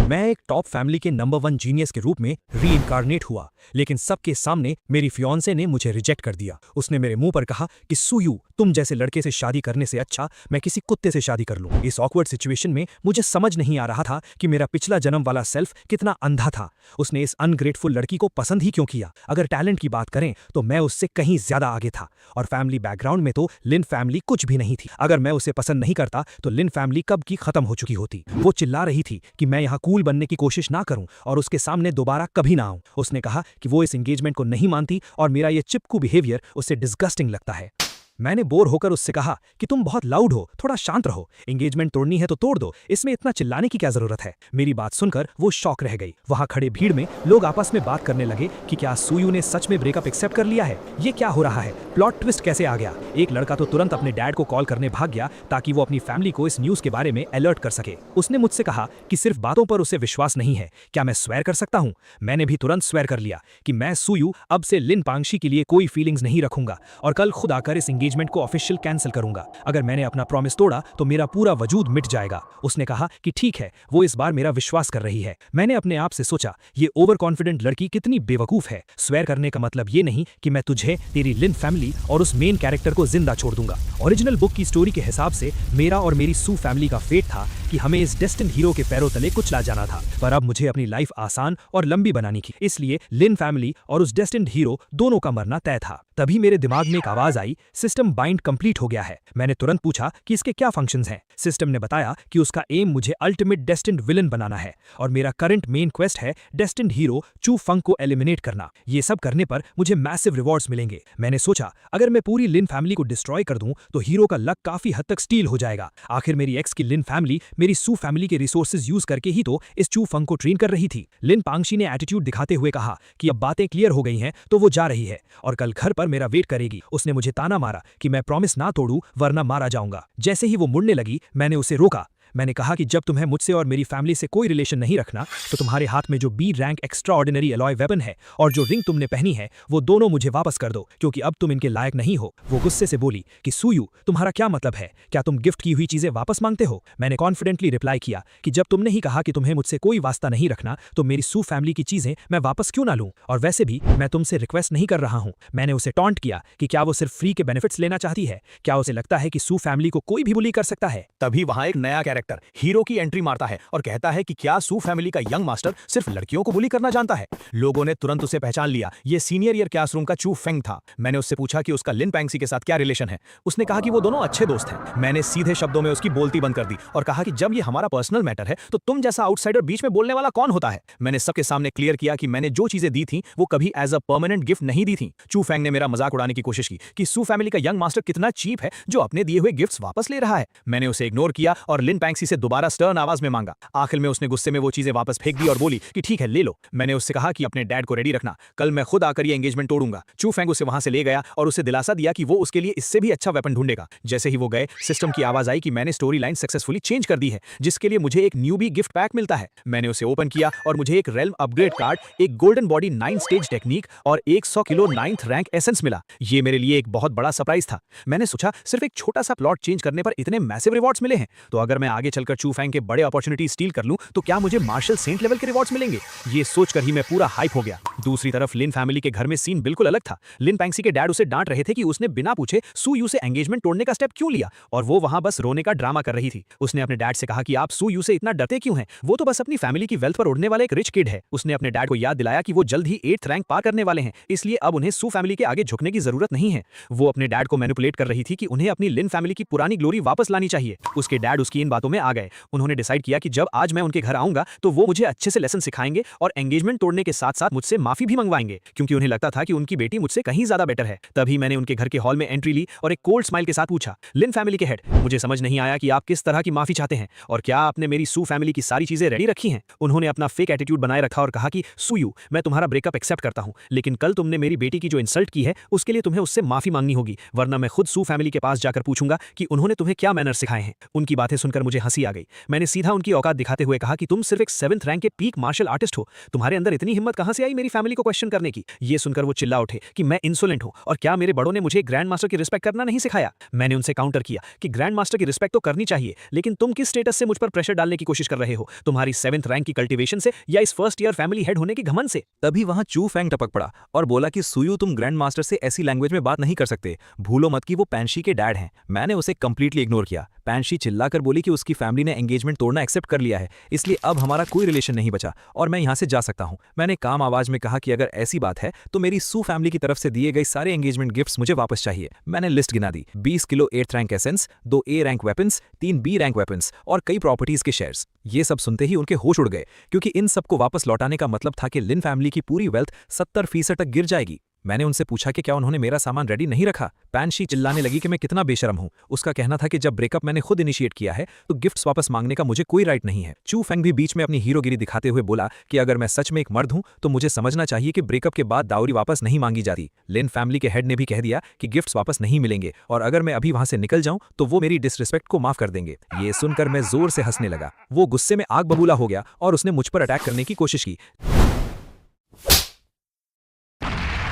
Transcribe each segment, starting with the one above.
मैं एक top family के नंबर 1 जीनियस के रूप में रीइंकार्नेट हुआ, लेकिन सबके सामने मेरी फियांसे ने मुझे रिजेक्ट कर दिया। उसने मेरे मुंह पर कहा कि सुयू, तुम जैसे लड़के से शादी करने से अच्छा मैं किसी कुत्ते से शादी कर लूं। इस ऑकवर्ड सिचुएशन में मुझे समझ नहीं आ रहा था कि मेरा पिछला जन्म वाला सेल्फ कितना अंधा था। उसने इस अनग्रेटफुल लड़की को पसंद ही क्यों किया? अगर टैलेंट की बात करें तो मैं उससे कहीं ज्यादा आगे था, और फैमिली बैकग्राउंड में तो लिन फैमिली कुछ भी नहीं थी। अगर मैं उसे पसंद नहीं करता तो लिन फैमिली कब की खत्म हो चुकी होती। वो चिल्ला रही थी कि मैं यहाँ कूल बनने की कोशिश ना करूं और उसके सामने दोबारा कभी ना आऊं। उसने कहा कि वो इस एंगेजमेंट को नहीं मानती और मेरा ये चिपकू बिहेवियर उसे डिस्गस्टिंग लगता है। मैंने बोर होकर उससे कहा कि तुम बहुत लाउड हो, थोड़ा शांत रहो। एंगेजमेंट तोड़नी है तो तोड़ दो, इसमें इतना चिल्लाने की क्या जरूरत है? मेरी बात सुनकर वो शॉक रह गई। वहां खड़े भीड़ में लोग आपस में बात करने लगे कि क्या सुयू ने सच में ब्रेकअप एक्सेप्ट कर लिया है? ये क्या हो रहा है? प्लॉट ट्विस्ट कैसे आ गया? एक लड़का तो तुरंत अपने डैड को कॉल करने भाग गया ताकि वो अपनी फैमिली को इस न्यूज के बारे में अलर्ट कर सके। उसने मुझसे कहा कि सिर्फ बातों पर उसे विश्वास नहीं है, क्या मैं स्वेयर कर सकता हूँ? मैंने भी तुरंत स्वेयर कर लिया कि मैं सुयू अब से लिन पांगशी के लिए कोई फीलिंग्स नहीं रखूंगा और कल खुद आकर इस एंगेजमेंट को ऑफिशियल कैंसिल करूंगा। अगर मैंने अपना प्रॉमिस तोड़ा तो मेरा पूरा वजूद मिट जाएगा। उसने कहा कि ठीक है, वो इस बार मेरा विश्वास कर रही है। मैंने अपने आप से सोचा, ये ओवर कॉन्फिडेंट लड़की कितनी बेवकूफ है। स्वेयर करने का मतलब ये नहीं कि मैं तुझे, तेरी लिन फैमिली और उस मेन कैरेक्टर को जिंदा छोड़ दूंगा। ओरिजिनल बुक की स्टोरी के हिसाब से मेरा और मेरी सू फैमिली का फेट था कि हमें इस डेस्टिन्ड हीरो के पैरों तले कुचला जाना था, पर अब मुझे अपनी लाइफ आसान और लंबी बनानी थी। इसलिए लिन फैमिली और उस डेस्टिन्ड हीरो दोनों का मरना तय था। तभी मेरे दिमाग में एक आवाज आई, सिस्टम बाइंड कंप्लीट हो गया है। मैंने तुरंत पूछा कि इसके क्या फंक्शंस हैं। सिस्टम ने बताया कि उसका एम मुझे अल्टीमेट डेस्टिन्ड विलन बनाना है और मेरा करंट मेन क्वेस्ट है डेस्टिन्ड हीरो चू फंग को एलिमिनेट करना। ये सब करने पर मुझे मैसिव रिवॉर्ड्स मिलेंगे। मैंने सोचा अगर मैं पूरी लिन फैमिली को डिस्ट्रॉय कर दूं तो हीरो का लक काफी हद तक स्टील हो जाएगा। आखिर मेरी एक्स की लिन फैमिली मेरी सू फैमिली के रिसोर्सेज यूज करके ही तो इस चू फंग को ट्रेन कर रही थी। लिन पांगशी ने एटीट्यूड दिखाते हुए कहा कि अब बातें क्लियर हो गई हैं तो वो जा रही है और कल घर पर मेरा वेट करेगी। उसने मुझे ताना मारा कि मैं प्रॉमिस ना तोड़ूं वरना मारा जाऊंगा। जैसे ही वो मुड़ने लगी मैंने उसे रोका। मैंने कहा कि जब तुम्हें मुझसे और मेरी फैमिली से कोई रिलेशन नहीं रखना तो तुम्हारे हाथ में जो B rank extraordinary alloy weapon है और जो रिंग तुमने पहनी है वो दोनों मुझे वापस कर दो, क्योंकि अब तुम इनके लायक नहीं हो। वो गुस्से से बोली कि सुयू, तुम्हारा क्या मतलब है? क्या तुम गिफ्ट की हुई चीजें वापस मांगते हो? मैंने कॉन्फिडेंटली रिप्लाई किया कि जब तुमने ही कहा कि तुम्हें मुझसे कोई वास्ता नहीं रखना तो मेरी सू फैमिली की चीजें मैं वापस क्यों ना लूं? और वैसे भी मैं तुमसे रिक्वेस्ट नहीं कर रहा हूं। मैंने उसे टॉन्ट किया कि क्या वो सिर्फ फ्री के बेनिफिट्स लेना चाहती है? क्या उसे लगता है कि सू फैमिली को कोई भी बुली कर सकता है? तभी वहां एक नया कैरेक्टर हीरो की एंट्री मारता है और कहता है कि क्या सू फैमिली का यंग मास्टर सिर्फ लड़कियों को बुली करना जानता है। लोगों ने तुरंत उसे पहचान लिया, ये सीनियर ईयर क्लासरूम का चू फेंग था। मैंने उससे पूछा कि उसका लिन पैंगसी के साथ क्या रिलेशन है। उसने कहा कि वो दोनों अच्छे दोस्त हैं। मैंने सीधे शब्दों में उसकी बोलती बंद कर दी और कहा कि जब ये हमारा पर्सनल मैटर है तो तुम जैसा आउटसाइडर बीच में बोलने वाला कौन होता है। मैंने सबके सामने क्लियर किया कि मैंने जो चीजें दी थी वो कभी एज अ परमानेंट गिफ्ट नहीं दी थी। चू फेंग ने मेरा मजाक उड़ाने की कोशिश की कि सू फैमिली का यंग मास्टर कितना चीप है जो अपने दिए हुए गिफ्ट्स वापस ले रहा है। मैंने उसे इग्नोर किया और लिन पैंगसी से दोबारा स्टर्न आवाज में मांगा। आखिर में उसने गुस्से में वो चीजें वापस फेंक दी और बोली कि ठीक है, ले लो। मैंने उससे कहा कि अपने डैड को रेडी रखना, कल मैं खुद आकर ये एंगेजमेंट तोड़ूंगा। चू फेंग उसे वहां से ले गया और उसे दिलासा दिया कि वो उसके लिए इससे भी अच्छा वेपन ढूंढेगा। जैसे ही वो गए सिस्टम की आवाज आई कि मैंने स्टोरी लाइन सक्सेसफुली चेंज कर दी है, जिसके लिए मुझे एक न्यूबी गिफ्ट पैक मिलता है। मैंने उसे ओपन किया और मुझे एक रेल्म अपग्रेड कार्ड, एक गोल्डन बॉडी 9 स्टेज टेक्निक और 100 किलो 9th रैंक एसेंस मिला। ये मेरे लिए एक बहुत बड़ा सरप्राइज था। मैंने सोचा सिर्फ एक छोटा सा प्लॉट चेंज करने पर इतने मैसिव रिवॉर्ड्स मिले हैं, तो अगर मैं आगे चलकर चू फेंग के बड़े अपॉर्चुनिटी स्टील कर लूं तो क्या मुझे मार्शल सेंट लेवल के रिवॉर्ड्स मिलेंगे? ये सोचकर ही मैं पूरा हाइप हो गया। दूसरी तरफ लिन फैमिली के घर में सीन बिल्कुल अलग था। लिन पैंगसी के डैड उसे डांट रहे थे कि उसने बिना पूछे सू यू से एंगेजमेंट तोड़ने का स्टेप क्यों लिया और वो वहां बस रोने का ड्रामा कर रही थी। उसने अपने डैड से कहा कि आप सू यू से इतना डरते क्यों हैं? वो तो बस अपनी फैमिली की वेल्थ पर उड़ने वाला एक रिच किड है। उसने अपने डैड को याद दिलाया कि वो जल्द ही 8th रैंक पार करने वाले हैं, इसलिए अब उन्हें सू फैमिली के आगे झुकने की जरूरत नहीं है। वो अपने डैड को मैनिपुलेट कर रही थी कि उन्हें अपनी लिन फैमिली की पुरानी ग्लोरी वापस लानी चाहिए। उसके डैड उसकी इन बातों में आ गए। उन्होंने डिसाइड किया कि जब आज मैं उनके घर आऊंगा तो वो मुझे अच्छे से लेसन सिखाएंगे और एंगेजमेंट तोड़ने के साथ साथ मुझसे माफी भी मंगवाएंगे, क्योंकि उन्हें लगता था कि उनकी बेटी मुझसे कहीं ज्यादा बेटर है। तभी मैंने उनके घर के हॉल में एंट्री ली और एक कोल्ड स्माइल के साथ पूछा, लिन फैमिली के हेड, मुझे समझ नहीं आया कि आप किस तरह की माफी चाहते हैं और क्या आपने मेरी सू फैमिली की सारी चीजें रेडी रखी हैं? उन्होंने अपना फेक एटीट्यूड बनाए रखा और कहा कि सुयू, मैं तुम्हारा ब्रेकअप एक्सेप्ट करता हूं, लेकिन कल तुमने मेरी बेटी की जो इंसल्ट की है उसके लिए तुम्हें उससे माफी मांगनी होगी, वरना मैं खुद सू फैमिली के पास जाकर पूछूंगा कि उन्होंने तुम्हें क्या मैनर सिखाए हैं। उनकी बातें सुनकर मुझे हंसी आ गई। मैंने सीधा उनकी औकात दिखाते हुए कहा कि तुम सिर्फ एक 7th रैंक के पीक मार्शल आर्टिस्ट हो, तुम्हारे अंदर इतनी हिम्मत कहां से आई मेरी फैमिली फैमिली को क्वेश्चन करने की। ये सुनकर वो चिल्ला उठे कि मैं इंसोलेंट हूं और क्या मेरे बड़ों ने मुझे ग्रैंड मास्टर की रिस्पेक्ट करना नहीं सिखाया। मैंने उनसे काउंटर किया कि ग्रैंड मास्टर की रिस्पेक्ट तो करनी चाहिए, लेकिन तुम किस स्टेटस से मुझ पर प्रेशर डालने की कोशिश कर रहे हो? तुम्हारी 7th रैंक की कल्टीवेशन से या इस फर्स्ट ईयर फैमिली हेड होने के घमंड से? तभी वहां चू फेंग टपक पड़ा और बोला कि सुयू, तुम ग्रैंड मास्टर से ऐसी लैंग्वेज में बात नहीं कर सकते। भूलो मत कि वो पैंशी के डैड हैं। मैंने उसे कंप्लीटली इग्नोर किया। पैंशी चिल्लाकर बोली कि उसकी फैमिली ने एंगेजमेंट तोड़ना एक्सेप्ट कर लिया है, इसलिए अब हमारा कोई रिलेशन नहीं बचा और मैं यहाँ से जा सकता हूँ। मैंने काम आवाज में कहा कि अगर ऐसी बात है तो मेरी सू फैमिली की तरफ से दिए गए सारे एंगेजमेंट गिफ्ट्स मुझे वापस चाहिए। मैंने लिस्ट गिना दी। 20 kilo 8th rank essence, 2 A rank weapons, 3 B rank weapons और कई प्रॉपर्टीज के शेयर्स। ये सब सुनते ही उनके होश उड़ गए, क्योंकि इन सबको वापस लौटाने का मतलब था कि लिन फैमिली की पूरी वेल्थ 70% तक गिर जाएगी। मैंने उनसे पूछा कि क्या उन्होंने मेरा सामान रेडी नहीं रखा। पैंशी चिल्लाने लगी कि मैं कितना बेशरम हूं। उसका कहना था कि जब ब्रेकअप मैंने खुद इनिशिएट किया है तो गिफ्ट्स वापस मांगने का मुझे कोई राइट नहीं है। चू फेंग भी बीच में अपनी हीरोगिरी दिखाते हुए बोला कि अगर मैं सच में एक मर्द हूं तो मुझे समझना चाहिए कि ब्रेकअप के बाद दावरी वापस नहीं मांगी जाती। लिन फैमिली के हेड ने भी कह दिया कि गिफ्ट्स वापस नहीं मिलेंगे और अगर मैं अभी वहां से निकल जाऊं तो वो मेरी डिसरिस्पेक्ट को माफ कर देंगे। ये सुनकर मैं जोर से हंसने लगा। वो गुस्से में आग बबूला हो गया और उसने मुझ पर अटैक करने की कोशिश की,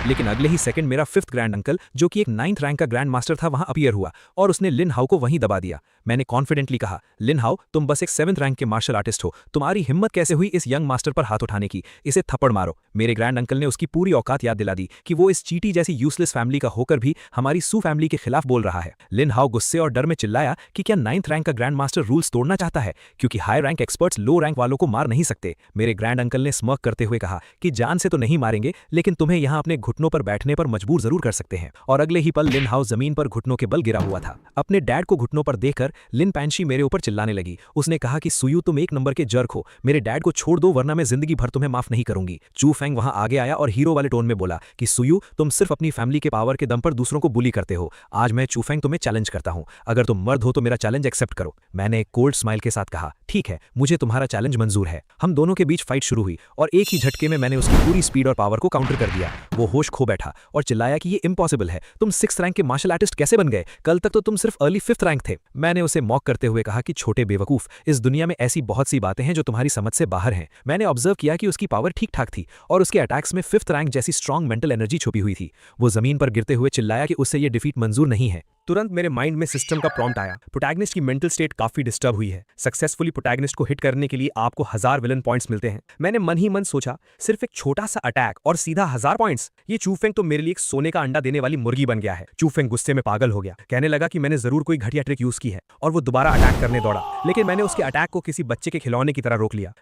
लेकिन अगले ही सेकंड मेरा 5th ग्रैंड अंकल, जो कि एक 9th रैंक का ग्रैंड मास्टर था, वहां अपीयर हुआ और उसने लिन हाउ को वहीं दबा दिया। मैंने कॉन्फिडेंटली कहा, लिन हाउ, तुम बस एक 7th रैंक के मार्शल आर्टिस्ट हो। तुम्हारी हिम्मत कैसे हुई इस यंग मास्टर पर हाथ उठाने की? इसे थप्पड़ मारो। मेरे ग्रैंड अंकल ने उसकी पूरी औकात याद दिला दी कि वो इस चीटी जैसी यूजलेस फैमिली का होकर भी हमारी सू फैमिली के खिलाफ बोल रहा है। लिन हाउ गुस्से और डर में चिल्लाया कि क्या 9th रैंक का ग्रैंड मास्टर रूल्स तोड़ना चाहता है, क्योंकि हाई रैंक एक्सपर्ट्स लो रैंक वालों को मार नहीं सकते। मेरे ग्रैंड अंकल ने स्मर्क करते हुए कहा कि जान से तो नहीं मारेंगे, लेकिन तुम्हें यहां अपने घुटनों पर बैठने पर मजबूर जरूर कर सकते हैं। और अगले ही पल लिन हाउ जमीन पर घुटनों के बल गिरा हुआ था। अपने डैड को घुटनों पर देखकर लिन पैंशी मेरे ऊपर चिल्लाने लगी। उसने कहा कि सुयू, तुम एक नंबर के जर्क हो, मेरे डैड को छोड़ दो वरना मैं जिंदगी भर तुम्हें माफ नहीं करूंगी। चू फेंग वहां आगे आया और हीरो वाले टोन में बोला कि सुयू, तुम सिर्फ अपनी फैमिली के पावर के दम पर दूसरों को बुली करते हो। आज मैं चू फेंग तुम्हें चैलेंज करता हूं। अगर तुम मर्द हो तो मेरा चैलेंज एक्सेप्ट करो। मैंने एक कोल्ड स्माइल के साथ कहा, ठीक है, मुझे तुम्हारा चैलेंज मंजूर है। हम दोनों के बीच फाइट शुरू हुई और एक ही झटके में मैंने उसकी पूरी स्पीड और पावर को काउंटर कर दिया। वो होश खो बैठा और चिल्लाया कि ये इम्पॉसिबल है, तुम 6th रैंक के मार्शल आर्टिस्ट कैसे बन गए? कल तक तो तुम सिर्फ अर्ली 5th रैंक थे। मैंने उसे मॉक करते हुए कहा कि छोटे बेवकूफ, इस दुनिया में ऐसी बहुत सी बातें हैं जो तुम्हारी समझ से बाहर हैं। मैंने ऑब्जर्व किया कि उसकी पावर ठीक ठाक थी और उसके अटैक्स में 5th रैंक जैसी स्ट्रॉन्ग मेंटल एनर्जी छुपी हुई थी। वो जमीन पर गिरते हुए चिल्लाया कि उससे ये डिफीट मंजूर नहीं है। तुरंत मेरे माइंड में सिस्टम का प्रॉम्प्ट आया। प्रोटैगनिस्ट की मेंटल स्टेट काफी डिस्टर्ब हुई है। सक्सेसफुली प्रोटैगनिस्ट को हिट करने के लिए आपको 1000 विलन पॉइंट्स मिलते हैं। मैंने मन ही मन सोचा, सिर्फ एक छोटा सा अटैक और सीधा 1000 पॉइंट्स। ये चूफेंग तो मेरे लिए एक सोने का अंडा देने वाली मुर्गी बन गया है। चूफेंग गुस्से में पागल हो गया, कहने लगा कि मैंने जरूर कोई घटिया ट्रिक यूज की है और वो दोबारा अटैक करने दौड़ा, लेकिन मैंने उसके अटैक को किसी बच्चे के खिलौने की तरह रोक लिया।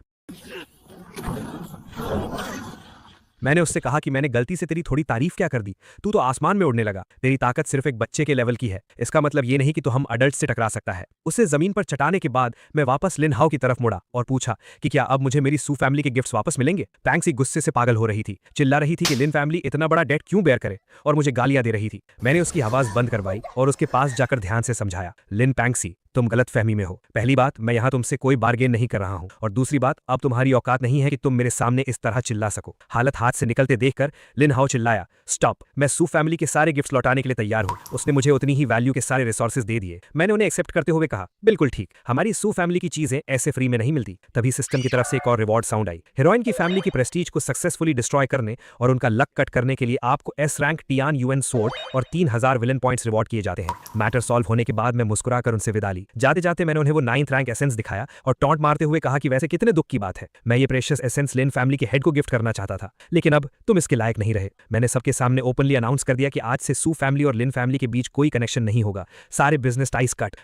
मैंने उससे कहा कि मैंने गलती से तेरी थोड़ी तारीफ क्या कर दी, तू तो आसमान में उड़ने लगा। तेरी ताकत सिर्फ एक बच्चे के लेवल की है, इसका मतलब ये नहीं कि तू हम अडल्ट से टकरा सकता है। उसे जमीन पर चटाने के बाद मैं वापस लिन हाउ की तरफ मुड़ा और पूछा कि क्या अब मुझे मेरी सू फैमिली के गिफ्ट्स वापस मिलेंगे? पैंक्सी गुस्से से पागल हो रही थी, चिल्ला रही थी कि लिन फैमिली इतना बड़ा डेट क्यों बेयर करे और मुझे गालियां दे रही थी। मैंने उसकी आवाज बंद करवाई और उसके पास जाकर ध्यान से समझाया, लिन पैंक्सी, तुम गलत फहमी में हो। पहली बात, मैं यहां तुमसे कोई बार्गेन नहीं कर रहा हूं और दूसरी बात, अब तुम्हारी औकात नहीं है कि तुम मेरे सामने इस तरह चिल्ला सको। हालत हाथ से निकलते देखकर लिन हाउ चिल्लाया, स्टॉप, मैं सू फैमिली के सारे गिफ्ट्स लौटाने के लिए तैयार हूं। उसने मुझे उतनी ही वैल्यू के सारे रिसोर्सेज दे दिए। मैंने उन्हें एक्सेप्ट करते हुए कहा, बिल्कुल ठीक, हमारी सू फैमिली की चीजें ऐसे फ्री में नहीं मिलती। तभी सिस्टम की तरफ से एक और रिवॉर्ड साउंड आई। हीरोइन की फैमिली की प्रेस्टीज को सक्सेसफुली डिस्ट्रॉय करने और उनका लक कट करने के लिए आपको S rank Tian UN sword और 3000 विलन पॉइंट्स रिवॉर्ड किए जाते हैं। मैटर सॉल्व होने के बाद मैं मुस्कुराकर उनसे विदा ली। जाते जाते मैंने उन्हें वो 9th रैंक एसेंस दिखाया और टॉन्ट मारते हुए कहा कि वैसे कितने दुख की बात है, मैं ये प्रेशियस एसेंस लिन फैमिली के हेड को गिफ्ट करना चाहता था, लेकिन अब तुम इसके लायक नहीं रहे। मैंने सबके सामने ओपनली अनाउंस कर दिया कि आज से सू फैमिली और लिन फैमिली के बीच कोई कनेक्शन नहीं होगा। सारे बिजनेस टाइज कट।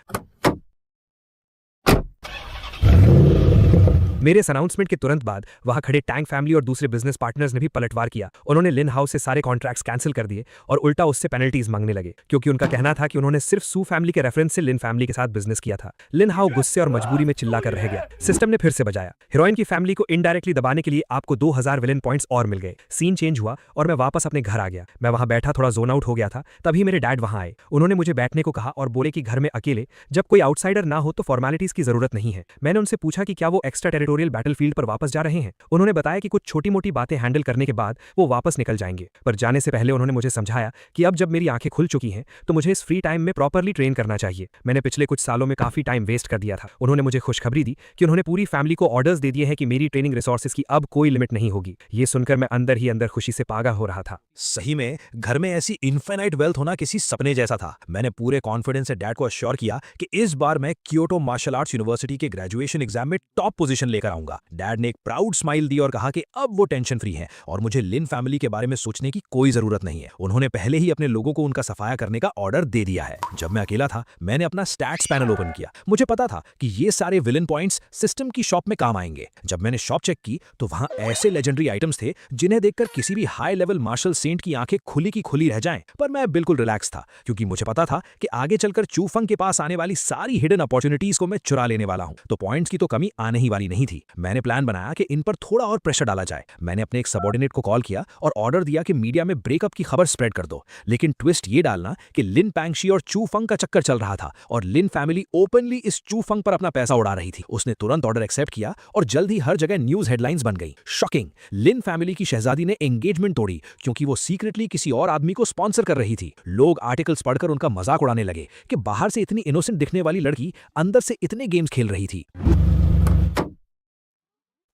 मेरे इस अनाउंसमेंट के तुरंत बाद वहां खड़े टैंक फैमिली और दूसरे बिजनेस पार्टनर्स ने भी पलटवार किया। उन्होंने लिन हाउ से सारे कॉन्ट्रैक्ट्स कैंसिल कर दिए और उल्टा उससे पेनल्टीज मांगने लगे, क्योंकि उनका कहना था कि उन्होंने सिर्फ सू फैमिली के रेफरेंस से लिन फैमिली के साथ बिजनेस किया था। लिन हाउ गुस्से और मजबूरी में चिल्लाकर रह गया। सिस्टम ने फिर से बजाया। हीरोइन की फैमिली को इनडायरेक्टली दबाने के लिए आपको 2000 विलन पॉइंट्स और मिल गए। सीन चेंज हुआ और मैं वापस अपने घर आ गया। मैं वहां बैठा थोड़ा जोन आउट हो गया था, तभी मेरे डैड वहां आए। उन्होंने मुझे बैठने को कहा और बोले कि घर में अकेले जब कोई आउटसाइडर ना हो तो फॉर्मेलिटीज की जरूरत नहीं है। मैंने उनसे पूछा कि क्या वो एक्स्ट्रा टेरिटोरी ग्लैडिएटोरियल बैटलफील्ड पर वापस जा रहे हैं। उन्होंने बताया कि कुछ छोटी मोटी बातें हैंडल करने के बाद वो वापस निकल जाएंगे, पर जाने से पहले उन्होंने मुझे समझाया कि अब जब मेरी आंखें खुल चुकी हैं तो मुझे इस फ्री टाइम में प्रॉपरली ट्रेन करना चाहिए। मैंने पिछले कुछ सालों में काफी टाइम वेस्ट कर दिया था। उन्होंने मुझे खुशखबरी दी कि उन्होंने पूरी फैमिली को ऑर्डर्स दे दिए हैं कि मेरी ट्रेनिंग रिसोर्सेज की अब कोई लिमिट नहीं होगी। ये सुनकर मैं अंदर ही अंदर खुशी से पागल हो रहा था। सही में घर में ऐसी इनफाइनाइट वेल्थ होना किसी सपने जैसा था। मैंने पूरे कॉन्फिडेंस से डैड को अश्योर किया कि इस बार मैं क्योटो मार्शल आर्ट्स यूनिवर्सिटी के ग्रेजुएशन एग्जाम में टॉप पोजीशन लेकर आऊंगा। डैड ने एक प्राउड स्माइल दी और कहा कि अब वो टेंशन फ्री हैं और मुझे लिन फैमिली के बारे में सोचने की कोई जरूरत नहीं है। उन्होंने पहले ही अपने लोगों को उनका सफाया करने का ऑर्डर दे दिया है। जब मैं अकेला था मैंने अपना स्टैट्स पैनल ओपन किया। मुझे पता था कि ये सारे विलन पॉइंट्स सिस्टम की शॉप में काम आएंगे। जब मैंने शॉप चेक की तो वहां ऐसे लेजेंडरी आइटम्स थे जिन्हें देखकर किसी भी हाई लेवल मार्शल सेंट की आंखें खुली की खुली रह जाएं। पर मैं बिल्कुल रिलैक्स था क्योंकि मुझे पता था कि आगे चलकर चूफंग के पास आने वाली सारी हिडन अपॉर्चुनिटीज को मैं चुरा लेने वाला हूं, तो पॉइंट्स की तो कमी आने ही वाली नहीं थी। मैंने प्लान बनाया कि इन पर थोड़ा और प्रेशर डाला जाए। मैंने अपने एक सबऑर्डिनेट को कॉल किया और ऑर्डर दिया कि मीडिया में ब्रेकअप की खबर स्प्रेड कर दो, लेकिन ट्विस्ट ये डालना कि लिन पैंगशी और चूफंग का चक्कर चल रहा था और लिन फैमिली ओपनली इस चूफंग पर अपना पैसा उड़ा रही थी। उसने तुरंत ऑर्डर एक्सेप्ट किया और जल्द ही हर जगह न्यूज हेडलाइंस बन गई। शॉकिंग, लिन फैमिली की शहजादी ने एंगेजमेंट तोड़ी क्योंकि वो सीक्रेटली किसी और आदमी को स्पॉन्सर कर रही थी। लोग आर्टिकल्स पढ़कर उनका मजाक उड़ाने लगे कि बाहर से इतनी इनोसेंट दिखने वाली लड़की अंदर से इतने गेम्स खेल रही थी।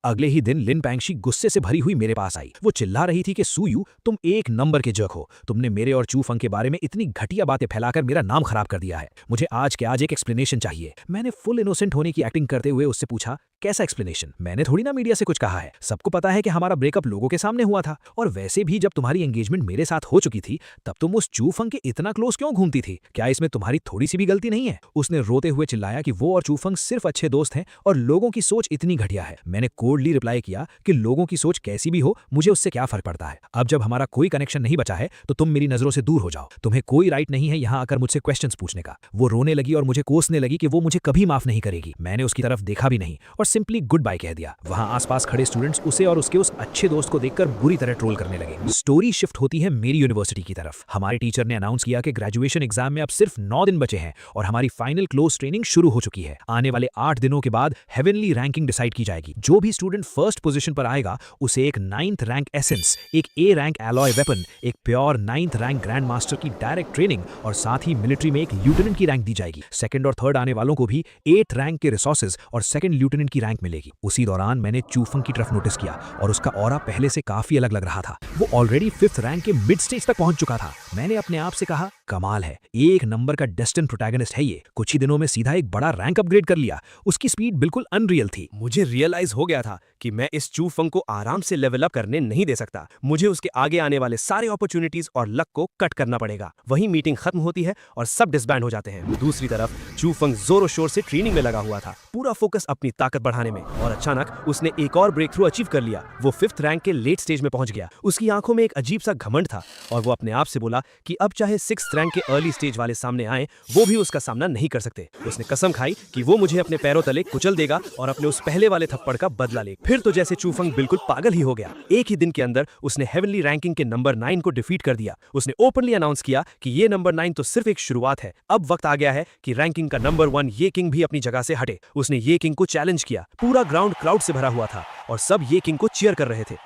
अगले ही दिन लिन पैंगशी गुस्से से भरी हुई मेरे पास आई। वो चिल्ला रही थी कि सूयू, तुम एक नंबर के जर्क हो। तुमने मेरे और चूफंग के बारे में इतनी घटिया बातें फैलाकर मेरा नाम खराब कर दिया है। मुझे आज के आज एक एक्सप्लेनेशन चाहिए। मैंने फुल इनोसेंट होने की एक्टिंग करते हुए उससे पूछा, कैसा एक्सप्लेनेशन? मैंने थोड़ी ना मीडिया से कुछ कहा है। सबको पता है कि हमारा ब्रेकअप लोगों के सामने हुआ था, और वैसे भी जब तुम्हारी एंगेजमेंट मेरे साथ हो चुकी थी तब तुम उस चूफंग के इतना क्लोज क्यों घूमती थी? क्या इसमें तुम्हारी थोड़ी सी भी गलती नहीं है? उसने रोते हुए चिल्लाया कि वो और चूफंग सिर्फ अच्छे दोस्त हैं और लोगों की सोच इतनी घटिया है। मैंने कोल्डली रिप्लाई किया कि लोगों की सोच कैसी भी हो, मुझे उससे क्या फर्क पड़ता है। अब जब हमारा कोई कनेक्शन नहीं बचा है तो तुम मेरी नजरों से दूर हो जाओ। तुम्हें कोई राइट नहीं है यहाँ आकर मुझसे क्वेश्चंस पूछने का। वो रोने लगी और मुझे कोसने लगी कि वो मुझे कभी माफ नहीं करेगी। मैंने उसकी तरफ देखा भी नहीं और सिंपली गुड बाय कह दिया। वहां आसपास खड़े स्टूडेंट्स उसे और उसके उस अच्छे दोस्त को देखकर बुरी तरह ट्रोल करने लगे। स्टोरी शिफ्ट होती है मेरी यूनिवर्सिटी की तरफ। हमारे टीचर ने अनाउंस किया कि ग्रेजुएशन एग्जाम में अब सिर्फ 9 दिन बचे हैं और हमारी फाइनल क्लोज ट्रेनिंग शुरू हो चुकी है। आने वाले 8 दिनों के बाद हेवनली रैंकिंग डिसाइड की जाएगी। जो भी स्टूडेंट फर्स्ट पोजीशन पर आएगा उसे एक 9th रैंक एसेंस, एक A रैंक एलॉय वेपन, एक pure 9th rank grand master की डायरेक्ट ट्रेनिंग और साथ ही मिलिट्री में एक ल्यूटेनेंट की रैंक दी जाएगी। सेकंड और थर्ड आने वालों को भी 8th रैंक के रिसोर्सेज और सेकंड ल्यूटेनेंट की रैंक मिलेगी। उसी दौरान मैंने चूफंग की तरफ नोटिस किया और उसका ऑरा पहले से काफी अलग लग रहा था। वो ऑलरेडी 5th रैंक के मिड स्टेज तक पहुंच चुका था। मैंने अपने आप से कहा, कमाल है, एक नंबर का डेस्टिन प्रोटैगनिस्ट है ये। कुछ ही दिनों में सीधा एक बड़ा रैंक अपग्रेड कर लिया। उसकी स्पीड बिल्कुल अनरियल थी। मुझे रियलाइज हो गया था कि मैं इस चूफंग को आराम से लेवल अप करने नहीं दे सकता। मुझे उसके आगे आने वाले सारे अपॉर्चुनिटीज और लक को कट करना पड़ेगा। वहीं मीटिंग खत्म होती है और सब डिसबैंड हो जाते हैं। दूसरी तरफ चूफंग जोरों शोर से ट्रेनिंग में लगा हुआ था, पूरा फोकस अपनी ताकत बढ़ाने में, और अचानक उसने एक और ब्रेक थ्रू अचीव कर लिया। वो 5th रैंक के लेट स्टेज में पहुंच गया। उसकी आंखों में एक अजीब सा घमंड था और वो अपने आप से बोला कि अब चाहे 6th रैंक के अर्ली स्टेज वाले सामने आए, वो भी उसका सामना नहीं कर सकते। उसने कसम खाई कि वो मुझे अपने पैरों तले कुचल देगा और अपने उस पहले वाले थप्पड़ का बदला ले। फिर तो जैसे चूफंग बिल्कुल पागल ही हो गया। एक ही दिन के अंदर उसने हेवनली रैंकिंग के नंबर 9 को डिफीट कर दिया। उसने ओपनली अनाउंस किया कि ये नंबर 9 तो सिर्फ एक शुरुआत है। अब वक्त आ गया है कि रैंकिंग का नंबर 1 ये किंग भी अपनी जगह से हटे। उसने ये किंग को चैलेंज किया। पूरा ग्राउंड क्राउड से भरा हुआ था और सब ये किंग को चीयर कर रहे थे।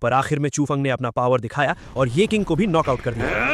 पर आखिर में चूफंग ने अपना पावर दिखाया और ये किंग को भी नॉकआउट कर दिया।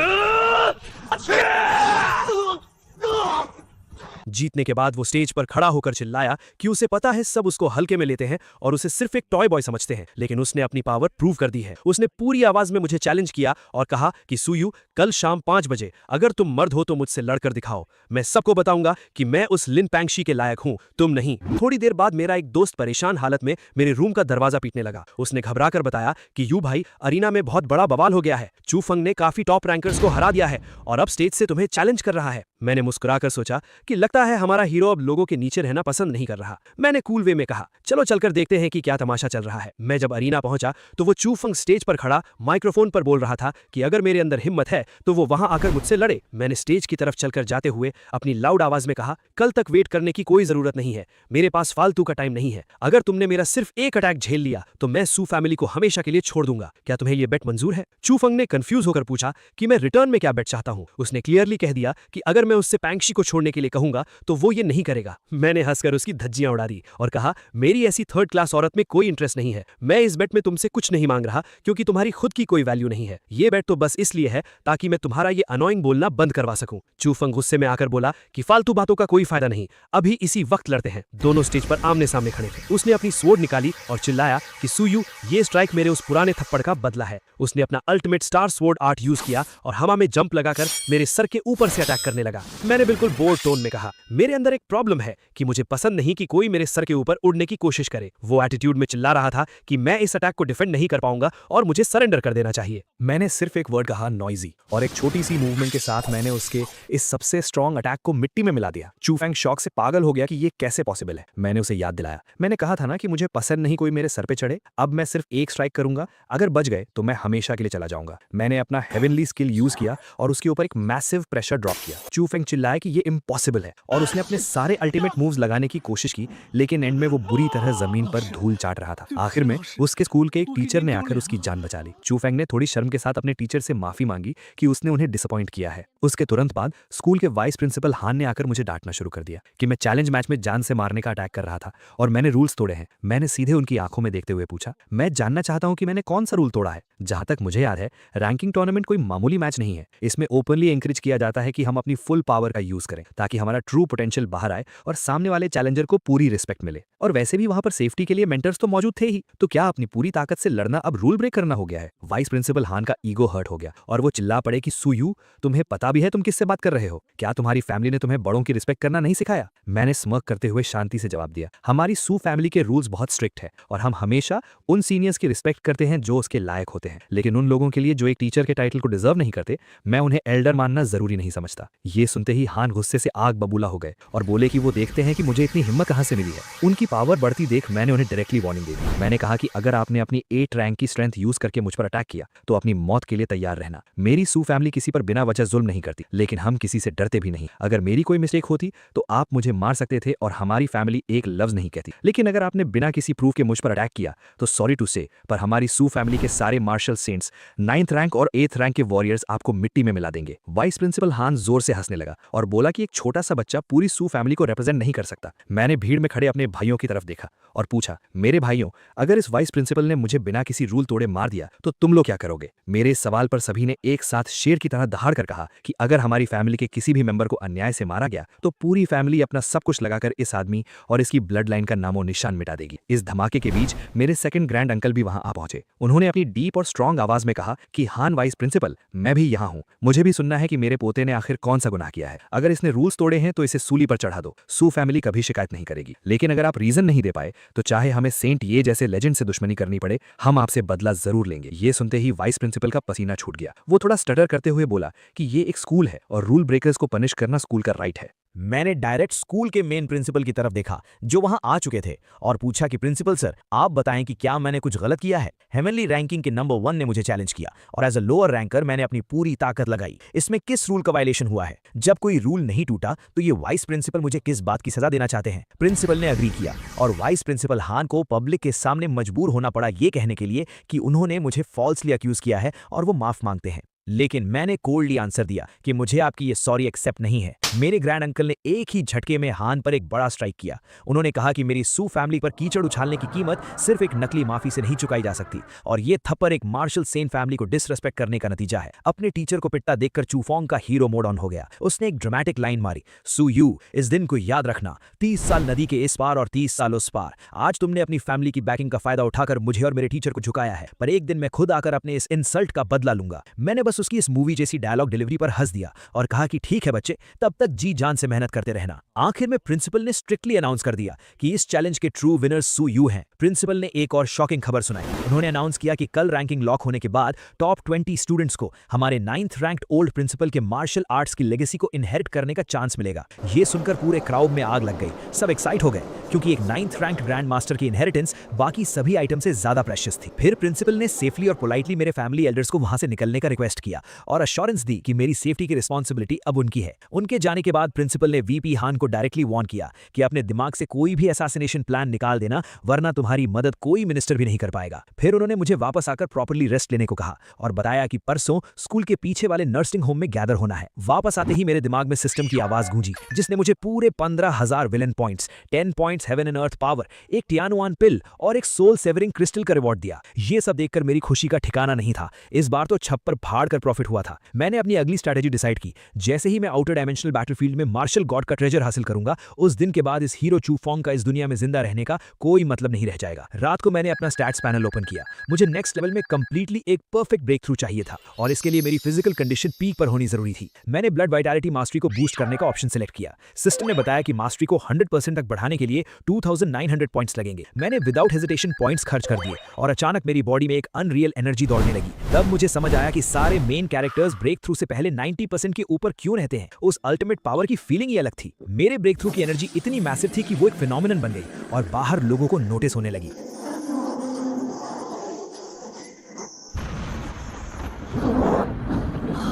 जीतने के बाद वो स्टेज पर खड़ा होकर चिल्लाया कि उसे पता है सब उसको हल्के में लेते हैं और उसे सिर्फ एक टॉय बॉय समझते हैं, लेकिन उसने अपनी पावर प्रूव कर दी है। उसने पूरी आवाज में मुझे चैलेंज किया और कहा कि सूयू, कल शाम 5 बजे अगर तुम मर्द हो तो मुझसे लड़कर दिखाओ। मैं सबको बताऊंगा कि मैं उस लिन पैंगशी के लायक हूं, तुम नहीं। थोड़ी देर बाद मेरा एक दोस्त परेशान हालत में मेरे रूम का दरवाजा पीटने लगा। उसने घबराकर बताया कि यू भाई, अरीना में बहुत बड़ा बवाल हो गया है। चूफंग ने काफी टॉप रैंकर्स को हरा दिया है और अब स्टेज से तुम्हें चैलेंज कर रहा है। मैंने मुस्कुराकर सोचा कि लगता है हमारा हीरो अब लोगों के नीचे रहना पसंद नहीं कर रहा। मैंने कूल वे में कहा, चलो चलकर देखते हैं कि क्या तमाशा चल रहा है। मैं जब अरीना पहुंचा तो वो चू फंग स्टेज पर खड़ा माइक्रोफोन पर बोल रहा था कि अगर मेरे अंदर हिम्मत है तो वो वहां आकर मुझसे लड़े। मैंने स्टेज की तरफ चलकर जाते हुए अपनी लाउड आवाज में कहा, कल तक वेट करने की कोई जरूरत नहीं है, मेरे पास फालतू का टाइम नहीं है। अगर तुमने मेरा सिर्फ एक अटैक झेल लिया तो मैं सू फैमिली को हमेशा के लिए छोड़ दूंगा। क्या तुम्हें यह बेट मंजूर है? चू फंग ने कंफ्यूज होकर पूछा कि मैं रिटर्न में क्या बेट चाहता हूं। उसने क्लियरली कह दिया कि अगर मैं उससे पैंगशी को छोड़ने के लिए कहूंगा तो वो ये नहीं करेगा। मैंने हंसकर उसकी धज्जियां उड़ा दी और कहा, मेरी ऐसी थर्ड क्लास औरत में कोई इंटरेस्ट नहीं है। मैं इस बेट में तुमसे कुछ नहीं मांग रहा क्योंकि तुम्हारी खुद की कोई वैल्यू नहीं है। ये बेट तो बस इसलिए है ताकि मैं तुम्हारा ये अनोइंग बोलना बंद करवा सकूं। चू फंग गुस्से में आकर बोला कि फालतू बातों का कोई फायदा नहीं, अभी इसी वक्त लड़ते हैं। दोनों स्टेज पर आमने सामने खड़े थे। उसने अपनी स्वॉर्ड निकाली और चिल्लाया कि सुयू, ये स्ट्राइक मेरे उस पुराने थप्पड़ का बदला है। उसने अपना ultimate star sword art use किया और हवा में जंप लगाकर मेरे सर के ऊपर से अटैक करने लगा। मैंने बिल्कुल बोल्ड टोन में कहा, मेरे अंदर एक प्रॉब्लम है कि मुझे पसंद नहीं कि कोई मेरे सर के ऊपर उड़ने की कोशिश करे। वो एटीट्यूड में चिल्ला रहा था कि मैं इस अटैक को डिफेंड नहीं कर पाऊंगा और मुझे सरेंडर कर देना चाहिए। मैंने सिर्फ एक वर्ड कहा, नॉइजी, और एक छोटी सी मूवमेंट के साथ मैंने उसके इस सबसे स्ट्रॉन्ग अटैक को मिट्टी में मिला दिया। चू फैंग शॉक से पागल हो गया कि ये कैसे पॉसिबल है। मैंने उसे याद दिलाया, मैंने कहा था ना कि मुझे पसंद नहीं कोई मेरे सर पे चढ़े। अब मैं सिर्फ एक स्ट्राइक करूंगा, अगर बच गए तो मैं हमेशा के लिए चला जाऊंगा। मैंने अपना हेवनली स्किल यूज किया और उसके ऊपर एक मैसिव प्रेशर ड्रॉप किया। चू फैंग चिल्लाया कि ये इम्पॉसिबल है और उसने अपने सारे अल्टीमेट मूव्स लगाने की कोशिश की, लेकिन एंड में वो बुरी तरह जमीन पर धूल चाट रहा था। आखिर में उसके स्कूल के एक टीचर ने आकर उसकी जान बचा ली। चू फैंग ने थोड़ी शर्म के साथ अपने टीचर से माफी मांगी कि उसने उन्हें डिसअपॉइंट किया है। उसके तुरंत बाद स्कूल के वाइस प्रिंसिपल हान ने आकर मुझे डांटना शुरू कर दिया कि मैं चैलेंज मैच में जान से मारने का अटैक कर रहा था और मैंने रूल्स तोड़े हैं। मैंने सीधे उनकी आंखों में देखते हुए पूछा, मैं जानना चाहता हूं कि मैंने कौन सा रूल तोड़ा है। जहां तक मुझे याद है, रैंकिंग टूर्नामेंट कोई मामूली मैच नहीं है। इसमें ओपनली एनकरेज किया जाता है कि हम अपनी फुल पावर का यूज करें ताकि हमारा ट्रू पोटेंशियल बाहर आए और सामने वाले चैलेंजर को पूरी रिस्पेक्ट मिले। और वैसे भी वहां पर सेफ्टी के लिए मेंटर्स तो मौजूद थे ही, तो क्या अपनी पूरी ताकत से लड़ना अब रूल ब्रेक करना हो गया है? वाइस प्रिंसिपल हान का ईगो हर्ट हो गया और वो चिल्ला पड़े कि सुयू, तुम्हें पता भी है तुम किससे बात कर रहे हो? क्या तुम्हारी फैमिली ने तुम्हें बड़ों की रिस्पेक्ट करना नहीं सिखाया? मैंने स्मर्क करते हुए शांति से जवाब दिया, हमारी सू फैमिली के रूल्स बहुत स्ट्रिक्ट है और हम हमेशा उन सीनियर्स की रिस्पेक्ट करते हैं जो उसके लायक होते हैं, लेकिन उन लोगों के लिए जो एक टीचर के टाइटल को डिजर्व नहीं करते, मैं उन्हें एल्डर मानना जरूरी नहीं समझता। ये सुनते ही हान गुस्से से आग बबूला हो गए और बोले कि वो देखते हैं कि मुझे इतनी हिम्मत कहां से मिली है। उनकी पावर बढ़ती देख मैंने उन्हें डायरेक्टली वार्निंग दे दी। मैंने कहा कि अगर आपने अपनी 8 रैंक की स्ट्रेंथ यूज करके मुझ पर अटैक किया तो अपनी मौत के लिए तैयार रहना। मेरी सू फैमिली किसी पर बिना वजह जुल्म नहीं करती, लेकिन हम किसी से डरते भी नहीं। अगर मेरी कोई मिस्टेक होती तो आप मुझे मार सकते थे और हमारी फैमिली एक लफ्ज नहीं कहती, लेकिन अगर आपने बिना किसी प्रूफ के मुझ पर अटैक किया तो सॉरी टू से, पर हमारी सू फैमिली के सारे मार्शल सेंट्स 9th रैंक और 8th रैंक के वॉरियर्स आपको मिट्टी में मिला देंगे। वाइस प्रिंसिपल हान जोर से हंसने लगा और बोला कि एक छोटा सा बच्चा पूरी सू फैमिली को रिप्रेजेंट नहीं कर सकता। मैंने भीड़ में खड़े अपने भाइयों की तरफ देखा और पूछा, मेरे भाइयों, अगर इस वाइस प्रिंसिपल ने मुझे बिना किसी रूल तोड़े मार दिया तो तुम लोग क्या करोगे? मेरे इस सवाल पर सभी ने एक साथ शेर की तरह दहाड़ कर कहा कि अगर हमारी फैमिली के किसी भी मेंबर को अन्याय से मारा गया तो पूरी फैमिली अपना सब कुछ लगाकर इस आदमी और इसकी ब्लड लाइन का नामो निशान मिटा देगी। इस धमाके के बीच मेरे सेकंड ग्रैंड अंकल भी वहां आ पहुंचे। उन्होंने अपनी डीप और स्ट्रॉन्ग आवाज में कहा कि हान वाइस प्रिंसिपल, मैं भी यहाँ हूँ, मुझे भी सुनना है कि मेरे पोते ने आखिर कौन सा गुनाह किया है। अगर इसने रूल्स तोड़े हैं तो इसे सूली पर चढ़ा दो, सू फैमिली कभी शिकायत नहीं करेगी। लेकिन अगर आप रीजन नहीं दे पाए तो चाहे हमें सेंट ये जैसे लेजेंड से दुश्मनी करनी पड़े, हम आपसे बदला जरूर लेंगे। ये सुनते ही वाइस प्रिंसिपल का पसीना छूट गया। वो थोड़ा स्टटर करते हुए बोला कि ये एक स्कूल है और रूल ब्रेकर्स को पनिश करना स्कूल का राइट है। मैंने डायरेक्ट स्कूल के मेन प्रिंसिपल की तरफ देखा जो वहां आ चुके थे और पूछा कि प्रिंसिपल सर, आप बताएं कि क्या मैंने कुछ गलत किया है? हेवनली रैंकिंग के नंबर 1 ने मुझे चैलेंज किया और एज अ लोअर रैंकर मैंने अपनी पूरी ताकत लगाई। इसमें किस रूल का वायलेशन हुआ है? जब कोई रूल नहीं टूटा तो ये वाइस प्रिंसिपल मुझे किस बात की सजा देना चाहते हैं? प्रिंसिपल ने अग्री किया और वाइस प्रिंसिपल हान को पब्लिक के सामने मजबूर होना पड़ा ये कहने के लिए कि उन्होंने मुझे फॉल्सली अक्यूज किया है और वो माफ मांगते हैं। लेकिन मैंने कोल्डली आंसर दिया कि मुझे आपकी ये सॉरी एक्सेप्ट नहीं है। मेरे ग्रैंड अंकल ने एक ही झटके में हान पर एक बड़ा स्ट्राइक किया। उन्होंने कहा कि मेरी सू फैमिली पर कीचड़ उछालने की कीमत सिर्फ एक नकली माफी से नहीं चुकाई जा सकती और ये थप्पड़ एक मार्शल सेन फैमिली को डिसरेस्पेक्ट करने का नतीजा है। अपने टीचर को पिटता देखकर चूफोंग का हीरो मोड ऑन हो गया। उसने एक ड्रामेटिक लाइन मारी, सू यू, इस दिन को याद रखना, 30 साल नदी के इस पार और 30 साल उस पार। आज तुमने अपनी फैमिली की बैकिंग का फायदा उठाकर मुझे और मेरे टीचर को झुकाया है, पर एक दिन मैं खुद आकर अपने इस इंसल्ट का बदला लूंगा। मैंने बस बस उसकी इस मूवी जैसी डायलॉग डिलीवरी पर हंस दिया और कहा कि ठीक है बच्चे, तब तक जी जान से मेहनत करते रहना। आखिर में प्रिंसिपल ने स्ट्रिक्टली अनाउंस कर दिया कि इस चैलेंज के ट्रू विनर सू यू हैं। प्रिंसिपल ने एक और शॉकिंग खबर सुनाई। उन्होंने अनाउंस किया कि कल रैंकिंग लॉक होने के बाद टॉप 20 स्टूडेंट्स को हमारे 9th रैंक्ड ओल्ड प्रिंसिपल के मार्शल आर्ट्स की लेगेसी को इनहेरिट करने का चांस मिलेगा। ये सुनकर पूरे क्राउड में आग लग गई। सब एक्साइट हो गए क्योंकि एक 9th रैंक्ड ग्रैंड मास्टर की इनहेरिटेंस बाकी सभी आइटम से ज्यादा प्रेशियस थी। फिर प्रिंसिपल ने सेफली और पोलाइटली मेरे फैमिली एल्डर्स को वहां से निकलने का रिक्वेस्ट किया और अश्योरेंस दी कि मेरी सेफ्टी की रिस्पॉन्सिबिलिटी अब उनकी है। उनके जाने के बाद प्रिंसिपल ने वीपी हान को डायरेक्टली वार्न किया कि अपने दिमाग से कोई भी असैसिनेशन प्लान निकाल देना, वरना तुम्हारी मदद कोई मिनिस्टर भी नहीं कर पाएगा। फिर उन्होंने मुझे वापस आकर प्रॉपर्ली रेस्ट लेने को कहा और बताया कि परसों स्कूल के पीछे वाले नर्सिंग होम में गैदर होना है। वापस आते ही मेरे दिमाग में सिस्टम की आवाज गूंजी जिसने मुझे पूरे 15,000 villain points, 10 points heaven and earth power, एक टियानुआन पिल और एक सोल सेवरिंग क्रिस्टल का रिवॉर्ड दिया। ये सब देखकर मेरी खुशी का ठिकाना नहीं था। इस बार तो छप्पर फाड़ कर प्रॉफिट हुआ था। मैंने अपनी अगली स्ट्रैटेजी डिसाइड की। जैसे ही मैं आउटर डायमेंशनल बैटलफील्ड में मार्शल गॉड का ट्रेजर हासिल करूंगा, उस दिन के बाद इस हीरो चू फोंग का इस दुनिया में जिंदा रहने का कोई मतलब नहीं रह जाएगा। रात को मैंने अपना स्टैट्स पैनल ओपन किया। मुझे नेक्स्ट लेवल में कंप्लीटली एक परफेक्ट ब्रेक थ्रू चाहिए था और इसके लिए मेरी फिजिकल कंडीशन पीक पर होनी जरूरी थी। मैंने ब्लड वाइटैलिटी मास्टरी को बूस्ट करने का ऑप्शन सिलेक्ट किया। सिस्टम ने बताया कि मास्टरी को 100% तक बढ़ाने के लिए 2900 पॉइंट्स लगेंगे। मैंने विदाउट हेजिटेशन पॉइंट्स खर्च कर दिए और अचानक मेरी बॉडी में एक अनरियल एनर्जी दौड़ने लगी। तब मुझे समझ आया कि सारे मेन कैरेक्टर्स ब्रेक थ्रू से पहले 90% के ऊपर क्यों रहते हैं। उस अल्टीमेट पावर की फीलिंग ही अलग थी। मेरे ब्रेक थ्रू की एनर्जी इतनी मैसिव थी कि वो एक फिनोमिनन बन गई और बाहर लोगों को नोटिस होने लगी।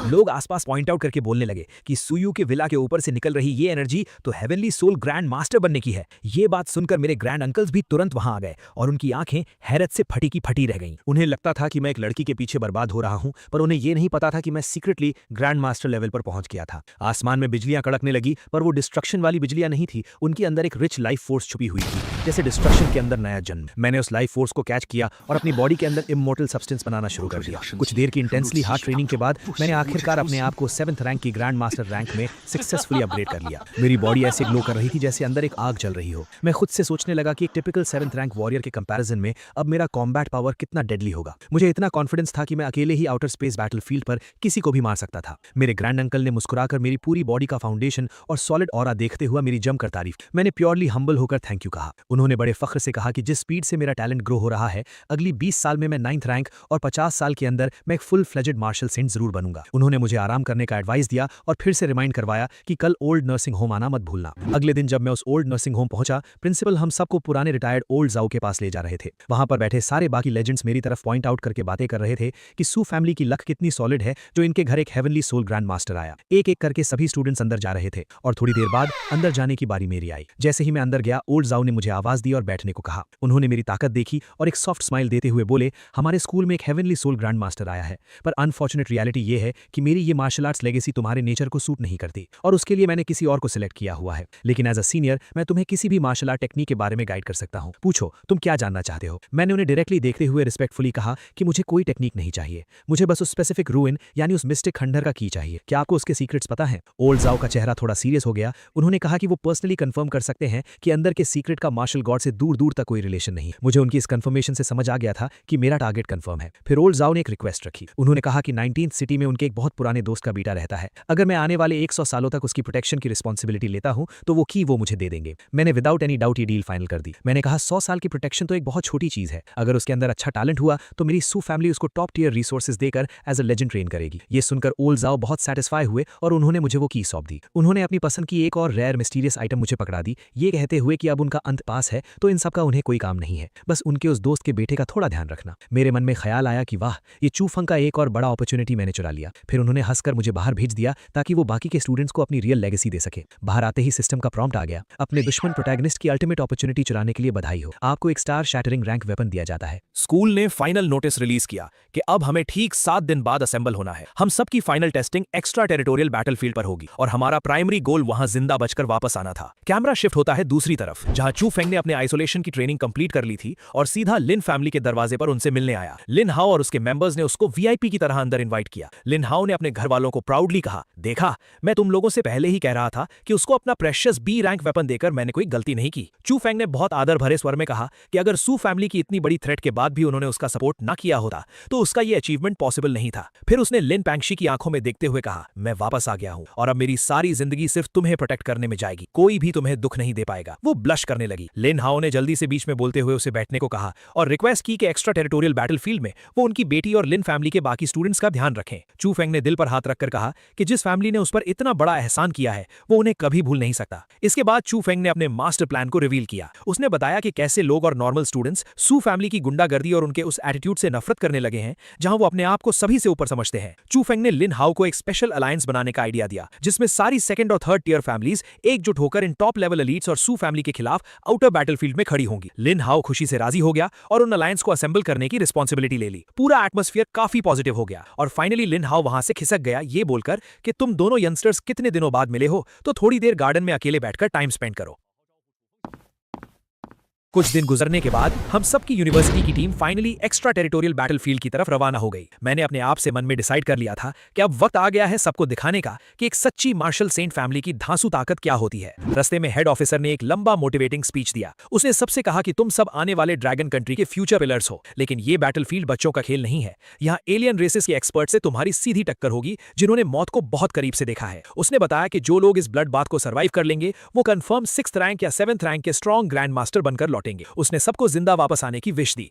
लोग आसपास पॉइंट आउट करके बोलने लगे कि सुयू के विला के ऊपर से निकल रही ये एनर्जी तो हेवनली सोल ग्रैंड मास्टर बनने की है। ये बात सुनकर मेरे ग्रैंड अंकल्स भी तुरंत वहां आ गए और उनकी आंखें हैरत से फटी की फटी रह गईं। उन्हें लगता था कि मैं एक लड़की के पीछे बर्बाद हो रहा हूं, पर उन्हें यह नहीं पता था कि मैं सीक्रेटली ग्रैंड मास्टर लेवल पर पहुंच गया था। आसमान में बिजलियां कड़कने लगी, पर वो डिस्ट्रक्शन वाली बिजलियां नहीं थी। उनके अंदर एक रिच लाइफ फोर्स छुपी हुई थी, जैसे डिस्ट्रक्शन के अंदर नया जन्म। मैंने उस लाइफ फोर्स को कैच किया और अपनी बॉडी के अंदर इमोर्टल सब्सटेंस बनाना शुरू कर दिया। कुछ देर की इंटेंसली हार्ड ट्रेनिंग के बाद मैंने आखिरकार अपने आप को 7th रैंक की ग्रैंड मास्टर रैंक में सक्सेसफुली अपग्रेड कर लिया। मेरी बॉडी ऐसे ग्लो कर रही थी जैसे अंदर एक आग जल रही हो। मैं खुद से सोचने लगा कि एक टिपिकल 7th रैंक वॉरियर के कंपैरिजन में अब मेरा कॉम्बैट पावर कितना डेडली होगा। मुझे इतना कॉन्फिडेंस था कि मैं अकेले ही आउटर स्पेस बैटलफील्ड पर किसी को भी मार सकता था। मेरे ग्रैंड अंकल ने मुस्कुराकर मेरी पूरी बॉडी का फाउंडेशन और सॉलिड ऑरा देखते हुए मेरी जमकर तारीफ। मैंने प्योरली हम्बल होकर थैंक यू कहा। उन्होंने बड़े फख्र से कहा कि जिस स्पीड से मेरा टैलेंट ग्रो हो रहा है, अगली 20 साल में मैं 9th रैंक और 50 साल के अंदर मैं एक फुल फ्लेजेड मार्शल सेंट जरूर बनूंगा। उन्होंने मुझे आराम करने का एडवाइस दिया और फिर से रिमाइंड करवाया कि कल ओल्ड नर्सिंग होम आना मत भूलना। अगले दिन जब मैं उस ओल्ड नर्सिंग होम पहुंचा, प्रिंसिपल हम सबको पुराने रिटायर्ड ओल्ड जाओ के पास ले जा रहे थे। वहां पर बैठे सारे बाकी लेजेंड्स मेरी तरफ पॉइंट आउट करके बातें कर रहे थे कि सू फैमिली की लक कितनी सॉलिड है जो इनके घर एक हेवनली सोल ग्रैंड मास्टर आया। एक एक करके सभी स्टूडेंट्स अंदर जा रहे थे और थोड़ी देर बाद अंदर जाने की बारी मेरी आई। जैसे ही मैं अंदर गया, ओल्ड जाओ ने मुझे आवाज दी और बैठने को कहा। उन्होंने मेरी ताकत देखी और एक सॉफ्ट स्माइल देते हुए बोले, हमारे स्कूल में एक हेवनली सोल ग्रैंड मास्टर आया है, पर अनफॉर्चुनेट रियलिटी ये है कि मेरी ये मार्शल आर्ट्स लेगेसी तुम्हारे नेचर को सूट नहीं करती और उसके लिए मैंने किसी और को सिलेक्ट किया हुआ है। लेकिन एज अ सीनियर मैं तुम्हें किसी भी मार्शल आर्ट टेक्निक के बारे में गाइड कर सकता हूं। पूछो तुम क्या जानना चाहते हो। मैंने उन्हें डायरेक्टली देखते हुए रिस्पेक्टफुली कहा कि मुझे कोई टेक्निक नहीं चाहिए, मुझे बस उस स्पेसिफिक रूइन यानी उस मिस्टिक खंडर का की चाहिए। क्या आपको उसके सीक्रेट्स पता है? ओल्ड जाओ का चेहरा थोड़ा सीरियस हो गया। उन्होंने कहा कि वो पर्सनली कंफर्म कर सकते हैं कि अंदर के सीक्रेट का मार्शल गॉड से दूर दूर तक कोई रिलेशन नहीं। मुझे उनकी इस कंफर्मेशन से समझ आ गया था कि मेरा टारगेट कंफर्म है। फिर ओल्ड जाओ ने एक रिक्वेस्ट रखी। उन्होंने कहा कि 19th सिटी में उनके एक बहुत पुराने दोस्त का बेटा रहता है। अगर मैं आने वाले 100 सालों तक उसकी प्रोटेक्शन की रिस्पॉन्सिबिलिटी लेता हूं तो वो मुझे दे देंगे। मैंने विदाउट एनी डाउट ये डील फाइनल कर दी। मैंने कहा 100 साल की प्रोटेक्शन तो एक बहुत छोटी चीज है। अगर उसके अंदर अच्छा टैलेंट हुआ तो मेरी सू फैमिली उसको टॉप टियर रिसोर्सेज देकर एज अ लेजेंड ट्रेन करेगी। ये सुनकर ओल्ड जाओ बहुत सेटिस्फाई हुए और उन्होंने मुझे वो की सौंप दी। उन्होंने अपनी पसंद की एक और रेयर मिस्टीरियस आइटम मुझे पकड़ा दी, ये कहते हुए कि अब उनका अंत पास है तो इन सब का उन्हें कोई काम नहीं है, बस उनके उस दोस्त के बेटे का थोड़ा ध्यान रखना। मेरे मन में ख्याल आया कि वाह, ये चू फंग का एक और बड़ा अपॉर्चुनिटी मैंने चुरा लिया। फिर उन्होंने हंसकर मुझे बाहर भेज दिया ताकि वो बाकी के स्टूडेंट्स को अपनी रियल लेगेसी दे सके। बाहर आते ही सिस्टम का प्रॉम्प्ट आ गया, अपने दुश्मन प्रोटैगनिस्ट की अल्टीमेट अपॉर्चुनिटी चुराने के लिए बधाई हो, आपको एक स्टार शैटरिंग रैंक वेपन दिया जाता है। स्कूल ने फाइनल नोटिस रिलीज किया कि अब हमें ठीक 7 दिन बाद असेंबल होना है। हम सबकी final testing extra territorial battlefield पर होगी और हमारा प्राइमरी गोल वहां जिंदा बचकर वापस आना था। कैमरा शिफ्ट होता है दूसरी तरफ, जहां चू फेंग ने अपने आइसोलेशन की ट्रेनिंग कंप्लीट कर ली थी और सीधा लिन फैमिली के दरवाजे पर उनसे मिलने आया। लिन हाओ और उसके मेंबर्स ने उसको वीआईपी की तरह अंदर इनवाइट किया। लिन हाओ हाओ ने अपने घर वालों को प्राउडली कहा, देखा, मैं तुम लोगों से पहले ही कह रहा था कि उसको अपना प्रेशियस बी रैंक वेपन देकर मैंने कोई गलती नहीं की। चू फेंग ने बहुत आदर भरे स्वर में कहा कि अगर सू फैमिली की इतनी बड़ी थ्रेट के बाद भी उन्होंने उसका सपोर्ट न किया होता तो उसका ये अचीवमेंट पॉसिबल नहीं था। फिर उसने लिन पैंगशी की आंखों में देखते हुए कहा, मैं वापस आ गया हूं और अब मेरी सारी जिंदगी सिर्फ तुम्हें प्रोटेक्ट करने में जाएगी, कोई भी तुम्हें दुख नहीं दे पाएगा। वो ब्लश करने लगी। लिन हाओ ने जल्दी से बीच में बोलते हुए उसे बैठने को कहा और रिक्वेस्ट की कि एक्स्ट्रा टेरिटोरियल बैटलफील्ड में वो उनकी बेटी और लिन फैमिली के बाकी स्टूडेंट्स का ध्यान रखें। चू फेंग ने दिल पर हाथ रखकर कहा कि जिस फैमिली ने उस पर इतना बड़ा एहसान किया है वो उन्हें कभी भूल नहीं सकता। इसके बाद चू फेंग ने अपने मास्टर प्लान को रिवील किया। उसने बताया कि कैसे लोग और नॉर्मल स्टूडेंट्स सू फैमिली की गुंडागर्दी और उनके उस एटीट्यूड से नफरत करने लगे हैं जहां वो अपने आप को सभी से ऊपर समझते हैं। चू फेंग ने लिन हाओ को एक स्पेशल अलायंस बनाने का आइडिया दिया जिसमें सारी सेकंड और थर्ड टियर फैमिलीज एकजुट होकर इन टॉप लेवल एलीट्स और सू फैमिली के खिलाफ आउटर बैटलफील्ड में खड़ी होंगी। लिन हाओ खुशी से राजी हो गया और उन अलायंस को असेंबल करने की रिस्पॉन्सिबिलिटी ले ली। पूरा एटमॉस्फेयर काफी पॉजिटिव हो गया और फाइनली लिन हाओ वहां से खिसक गया ये बोलकर कि तुम दोनों यंगस्टर्स कितने दिनों बाद मिले हो तो थोड़ी देर गार्डन में अकेले बैठकर टाइम स्पेंड करो। कुछ दिन गुजरने के बाद हम सबकी यूनिवर्सिटी की team finally extra territorial battlefield की तरफ रवाना हो गई। मैंने अपने आप से मन में डिसाइड कर लिया था कि अब वक्त आ गया है सबको दिखाने का कि एक सच्ची मार्शल सेंट फैमिली की धांसू ताकत क्या होती है। रास्ते में हेड ऑफिसर ने एक लंबा मोटिवेटिंग स्पीच दिया। उसने सबसे कहा कि तुम सब आने वाले ड्रैगन कंट्री के फ्यूचर पिलर्स हो, लेकिन ये बैटलफील्ड बच्चों का खेल नहीं है। यहाँ एलियन रेसेस के एक्सपर्ट से तुम्हारी सीधी टक्कर होगी जिन्होंने मौत को बहुत करीब से देखा है। उसने बताया कि जो लोग इस ब्लड बाथ को सर्वाइव कर लेंगे वो कंफर्म 6th रैंक या 7th रैंक के स्ट्रॉन्ग ग्रैंड मास्टर बनकर लौटेंगे। उसने सबको जिंदा वापस आने की विश दी।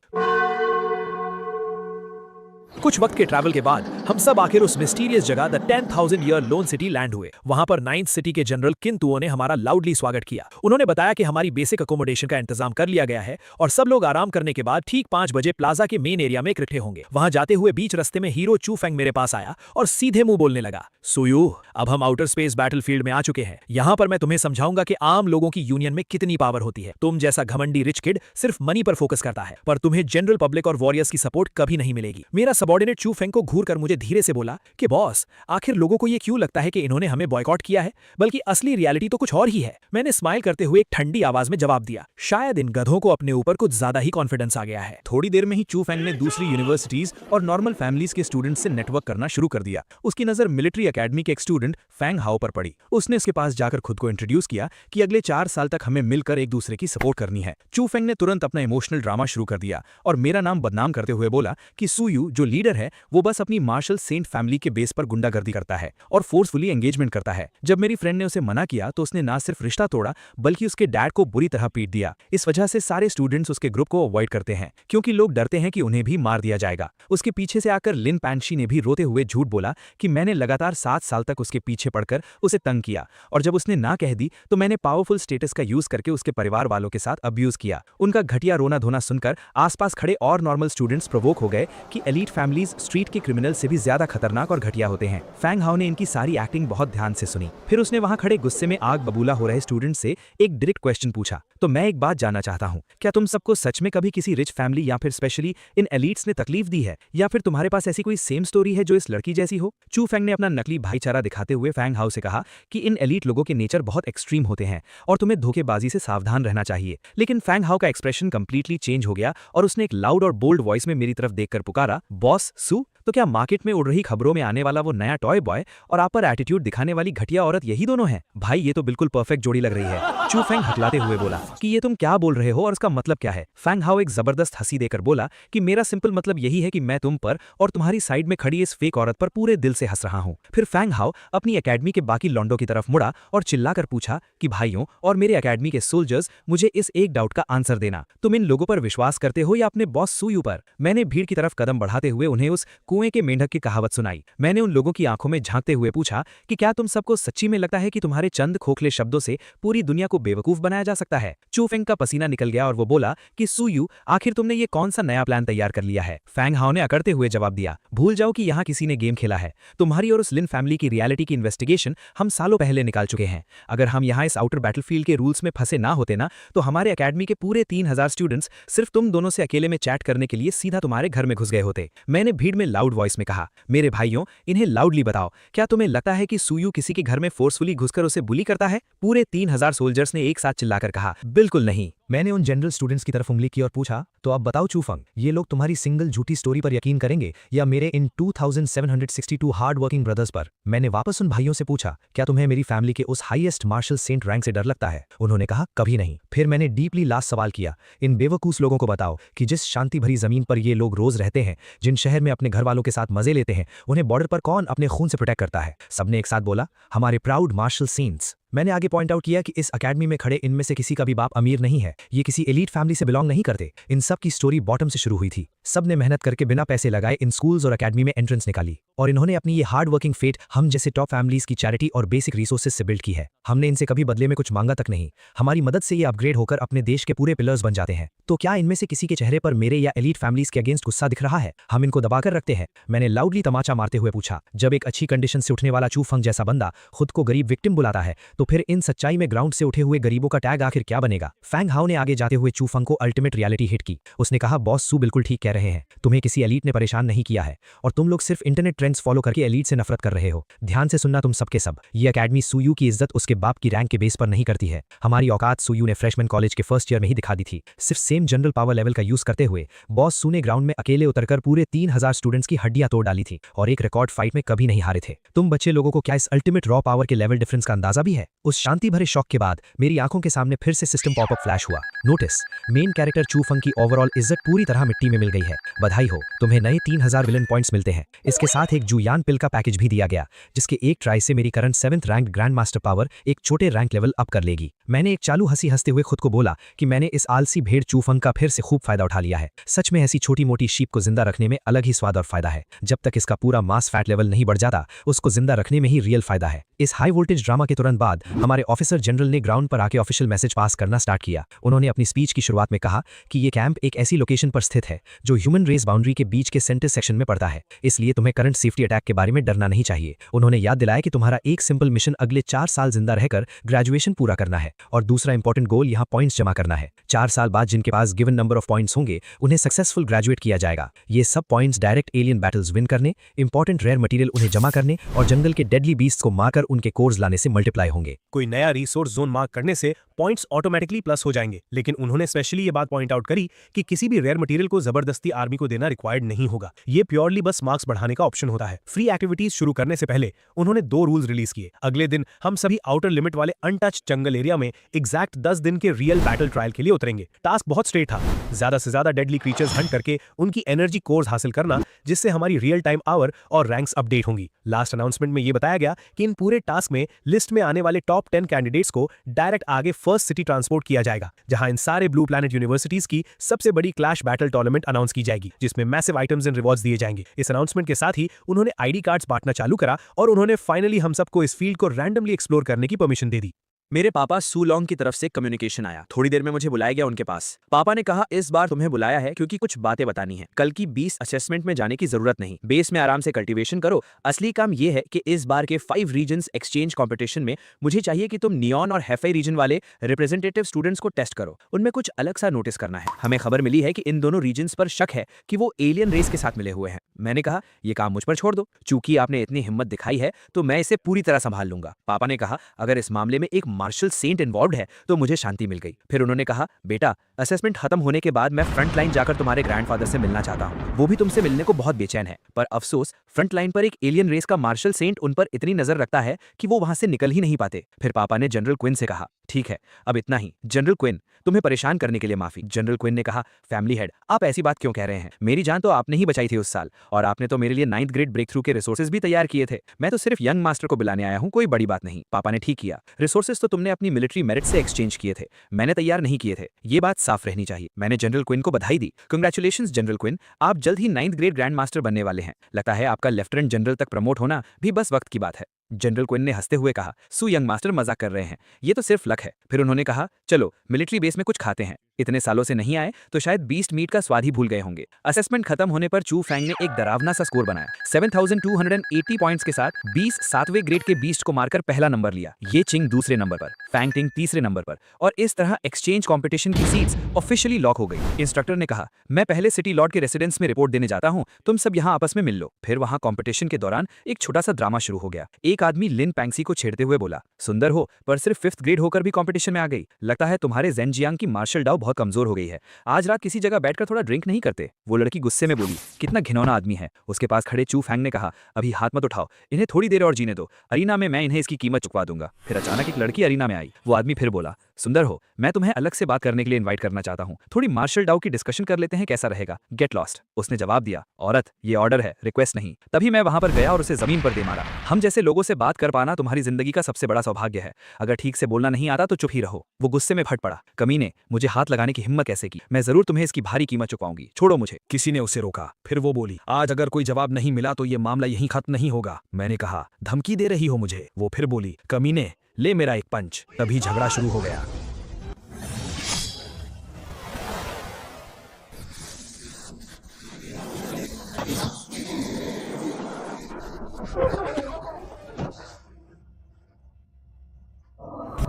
कुछ वक्त के ट्रैवल के बाद हम सब आखिर उस मिस्टीरियस जगह the 10,000 year loan city land हुए। वहां पर 9th सिटी के जनरल किन तुओ ने हमारा लाउडली स्वागत किया। उन्होंने बताया कि हमारी बेसिक अकोमोडेशन का इंतजाम कर लिया गया है और सब लोग आराम करने के बाद ठीक 5 बजे प्लाजा के मेन एरिया में इकट्ठे होंगे। वहां जाते हुए बीच रास्ते में हीरो चू फेंग मेरे पास आया और सीधे मुंह बोलने लगा, सुयू, अब हम आउटर स्पेस बैटलफील्ड में आ चुके हैं। यहां पर मैं तुम्हें समझाऊंगा कि आम लोगों की यूनियन में कितनी पावर होती है। तुम जैसा घमंडी रिच किड सिर्फ मनी पर फोकस करता है, पर तुम्हें जनरल पब्लिक और वॉरियर्स की सपोर्ट कभी नहीं मिलेगी। मेरा सबॉर्डिनेट चू फेंग को घूर कर मुझे धीरे से बोला कि बॉस, आखिर लोगों को ये क्यों लगता है कि इन्होंने हमें बॉयकॉट किया है, बल्कि असली रियलिटी तो कुछ और ही है। मैंने स्माइल करते हुए एक ठंडी आवाज में जवाब दिया, शायद इन गधों को अपने ऊपर कुछ ज्यादा ही कॉन्फिडेंस आ गया है। थोड़ी देर में ही चू फेंग ने दूसरी यूनिवर्सिटीज और नॉर्मल फैमिलीज के स्टूडेंट्स से नेटवर्क करना शुरू कर दिया। उसकी नजर मिलिट्री एकेडमी के एक स्टूडेंट फैंग हाओ पर पड़ी। उसने उसके पास जाकर खुद को इंट्रोड्यूस किया कि अगले 4 साल तक हमें मिलकर एक दूसरे की सपोर्ट करनी है। चू फेंग ने तुरंत अपना इमोशनल ड्रामा शुरू कर दिया और मेरा नाम बदनाम करते हुए बोला कि सुयू जो लीडर है वो बस अपनी मार्शल सेंट फैमिली के बेस पर गुंडागर्दी करता है और फोर्सफुली एंगेजमेंट करता है। जब मेरी फ्रेंड ने उसे मना किया तो उसने ना सिर्फ रिश्ता तोड़ा बल्कि उसके डैड को बुरी तरह पीट दिया। इस वजह से सारे स्टूडेंट्स उसके ग्रुप को अवॉइड करते हैं क्योंकि लोग डरते हैं कि उन्हें भी मार दिया जाएगा। उसके पीछे से आकर लिन पैंगशी ने भी रोते हुए झूठ बोला कि मैंने लगातार 7 साल तक उसके पीछे पड़कर उसे तंग किया और जब उसने ना कह दी तो मैंने पावरफुल स्टेटस का यूज करके उसके परिवार वालों के साथ अब्यूज किया। उनका घटिया रोना धोना सुनकर आसपास खड़े और नॉर्मल स्टूडेंट्स प्रोवोक हो गए कि एलीट फैमिलीज स्ट्रीट के क्रिमिनल से भी ज्यादा खतरनाक और घटिया होते हैं। फैंग हाओ ने इनकी सारी एक्टिंग बहुत ध्यान से सुनी। फिर उसने वहां खड़े गुस्से में आग बबूला हो रहे स्टूडेंट से एक डायरेक्ट क्वेश्चन पूछा, तो मैं एक बात जानना चाहता हूं, क्या तुम सबको सच में कभी किसी रिच फैमिली या फिर स्पेशली इन एलीट्स ने तकलीफ दी है, या फिर तुम्हारे पास ऐसी कोई सेम स्टोरी है जो इस लड़की जैसी हो? चू फेंग ने अपना नकली भाईचारा दिखाते हुए फैंग हाओ से कहा कि इन एलीट लोगों के नेचर बहुत एक्सट्रीम होते हैं और तुम्हें धोखेबाजी से सावधान रहना चाहिए। लेकिन फैंग हाओ का एक्सप्रेशन कंप्लीटली चेंज हो गया और उसने एक लाउड और बोल्ड वॉइस में मेरी तरफ देखकर पुकारा, बॉस सू, तो क्या मार्केट में उड़ रही खबरों में आने वाला वो नया टॉय बॉय और आप पर एटीट्यूड दिखाने वाली घटिया औरत यही दोनों हैं? भाई ये तो बिल्कुल परफेक्ट जोड़ी लग रही है। चू फेंग हकलाते हुए बोला कि ये तुम क्या बोल रहे हो और उसका मतलब क्या है? फैंग हाओ एक जबरदस्त हंसी देकर बोला कि मेरा सिंपल मतलब यही है कि मैं तुम पर और तुम्हारी साइड में खड़ी इस फेक औरत पर पूरे दिल से हंस रहा हूं। फिर फैंग हाओ अपनी एकेडमी के बाकी लॉन्डों की तरफ मुड़ा और चिल्लाकर पूछा कि भाइयों और मेरे एकेडमी के सोल्जर्स, मुझे इस एक डाउट का आंसर देना, तुम इन लोगों पर विश्वास करते हो या अपने बॉस सुयू पर? मैंने भीड़ की तरफ कदम बढ़ाते हुए उन्हें उस कुएं के मेंढक की कहावत सुनाई। मैंने उन लोगों की आंखों में झांकते हुए पूछा कि क्या तुम सबको सच्ची में लगता है कि तुम्हारे चंद खोखले शब्दों से पूरी दुनिया को बेवकूफ बनाया जा सकता है? चू फेंग का पसीना निकल गया और वो बोला कि सुयू, आखिर तुमने ये कौन सा नया प्लान तैयार कर लिया है? फैंग हाओ ने अकड़ते हुए जवाब दिया, भूल जाओ कि यहाँ किसी ने गेम खेला है। तुम्हारी और उस लिन फैमिली की रियलिटी की इन्वेस्टिगेशन हम सालों पहले निकाल चुके हैं। अगर हम यहाँ इस आउटर बैटलफील्ड के रूल्स में फंसे ना होते ना, तो हमारे एकेडमी के पूरे 3000 स्टूडेंट्स सिर्फ तुम दोनों से अकेले में चैट करने के लिए सीधा तुम्हारे घर में घुस गए होते। मैंने भीड़ में लाउड वॉइस में कहा, मेरे भाइयों, इन्हें लाउडली बताओ, क्या तुम्हें लगता है कि सुयू किसी के घर में फोर्सफुली घुसकर उसे बुली करता है? पूरे 3000 सोल्जर्स ने एक साथ चिल्लाकर कहा, बिल्कुल नहीं। मैंने उन जनरल स्टूडेंट्स की तरफ उंगली की और पूछा, तो अब बताओ चूफंग, ये लोग तुम्हारी सिंगल झूठी स्टोरी पर यकीन करेंगे या मेरे इन 2762 हार्ड वर्किंग ब्रदर्स पर? मैंने वापस उन भाइयों से पूछा, क्या तुम्हें मेरी फैमिली के उस हाईएस्ट मार्शल सेंट रैंक से डर लगता है? उन्होंने कहा, कभी नहीं। फिर मैंने डीपली लास्ट सवाल किया, इन बेवकूफ लोगों को बताओ कि जिस शांति भरी जमीन पर ये लोग रोज रहते हैं, जिन शहर में अपने घर वालों के साथ मजे लेते हैं, उन्हें बॉर्डर पर कौन अपने खून से प्रोटेक्ट करता है? सबने एक साथ बोला, हमारे प्राउड मार्शल सेंट्स। मैंने आगे पॉइंट आउट किया कि इस अकेडमी में खड़े इनमें से किसी का भी बाप अमीर नहीं है, ये किसी एलीट फैमिली से बिलोंग नहीं करते। इन सब की स्टोरी बॉटम से शुरू हुई थी। सब ने मेहनत करके बिना पैसे लगाए इन स्कूल्स और अकेडमी में एंट्रेंस निकाली और इन्होंने अपनी ये हार्ड वर्किंग फेट हम जैसे टॉप फैमिलीज की चैरिटी और बेसिक रिसोर्सेज से बिल्ड की है। हमने इनसे कभी बदले में कुछ मांगा तक नहीं। हमारी मदद से ये अपग्रेड होकर अपने देश के पूरे पिलर्स बन जाते हैं। तो क्या इनमें से किसी के चेहरे पर मेरे या एलीट फैमिलीज के अगेंस्ट गुस्सा दिख रहा है? हम इनको दबाकर रखते हैं? मैंने लाउडली तमाचा मारते हुए पूछा। जब एक अच्छी कंडीशन से उठने वाला चूफंग जैसा बंदा खुद को गरीब विक्टिम बुलाता है, तो फिर इन सच्चाई में ग्राउंड से उठे हुए गरीबों का टैग आखिर क्या बनेगा? फैंग हाउ ने आगे जाते हुए चूफंग को अल्टीमेट रियलिटी हिट की। उसने कहा, बॉस सू बिल्कुल ठीक कह रहे हैं, तुम्हें किसी एलीट ने परेशान नहीं किया है और तुम लोग सिर्फ इंटरनेट ट्रेंड्स फॉलो करके एलीट से नफरत कर रहे हो। ध्यान से सुनना तुम सबके सब, ये अकेडमी सूयू की इज्जत उसके बाप की रैंक के बेस पर नहीं करती है। हमारी औकात सूयू ने फ्रेशमैन कॉलेज के फर्स्ट ईयर में ही दिखा दी थी। सिर्फ सेम जनरल पावर लेवल का यूज करते हुए बॉस सू ने ग्राउंड में अकेले उतरकर पूरे 3000 स्टूडेंट्स की हड्डियां तोड़ डाली थी और एक रिकॉर्ड फाइट में कभी नहीं हारे थे। तुम बच्चे लोगों को क्या इस अल्टीमेट रॉ पावर के लेवल डिफरेंस का अंदाजा भी है? उस शांति भरे शॉक के बाद मेरी आंखों के सामने फिर से सिस्टम पॉपअप फ्लैश हुआ। नोटिस, मेन कैरेक्टर चूफंग की ओवरऑल इज्जत पूरी तरह मिट्टी में मिल गई है। बधाई हो, तुम्हें नए 3000 विलन पॉइंट्स मिलते हैं। इसके साथ एक जूयान पिल का पैकेज भी दिया गया, जिसके एक ट्राई से मेरी current 7th rank grand master power एक छोटे रैंक लेवल अप कर लेगी। मैंने एक चालू हंसी हंसते हुए खुद को बोला कि मैंने इस आलसी भेड़ चूफंग का फिर से खूब फायदा उठा लिया है। सच में ऐसी छोटी मोटी शीप को जिंदा रखने में अलग ही स्वाद और फायदा है। जब तक इसका पूरा मास फैट लेवल नहीं बढ़ जाता, उसको जिंदा रखने में ही रियल फायदा है। इस हाई वोल्टेज ड्रामा के तुरंत बाद हमारे ऑफिसर जनरल ने ग्राउंड पर आके ऑफिशियल मैसेज पास करना स्टार्ट किया। उन्होंने अपनी स्पीच की शुरुआत में कहा कि ये कैंप एक ऐसी लोकेशन पर स्थित है जो ह्यूमन रेस बाउंड्री के बीच के सेंटर सेक्शन में पड़ता है, इसलिए तुम्हें करंट सेफ्टी अटैक के बारे में डरना नहीं चाहिए। उन्होंने याद दिलाया कि तुम्हारा एक सिंपल मिशन अगले 4 साल जिंदा रहकर ग्रेजुएशन पूरा करना है और दूसरा इंपॉर्टेंट गोल यहाँ पॉइंट्स जमा करना है। 4 साल बाद जिनके पास गिवन नंबर ऑफ पॉइंट्स होंगे उन्हें सक्सेसफुल ग्रेजुएट किया जाएगा। ये सब points direct alien battles win करने, इंपॉर्टेंट रेयर मटेरियल उन्हें जमा करने और जंगल के डेडली बीस्ट को मारकर उनके कोर्स लाने से मल्टीप्लाई होंगे। कोई नया रिसोर्स जोन मार्क करने से पॉइंट्स ऑटोमेटिकली प्लस हो जाएंगे, लेकिन उन्होंने स्पेशली ये बात पॉइंट आउट करी कि किसी भी रेयर मटेरियल को जबरदस्ती आर्मी को देना रिक्वायर्ड नहीं होगा। ये प्योरली बस मार्क्स बढ़ाने का ऑप्शन होता है। फ्री एक्टिविटीज शुरू करने से पहले उन्होंने 2 रूल्स रिलीज किए। अगले दिन हम सभी आउटर लिमिट वाले अनटच जंगल एरिया में एग्जैक्ट 10 दिन के रियल बैटल ट्रायल के लिए उतरेंगे। टास्क बहुत स्ट्रेट था, ज्यादा से ज्यादा डेडली क्रीचर्स हंट करके उनकी एनर्जी कोर्स हासिल करना, जिससे हमारी रियल टाइम आवर और रैंक्स अपडेट होंगी। लास्ट अनाउंसमेंट में यह बताया गया कि इन पूरे टास्क में लिस्ट में आने वाले टॉप 10 कैंडिडेट्स को डायरेक्ट आगे फर्स्ट सिटी ट्रांसपोर्ट किया जाएगा, जहां इन सारे ब्लू प्लैनेट यूनिवर्सिटीज की सबसे बड़ी क्लैश बैटल टूर्नामेंट अनाउंस की जाएगी, जिसमें मैसिव आइटम्स एंड रिवॉर्ड्स दिए जाएंगे। इस अनाउंसमेंट के साथ ही उन्होंने आईडी कार्ड्स बांटना चालू करा और उन्होंने फाइनली हम सबको इस फील्ड को रैंडमली एक्सप्लोर करने की परमिशन दे दी। मेरे पापा सू लॉन्ग की तरफ से कम्युनिकेशन आया। थोड़ी देर में मुझे बुलाया गया उनके पास। पापा ने कहा, इस बार तुम्हें बुलाया है क्योंकि कुछ बातें बतानी है। कल की 20 असेसमेंट में जाने की जरूरत नहीं, बेस में आराम से कल्टीवेशन करो। असली काम यह है कि इस बार के 5 रीजन्स एक्सचेंज कंपटीशन में मुझे चाहिए कि तुम नियॉन और हेफाई रीजन वाले रिप्रेजेंटेटिव स्टूडेंट्स को टेस्ट करो। उनमें कुछ अलग सा नोटिस करना है। हमें खबर मिली है कि इन दोनों रीजन्स पर शक है कि वो एलियन रेस के साथ मिले हुए हैं। मैंने कहा, यह काम मुझ पर छोड़ दो, चूंकि आपने इतनी हिम्मत दिखाई है तो मैं इसे पूरी तरह संभाल लूंगा। पापा ने कहा, अगर इस मामले में एक मार्शल सेंट इन्वॉल्वड है तो मुझे शांति मिल गई। फिर उन्होंने कहा, बेटा असेसमेंट खत्म होने के बाद मैं फ्रंट लाइन जाकर तुम्हारे ग्रैंडफादर से मिलना चाहता हूँ। वो भी तुमसे मिलने को बहुत बेचैन है, पर अफसोस फ्रंट लाइन पर एक एलियन रेस का मार्शल सेंट उन पर इतनी नजर रखता है कि वो वहां से निकल ही नहीं पाते। फिर पापा ने जनरल क्विन से कहा, ठीक है अब इतना ही। जनरल क्विन, तुम्हें परेशान करने के लिए माफी। जनरल क्विन ने कहा, फैमिली हेड आप ऐसी बात क्यों कह रहे हैं? मेरी जान तो आपने ही बचाई थी उस साल, और आपने तो मेरे लिए 9th ग्रेड ब्रेक थ्रू के रिसोर्सेज भी तैयार किए थे। मैं तो सिर्फ यंग मास्टर को बुलाने आया हूँ, कोई बड़ी बात नहीं। पापा ने ठीक किया, रिसोर्सेज तो तुमने अपनी मिलिट्री मेरिट से एक्सचेंज किए थे, मैंने तैयार नहीं किए थे। ये बात साफ रहनी चाहिए। मैंने जनरल क्विन को बधाई दी। कंग्रेचुलेशंस जनरल क्विन, आप जल्द ही 9th ग्रेड ग्रैंड मास्टर बनने वाले हैं। लगता है आपका लेफ्टिनेंट जनरल तक प्रमोट होना भी बस वक्त की बात है। जनरल क्विन ने हंसते हुए कहा, सू यंग मास्टर मजाक कर रहे हैं, ये तो सिर्फ लक है। फिर उन्होंने कहा, चलो मिलिट्री बेस में कुछ खाते हैं। इतने सालों से नहीं आए तो शायद बीस्ट मीट का स्वाद ही भूल गए होंगे। असेसमेंट खत्म होने पर चू फैंग ने एक डरावना सा स्कोर बनाया। 7280 पॉइंट्स के साथ 20 सातवें ग्रेड के बीस्ट को मारकर पहला नंबर लिया। ये चिंग दूसरे नंबर पर, फैंग टिंग तीसरे नंबर पर, और इस तरह एक्सचेंज कंपटीशन की सीट्स ऑफिशियली लॉक हो गई। इंस्ट्रक्टर ने कहा, मैं पहले सिटी लॉर्ड के रेसिडेंस में रिपोर्ट देने जाता हूं, तुम सब यहाँ आपस में मिल लो। फिर वहां कंपटीशन के दौरान एक छोटा सा ड्रामा शुरू हो गया। एक आदमी लिन पैंगसी को छेड़ते हुए बोला, सुंदर हो पर सिर्फ 5th ग्रेड होकर भी कंपटीशन में आ गई। लगता है तुम्हारे ज़ेनजियांग की मार्शल डाउ बहुत कमजोर हो गई है। आज रात किसी जगह बैठकर थोड़ा ड्रिंक नहीं करते? वो लड़की गुस्से में बोली, कितना घिनौना आदमी है। उसके पास खड़े चू फैंग ने कहा, अभी हाथ मत उठाओ, इन्हें थोड़ी देर और जीने दो, अरीना में मैं इन्हें इसकी कीमत चुकवा दूंगा। फिर अचानक एक लड़की अरीना में आई। वो आदमी फिर बोला, सुंदर हो, मैं तुम्हें अलग से बात करने के लिए इनवाइट करना चाहता हूं, थोड़ी मार्शल डाउ की डिस्कशन कर लेते हैं, कैसा रहेगा? Get lost. उसने जवाब दिया, औरत ये ऑर्डर है, रिक्वेस्ट नहीं। तभी मैं वहां पर गया और उसे जमीन पर दे मारा। हम जैसे लोगों से बात कर पाना तुम्हारी जिंदगी का सबसे बड़ा सौभाग्य है। अगर ठीक से बोलना नहीं आता तो चुप ही रहो। वो गुस्से में फट पड़ा, कमीने मुझे हाथ लगाने की हिम्मत कैसे की? मैं जरूर तुम्हें इसकी भारी कीमत चुकाऊंगी, छोड़ो मुझे। किसी ने उसे रोका। फिर वो बोली, आज अगर कोई जवाब नहीं मिला तो ये मामला यहीं खत्म नहीं होगा। मैंने कहा, धमकी दे रही हो मुझे? वो फिर बोली, कमीने ले मेरा एक पंच। तभी झगड़ा शुरू हो गया।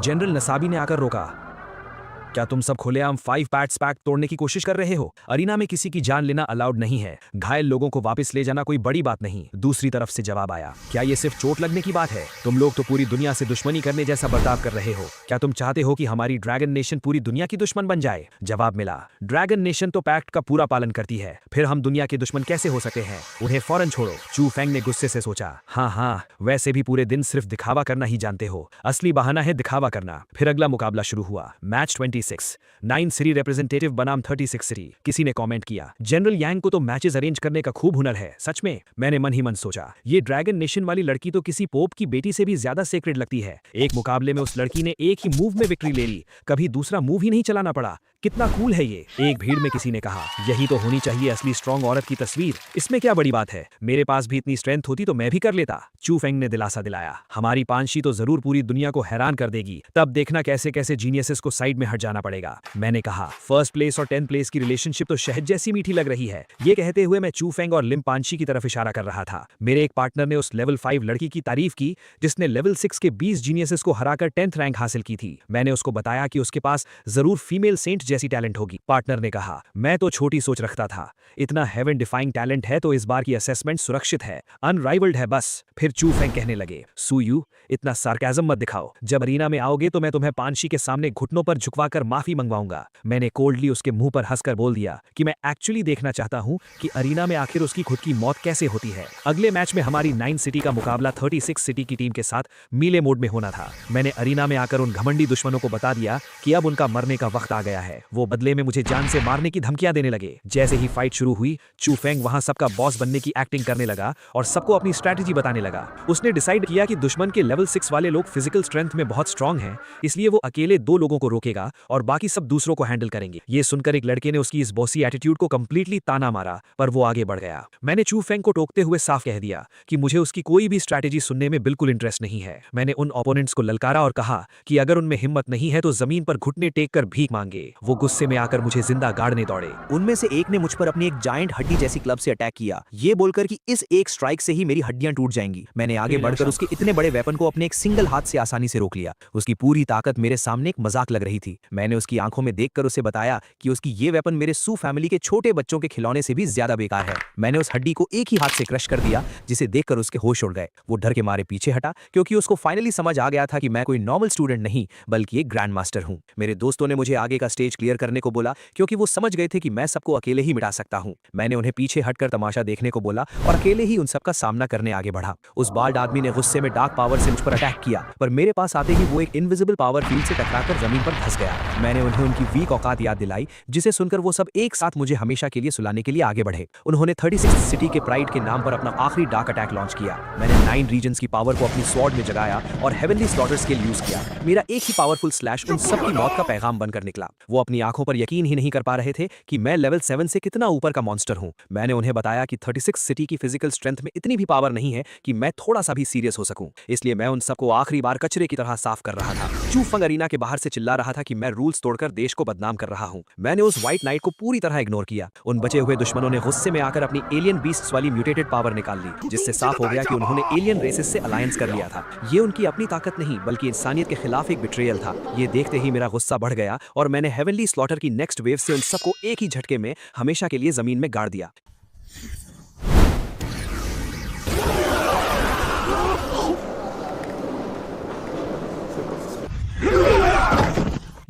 जनरल नसाबी ने आकर रोका, क्या तुम सब खुलेआम 5 पैट्स पैक तोड़ने की कोशिश कर रहे हो? अरीना में किसी की जान लेना अलाउड नहीं है। घायल लोगों को वापस ले जाना कोई बड़ी बात नहीं। दूसरी तरफ से जवाब आया, क्या ये सिर्फ चोट लगने की बात है? तुम लोग तो पूरी दुनिया से दुश्मनी करने जैसा बर्ताव कर रहे हो। क्या तुम चाहते हो कि हमारी ड्रैगन नेशन पूरी दुनिया की दुश्मन बन जाए? जवाब मिला, ड्रैगन नेशन तो पैक्ट का पूरा पालन करती है, फिर हम दुनिया के दुश्मन कैसे हो सकते हैं? उन्हें फौरन छोड़ो। चू फैंग ने गुस्से से सोचा, हाँ, वैसे भी पूरे दिन सिर्फ दिखावा करना ही जानते हो। असली बहाना है दिखावा करना। फिर अगला मुकाबला शुरू हुआ। मैच 26, 9 सिटी रिप्रेजेंटेटिव बनाम 36 सिटी। किसी ने कमेंट किया, जनरल यांग को तो मैचेस अरेंज करने का खूब हुनर है। सच में? मैंने मन ही मन सोचा, ये ड्रैगन नेशन वाली लड़की तो किसी पोप की बेटी से भी ज्यादा सेक्रेड लगती है। एक मुकाबले में उस लड़की ने एक ही मूव में विक्ट्री ले ली, कभी दूसरा मूव ही नहीं चलाना पड़ा। कितना कूल है ये। एक भीड़ में किसी ने कहा, यही तो होनी चाहिए असली स्ट्रॉन्ग औरत की तस्वीर। इसमें क्या बड़ी बात है? मेरे पास भी इतनी स्ट्रेंथ होती तो मैं भी कर लेता। चू फेंग ने दिलासा दिलाया, हमारी पांशी तो जरूर पूरी दुनिया को हैरान कर देगी। तब देखना कैसे कैसे जीनियसेस को साइड में हट जाना पड़ेगा। मैंने कहा, फर्स्ट प्लेस और 10th प्लेस की रिलेशनशिप तो शहद जैसी मीठी लग रही है। ये कहते हुए मैं चू फेंग और लिम पांशी की तरफ इशारा कर रहा था। मेरे एक पार्टनर ने उस लेवल 5 लड़की की तारीफ की जिसने लेवल 6 के 20 जीनियसेस को हराकर 10th रैंक हासिल की थी। मैंने उसको बताया कि उसके पास जरूर फीमेल सेंट जैसी टैलेंट होगी। पार्टनर ने कहा, मैं तो छोटी सोच रखता था। इतना हेवन डिफाइंग टैलेंट है तो इस बार की असेसमेंट सुरक्षित है, अनराइवल्ड है बस। फिर चू फेंग कहने लगे, सुयू इतना सार्केज्म मत दिखाओ। जब अरीना में आओगे तो मैं तुम्हें पांशी के सामने घुटनों पर झुकवाकर माफी मंगवाऊंगा। मैंने कोल्डली उसके मुंह पर हंसकर बोल दिया कि मैं एक्चुअली देखना चाहता हूं कि अरीना में आखिर उसकी खुद की मौत कैसे होती है। अगले मैच में हमारी 9 सिटी का मुकाबला 36 सिटी की टीम के साथ मीले मोड में होना था। मैंने अरीना में आकर उन घमंडी दुश्मनों को बता दिया कि अब उनका मरने का वक्त आ गया है। वो बदले में मुझे जान से मारने की धमकियां देने लगे। जैसे ही फाइट शुरू हुई, चू फेंग वहां सबका बॉस बनने की एक्टिंग करने लगा और सबको अपनी स्ट्रैटेजी बताने लगा। उसने डिसाइड किया कि दुश्मन के लेवल 6 वाले लोग फिजिकल स्ट्रेंथ में बहुत स्ट्रांग हैं, इसलिए वो अकेले 2 लोगों को रोकेगा और बाकी सब दूसरों को हैंडल करेंगे। ये सुनकर एक लड़के ने उसकी इस बॉसी एटीट्यूड को कंप्लीटली ताना मारा, पर वो आगे बढ़ गया। मैंने चू फेंग को टोकते हुए साफ कह दिया कि मुझे उसकी कोई भी स्ट्रैटेजी सुनने में बिल्कुल इंटरेस्ट नहीं है। मैंने उन ओपोनेंट्स को ललकारा और कहा कि अगर उनमें हिम्मत नहीं है तो जमीन पर घुटने टेक कर भीख मांगे। वो गुस्से में आकर मुझे जिंदा गाड़ने दौड़े। उनमें से एक ने मुझ पर अपनी एक जायंट हड्डी जैसी क्लब से अटैक किया, ये बोलकर कि इस एक स्ट्राइक से ही मेरी हड्डियां टूट जाएंगी। मैंने आगे बढ़कर उसके इतने बड़े वेपन को अपने एक सिंगल हाथ से आसानी से रोक लिया। उसकी पूरी ताकत मेरे सामने एक मजाक लग रही थी। मैंने उसकी आंखों में देखकर उसे बताया कि उसकी ये वेपन मेरे सू फैमिली के छोटे बच्चों के खिलौने से भी ज्यादा बेकार है। मैंने उस हड्डी को एक ही हाथ से क्रश कर दिया, जिसे देखकर उसके होश उड़ गए। वो डर के मारे पीछे हटा, क्योंकि उसको फाइनली समझ आ गया था कि मैं कोई नॉर्मल स्टूडेंट नहीं बल्कि एक ग्रैंड मास्टर हूं। मेरे दोस्तों ने मुझे आगे का स्टेज क्लियर करने को बोला, क्योंकि वो समझ गए थे कि मैं सबको अकेले ही मिटा सकता हूं। मैंने उन्हें पीछे हटकर तमाशा देखने को बोला और अकेले ही उन सबका सामना करने आगे बढ़ा। उस बाल्ड आदमी ने गुस्से में डार्क पावर से मुझ पर अटैक किया, पर मेरे पास आते ही वो एक इनविजिबल पावर फील्ड से टकराकर जमीन पर धंस गया। मैंने उन्हें उनकी वीक औकात याद दिलाई, जिसे सुनकर वो सब एक साथ मुझे हमेशा के लिए सुलाने के लिए आगे बढ़े। उन्होंने 36 सिटी के प्राइड के नाम पर अपना आखिरी डार्क अटैक लॉन्च किया। मैंने 9 रीजन्स की पावर को अपनी स्वॉर्ड में जगाया और हेवनली स्लॉटर स्किल यूज किया। मेरा एक ही पावरफुल स्लैश उन सब की मौत का पैगाम बनकर निकला। वो अपनी आंखों पर यकीन ही नहीं कर पा रहे थे कि मैं लेवल 7 से कितना ऊपर का मॉन्स्टर हूं। मैंने उन्हें बताया कि 36 सिटी की फिजिकल स्ट्रेंथ में इतनी भी पावर नहीं है कि मैं थोड़ा सा भी सीरियस हो सकूं, इसलिए मैं उन सबको आखिरी बार कचरे की तरह साफ कर रहा था। चू फंग अरीना के बाहर से चिल्ला रहा था कि मैं रूल्स तोड़कर देश को बदनाम कर रहा हूं। मैंने उस व्हाइट नाइट को पूरी तरह इग्नोर किया। उन बचे हुए दुश्मनों ने गुस्से में आकर अपनी एलियन बीस्ट्स वाली म्यूटेटेड पावर निकाल ली, जिससे साफ हो गया कि उन्होंने एलियन रेसेस से अलायंस कर लिया था। ये उनकी अपनी ताकत नहीं बल्कि इंसानियत के खिलाफ एक बिट्रेयल था। ये देखते ही मेरा गुस्सा बढ़ गया और मैंने हेवनली स्लॉटर की नेक्स्ट वेव से उन सबको एक ही झटके में हमेशा के लिए जमीन में गाड़ दिया।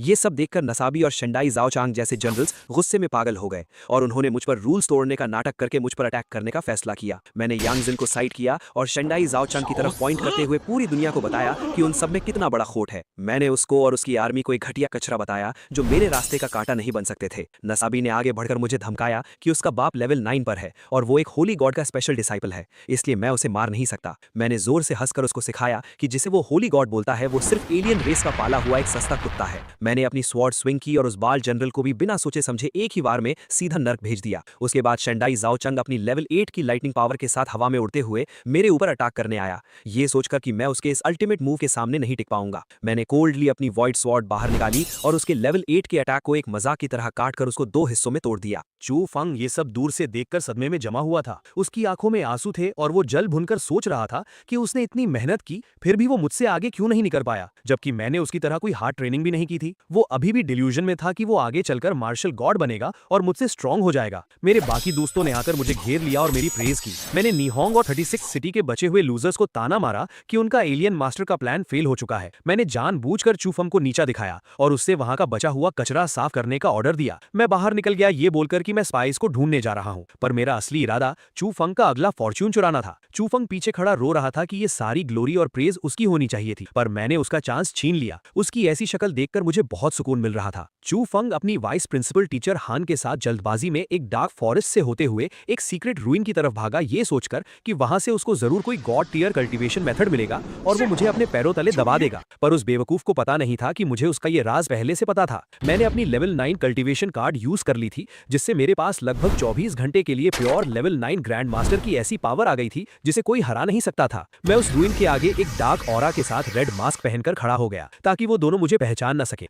ये सब देखकर नसाबी और शंडाई जाओचांग जैसे जनरल्स गुस्से में पागल हो गए और उन्होंने मुझ पर रूल्स तोड़ने का नाटक करके मुझ पर अटैक करने का फैसला किया। मैंने यांग जिन को साइड किया और शंडाई जाओचांग की तरफ पॉइंट करते हुए पूरी दुनिया को बताया कि उन सब में कितना बड़ा खोट है। मैंने उसको और उसकी आर्मी को एक घटिया कचरा बताया जो मेरे रास्ते का कांटा नहीं बन सकते थे। नसाबी ने आगे बढ़कर मुझे धमकाया कि उसका बाप लेवल 9 पर है और वो एक होली गॉड का स्पेशल डिसाइपल है, इसलिए मैं उसे मार नहीं सकता। मैंने जोर से हंसकर उसको सिखाया कि जिसे वो होली गॉड बोलता है वो सिर्फ एलियन रेस का पाला हुआ एक सस्ता कुत्ता है। मैंने अपनी स्वॉर्ड स्विंग की और उस बाल जनरल को भी बिना सोचे समझे एक ही बार में सीधा नर्क भेज दिया। उसके बाद शंडाई जाओचंग अपनी लेवल 8 की लाइटनिंग पावर के साथ हवा में उड़ते हुए मेरे ऊपर अटैक करने आया, ये सोचकर कि मैं उसके इस अल्टीमेट मूव के सामने नहीं टिक पाऊंगा। मैंने कोल्डली अपनी वॉइड स्वॉर्ड बाहर निकाली और उसके लेवल 8 के अटैक को एक मजाक की तरह काटकर उसको 2 हिस्सों में तोड़ दिया। चू फंग ये सब दूर से देखकर सदमे में जमा हुआ था। उसकी आंखों में आंसू थे और वो जल भुनकर सोच रहा था कि उसने इतनी मेहनत की फिर भी वो मुझसे आगे क्यों नहीं निकल पाया, जबकि मैंने उसकी तरह कोई हार्ड ट्रेनिंग भी नहीं की थी। वो अभी भी डिल्यूजन में था कि वो आगे चलकर मार्शल गॉड बनेगा और मुझसे स्ट्रांग हो जाएगा। मेरे बाकी दोस्तों ने आकर मुझे घेर लिया और मेरी प्रेज की। मैंने नीहोंग और 36 सिटी के बचे हुए लूजर्स को ताना मारा कि उनका एलियन मास्टर का प्लान फेल हो चुका है। मैंने जानबूझकर चू फंग को नीचा दिखाया और उससे वहां का बचा हुआ कचरा साफ करने का ऑर्डर दिया। मैं बाहर निकल गया ये बोलकर कि मैं स्पाइस को ढूंढने जा रहा हूं, पर मेरा असली इरादा चू फंग का अगला फॉर्च्यून चुराना था। चू फंग पीछे खड़ा रो रहा था कि ये सारी ग्लोरी और प्रेज उसकी होनी चाहिए थी, पर मैंने उसका चांस छीन लिया। उसकी ऐसी शक्ल देखकर मुझे बहुत सुकून मिल रहा था। चू फंग अपनी वाइस प्रिंसिपल टीचर हान के साथ जल्दबाजी में एक डार्क फॉरेस्ट से होते हुए एक सीक्रेट रूइन की तरफ भागा, ये सोचकर कि वहां से उसको जरूर कोई गॉड टियर कल्टीवेशन मेथड मिलेगा और वो मुझे अपने पैरों तले दबा देगा। पर उस बेवकूफ को पता नहीं था कि मुझे उसका ये राज पहले से पता था। मैंने अपनी लेवल 9 कल्टीवेशन कार्ड यूज कर ली थी, जिससे मेरे पास लगभग 24 घंटे के लिए प्योर लेवल 9 ग्रैंड मास्टर की ऐसी पावर आ गई थी जिसे कोई हरा नहीं सकता था। मैं उस रूइन के आगे एक डार्क ऑरा के साथ रेड मास्क पहनकर खड़ा हो गया ताकि वो दोनों मुझे पहचान न सके।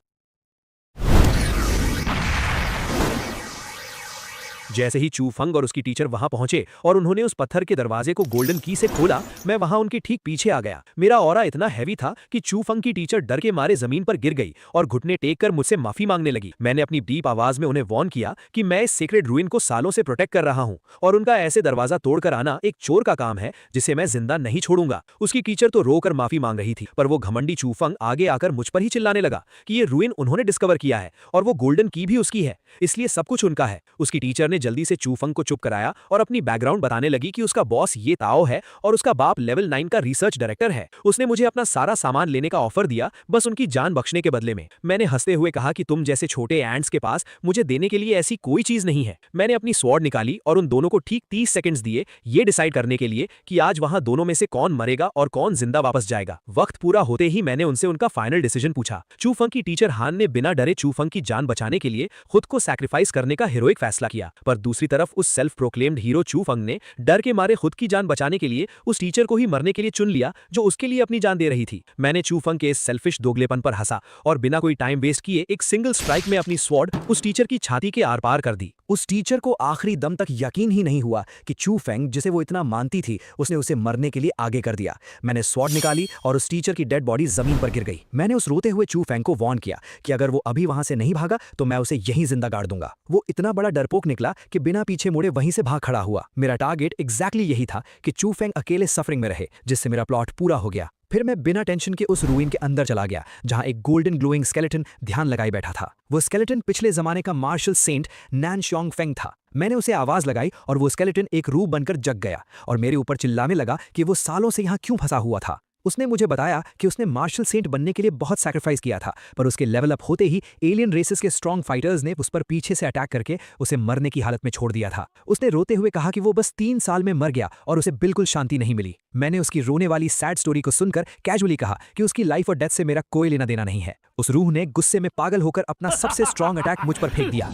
जैसे ही चू फंग और उसकी टीचर वहां पहुंचे और उन्होंने उस पत्थर के दरवाजे को गोल्डन की से खोला, मैं वहां उनके ठीक पीछे आ गया। मेरा ऑरा इतना हैवी था कि चू फंग की टीचर डर के मारे जमीन पर गिर गई और घुटने टेक कर मुझसे माफी मांगने लगी। मैंने अपनी डीप आवाज में उन्हें वार्न किया कि मैं इस सीक्रेट रूइन को सालों से प्रोटेक्ट कर रहा हूं और उनका ऐसे दरवाजा तोड़कर आना एक चोर का काम है जिसे मैं जिंदा नहीं छोड़ूंगा। उसकी टीचर तो रोकर माफी मांग रही थी, पर वो घमंडी चू फंग आगे आकर मुझ पर ही चिल्लाने लगा कि ये रूइन उन्होंने डिस्कवर किया है और वो गोल्डन की भी उसकी है, इसलिए सब कुछ उनका है। उसकी टीचर ने जल्दी से चू फंग को चुप कराया और अपनी बैकग्राउंड बताने लगी कि उसका बॉस ये ताओ है और उसका बाप लेवल 9 का रिसर्च डायरेक्टर है। उसने मुझे अपना सारा सामान लेने का ऑफर दिया, बस उनकी जान बख्शने के बदले में। मैंने हंसते हुए कहा कि तुम जैसे छोटे एंड्स के पास मुझे देने के लिए ऐसी कोई चीज नहीं है। मैंने अपनी स्वॉर्ड निकाली और उन दोनों को ठीक 30 सेकंड्स दिए ये डिसाइड करने के लिए कि आज वहां दोनों में से कौन मरेगा और कौन जिंदा वापस जाएगा। वक्त पूरा होते ही मैंने उनसे उनका फाइनल डिसीजन पूछा। चू फंग की टीचर हान ने बिना डरे चू फंग की जान बचाने के लिए खुद को सैक्रिफाइस करने का हीरोइक फैसला किया, पर दूसरी तरफ उस सेल्फ प्रोक्लेम्ड हीरो चू फंग ने डर के मारे खुद की जान बचाने के लिए उस टीचर को ही मरने के लिए चुन लिया जो उसके लिए अपनी जान दे रही थी। मैंने चू फंग के इस सेल्फिश दोगलेपन पर हंसा और बिना कोई टाइम वेस्ट किए एक सिंगल स्ट्राइक में अपनी स्वॉर्ड उस टीचर की छाती के आर पार कर दी। उस टीचर को आखिरी दम तक यकीन ही नहीं हुआ कि चू फेंग, जिसे वो इतना मानती थी, उसने उसे मरने के लिए आगे कर दिया। मैंने स्वॉर्ड निकाली और उस टीचर की डेड बॉडी जमीन पर गिर गई। मैंने उस रोते हुए चू फेंग को वार्न किया कि अगर वो अभी वहां से नहीं भागा तो मैं उसे यहीं जिंदा गाड़ दूंगा। वो इतना बड़ा डरपोक निकला कि बिना पीछे मुड़े वहीं से भाग खड़ा हुआ। मेरा टारगेट एग्जैक्टली यही था कि चू फेंग अकेले सफरिंग में रहे, जिससे मेरा प्लॉट पूरा हो गया। फिर मैं बिना टेंशन के उस रूइन के अंदर चला गया जहां एक गोल्डन ग्लोइंग स्केलेटन ध्यान लगाए बैठा था। वो स्केलेटन पिछले जमाने का मार्शल सेंट नैन श्योंग फेंग था। मैंने उसे आवाज लगाई और वो स्केलेटन एक रूह बनकर जग गया और मेरे ऊपर चिल्लाने लगा कि वो सालों से यहाँ क्यों फंसा हुआ था। उसने मुझे बताया कि उसने मार्शल सेंट बनने के लिए बहुत सैक्रिफाइस किया था, पर उसके लेवल अप होते ही एलियन रेसेस के स्ट्रॉन्ग फाइटर्स ने उस पर पीछे से अटैक करके उसे मरने की हालत में छोड़ दिया था। उसने रोते हुए कहा कि वो बस 3 साल में मर गया और उसे बिल्कुल शांति नहीं मिली। मैंने उसकी रोने वाली सैड स्टोरी को सुनकर कैजुअली कहा कि उसकी लाइफ और डेथ से मेरा कोई लेना देना नहीं है। उस रूह ने गुस्से में पागल होकर अपना सबसे स्ट्रॉन्ग अटैक मुझ पर फेंक दिया।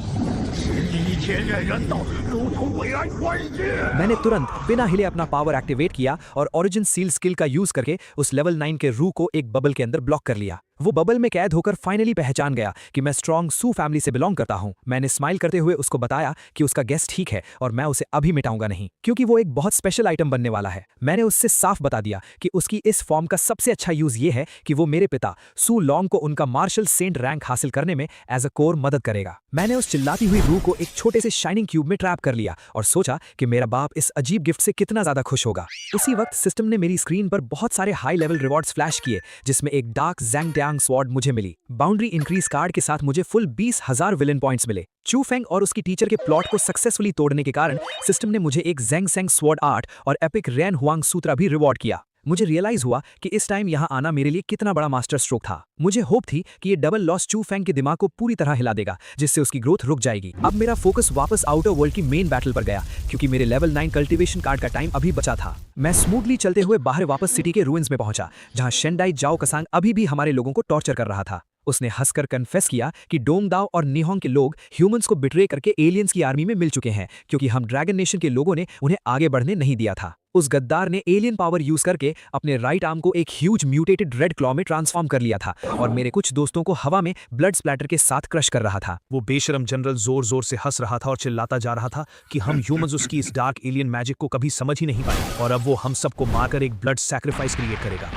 मैंने तुरंत बिना हिले अपना पावर एक्टिवेट किया और ओरिजिन सील स्किल का यूज करके उस लेवल 9 के रूह को एक बबल के अंदर ब्लॉक कर लिया। वो बबल में कैद होकर फाइनली पहचान गया कि मैं स्ट्रॉन्ग सू फैमिली से बिलोंग करता हूं। मैंने स्माइल करते हुए उसको बताया कि उसका गेस्ट ठीक है और मैं उसे अभी मिटाऊंगा नहीं, क्योंकि वो एक बहुत स्पेशल आइटम बनने वाला है। मैंने उससे साफ बता दिया कि उसकी इस फॉर्म का सबसे अच्छा यूज ये है कि वो मेरे पिता सू लॉन्ग को उनका मार्शल सेंट रैंक हासिल करने में एज अ कोर मदद करेगा। मैंने उस चिल्लाती हुई रूह को एक छोटे से शाइनिंग क्यूब में ट्रैप कर लिया और सोचा कि मेरा बाप इस अजीब गिफ्ट से कितना ज्यादा खुश होगा। उसी वक्त सिस्टम ने मेरी स्क्रीन पर बहुत सारे हाई लेवल रिवॉर्ड्स फ्लैश किए, जिसमें एक डार्क ज़ैंग डैंग स्वॉर्ड मुझे मिली। बाउंड्री इंक्रीज कार्ड के साथ मुझे फुल 20,000 विलन पॉइंट्स मिले। चू फेंग और उसकी टीचर के प्लॉट को सक्सेसफुली तोड़ने के कारण सिस्टम ने मुझे एक ज़ैंग सेंग स्वॉर्ड आर्ट और एपिक रैन हुआंग सूत्रा भी रिवॉर्ड किया। मुझे रियलाइज हुआ कि इस टाइम यहाँ आना मेरे लिए कितना बड़ा मास्टर स्ट्रोक था। मुझे होप थी कि ये डबल लॉस चू फेंग के दिमाग को पूरी तरह हिला देगा, जिससे उसकी ग्रोथ रुक जाएगी। अब मेरा फोकस वापस आउटर वर्ल्ड की मेन बैटल पर गया, क्योंकि मेरे लेवल 9 कल्टीवेशन कार्ड का टाइम अभी बचा था। मैं स्मूथली चलते हुए बाहर वापस सिटी के रूइंस में पहुंचा, जहां शेंडाई जाओ कसांग अभी भी हमारे लोगों को टॉर्चर कर रहा था। उसने हंसकर कन्फेस किया कि डोंगदाओ और निहोंग के लोग ह्यूमंस को बिट्रे करके एलियंस की आर्मी में मिल चुके हैं, क्योंकि हम ड्रैगन नेशन के लोगों ने उन्हें आगे बढ़ने नहीं दिया था। उस गद्दार ने एलियन पावर यूज करके अपने राइट आर्म को एक ह्यूज म्यूटेटेड रेड क्लॉ में ट्रांसफॉर्म कर लिया था और मेरे कुछ दोस्तों को हवा में ब्लड स्प्लैटर के साथ क्रश कर रहा था। वो बेशरम जनरल जोर जोर से हंस रहा था और चिल्लाता जा रहा था कि हम ह्यूमंस उसकी इस डार्क एलियन मैजिक को कभी समझ ही नहीं पाए और अब वो हम सबको मारकर एक ब्लड सैक्रिफाइस क्रिएट करेगा।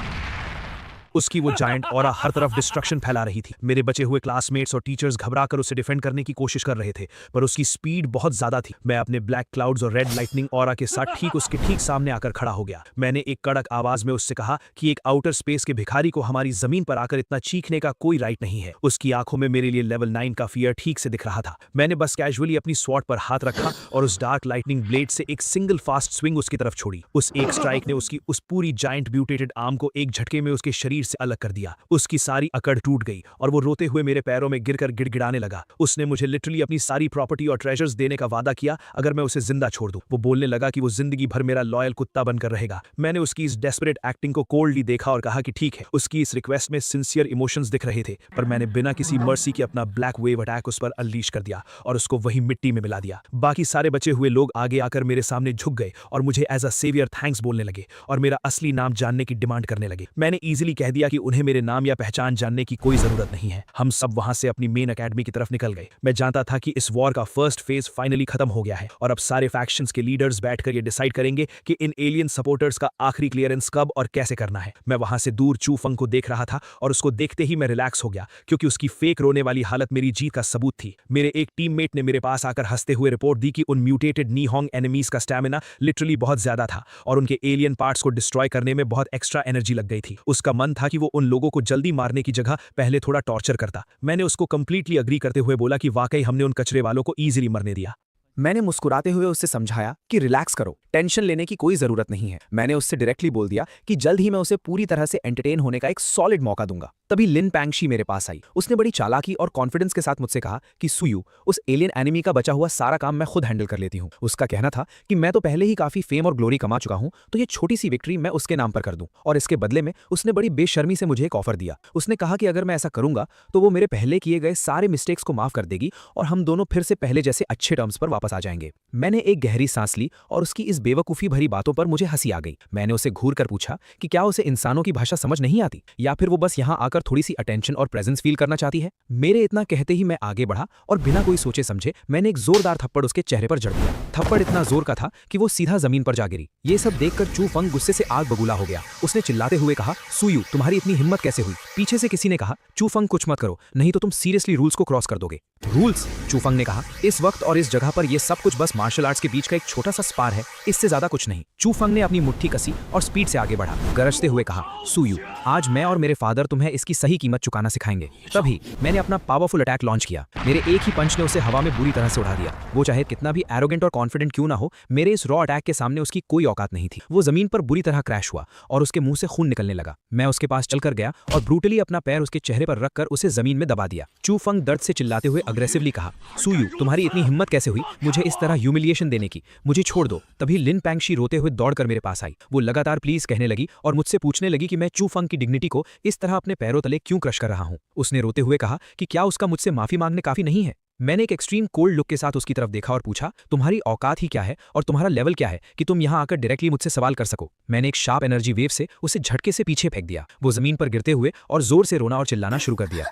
उसकी वो जायंट ऑरा हर तरफ डिस्ट्रक्शन फैला रही थी। मेरे बचे हुए क्लासमेट्स और टीचर्स घबराकर उसे डिफेंड करने की कोशिश कर रहे थे, पर उसकी स्पीड बहुत ज्यादा थी। मैं अपने ब्लैक क्लाउड्स और रेड लाइटनिंग ऑरा के साथ ठीक उसके ठीक सामने आकर खड़ा हो गया। मैंने एक कड़क आवाज में उससे कहा कि एक आउटर स्पेस के भिखारी को हमारी जमीन पर आकर इतना चीखने का कोई राइट नहीं है। उसकी आंखों में मेरे लिए लेवल 9 का फियर ठीक से दिख रहा था। मैंने बस कैजुअली अपनी स्वॉर्ड पर हाथ रखा और उस डार्क लाइटनिंग ब्लेड से एक सिंगल फास्ट स्विंग उसकी तरफ छोड़ी। उस एक स्ट्राइक ने उसकी उस पूरी जायंट म्यूटेटेड आर्म को एक झटके में उसके शरीर से अलग कर दिया। उसकी सारी अकड़ टूट गई और वो रोते हुए मेरे पैरों में गिरकर गिड़गिड़ाने लगा। उसने मुझे लिटरली अपनी सारी प्रॉपर्टी और ट्रेजर्स देने का वादा किया अगर मैं उसे जिंदा छोड़ दूं। वो बोलने लगा कि वो जिंदगी भर मेरा लॉयल कुत्ता बनकर रहेगा। मैंने उसकी इस डेस्परेट एक्टिंग को कोल्डली देखा और कहा कि ठीक है। उसकी इस रिक्वेस्ट में सिंसियर इमोशंस दिख रहे थे, पर मैंने बिना किसी मर्सी के अपना ब्लैक वेव अटैक उस पर अनलीश कर दिया और उसको वही मिट्टी में मिला दिया। बाकी सारे बचे हुए लोग आगे आकर मेरे सामने झुक गए और मुझे एज अ सेवियर थैंक्स बोलने लगे और मेरा असली नाम जानने की डिमांड करने लगे। मैंने इजीली कह दिया कि उन्हें मेरे नाम या पहचान जानने की कोई जरूरत नहीं है। हम सब वहां से अपनी मेन एकेडमी की तरफ निकल गए। मैं जानता था कि इस वॉर का फर्स्ट फेज फाइनली खत्म हो गया है और अब सारे फैक्शंस के लीडर्स बैठकर ये डिसाइड करेंगे कि इन एलियन सपोर्टर्स का आखिरी क्लियरेंस कब और कैसे करना है। मैं वहां से दूर चू फंग को देख रहा था और उसको देखते ही मैं रिलैक्स हो गया, क्योंकि उसकी फेक रोने वाली हालत मेरी जीत का सबूत थी। मेरे एक टीममेट ने मेरे पास आकर हंसते हुए रिपोर्ट दी कि उन म्यूटेटेड निहोंग एनिमीज का स्टैमिना लिटरली बहुत ज्यादा था और उनके एलियन पार्ट्स को डिस्ट्रॉय करने में बहुत एक्स्ट्रा एनर्जी लग गई थी। उसका मन था कि वो उन लोगों को जल्दी मारने की जगह पहले थोड़ा टॉर्चर करता। मैंने उसको कंप्लीटली अग्री करते हुए बोला कि वाकई हमने उन कचरे वालों को इजीली मरने दिया। मैंने मुस्कुराते हुए उससे समझाया कि रिलैक्स करो, टेंशन लेने की कोई जरूरत नहीं है। मैंने उससे डायरेक्टली बोल दिया कि जल्द ही मैं उसे पूरी तरह से एंटरटेन होने का एक सॉलिड मौका दूंगा। तभी लिन पैंगशी मेरे पास आई। उसने बड़ी चालाकी और कॉन्फिडेंस के साथ मुझसे कहा कि सुयू, उस एलियन एनिमी का बचा हुआ सारा काम मैं खुद हैंडल कर लेती हूँ। उसका कहना था कि मैं तो पहले ही काफी फेम और ग्लोरी कमा चुका हूँ, तो ये छोटी सी विक्ट्री मैं उसके नाम पर कर दूं। और इसके बदले में उसने बड़ी बेशर्मी से मुझे एक ऑफर दिया। उसने कहा कि अगर मैं ऐसा करूंगा तो वो मेरे पहले किए गए सारे मिस्टेक्स को माफ कर देगी और हम दोनों फिर से पहले जैसे अच्छे टर्म्स पर वापस आ जाएंगे। मैंने एक गहरी सांस ली और उसकी इस बेवकूफी भरी बातों पर मुझे हंसी आ गई। मैंने उसे घूर कर पूछा कि क्या उसे इंसानों की भाषा समझ नहीं आती, या फिर वो बस यहाँ आकर थोड़ी सी अटेंशन और प्रेजेंस फील करना चाहती है। मेरे इतना कहते ही मैं आगे बढ़ा और बिना कोई सोचे समझे मैंने एक जोरदार थप्पड़ उसके चेहरे पर जड़ दिया। थप्पड़ इतना जोर का था कि वो सीधा जमीन पर जा गिरी। ये सब देखकर चू फंग गुस्से से आग बबूला हो गया। उसने चिल्लाते हुए कहा, सुयू, तुम्हारी इतनी हिम्मत कैसे हुई? पीछे से किसी ने कहा, चू फंग कुछ मत करो, नहीं तो तुम सीरियसली रूल्स को क्रॉस कर दोगे। रूल्स? चू फंग ने कहा, इस वक्त और इस जगह पर ये सब कुछ बस मार्शल आर्ट्स के बीच का एक छोटा सा स्पार है, इससे ज्यादा कुछ नहीं। चू फंग ने अपनी मुट्ठी कसी और स्पीड से आगे बढ़ा, गरजते हुए कहा, सुयू, आज मैं और मेरे फादर तुम्हें इसकी सही कीमत चुकाना सिखाएंगे। तभी मैंने अपना पावरफुल अटैक लॉन्च किया। मेरे एक ही पंच ने उसे हवा में बुरी तरह से उड़ा दिया। वो चाहे कितना भी एरोगेंट और कॉन्फिडेंट क्यों ना हो, मेरे इस रॉ अटैक के सामने उसकी कोई औकात नहीं थी। वो जमीन पर बुरी तरह क्रैश हुआ और उसके मुंह से खून निकलने लगा। मैं उसके पास चलकर गया और ब्रूटली अपना पैर उसके चेहरे पर रखकर उसे जमीन में दबा दिया। चू फंग दर्द से चिल्लाते हुए अग्रेसिवली कहा, सुयू, तुम्हारी इतनी हिम्मत कैसे हुई मुझे इस तरह ह्यूमिलिएशन देने की? मुझे छोड़ दो। तभी लिन पैंगशी रोते हुए दौड़कर मेरे पास आई। वो लगातार प्लीज कहने लगी और मुझसे पूछने लगी कि मैं चू फंग की डिग्निटी को इस तरह अपने पैरों तले क्यों क्रश कर रहा हूं। उसने रोते हुए कहा कि क्या उसका मुझसे माफी मांगने काफी नहीं है। मैंने एक एक्सट्रीम कोल्ड लुक के साथ उसकी तरफ देखा और पूछा, तुम्हारी औकात ही क्या है और तुम्हारा लेवल क्या है कि तुम यहां आकर डायरेक्टली मुझसे सवाल कर सको? मैंने एक शार्प एनर्जी वेव से उसे झटके से पीछे फेंक दिया। वो जमीन पर गिरते हुए और जोर से रोना और चिल्लाना शुरू कर दिया।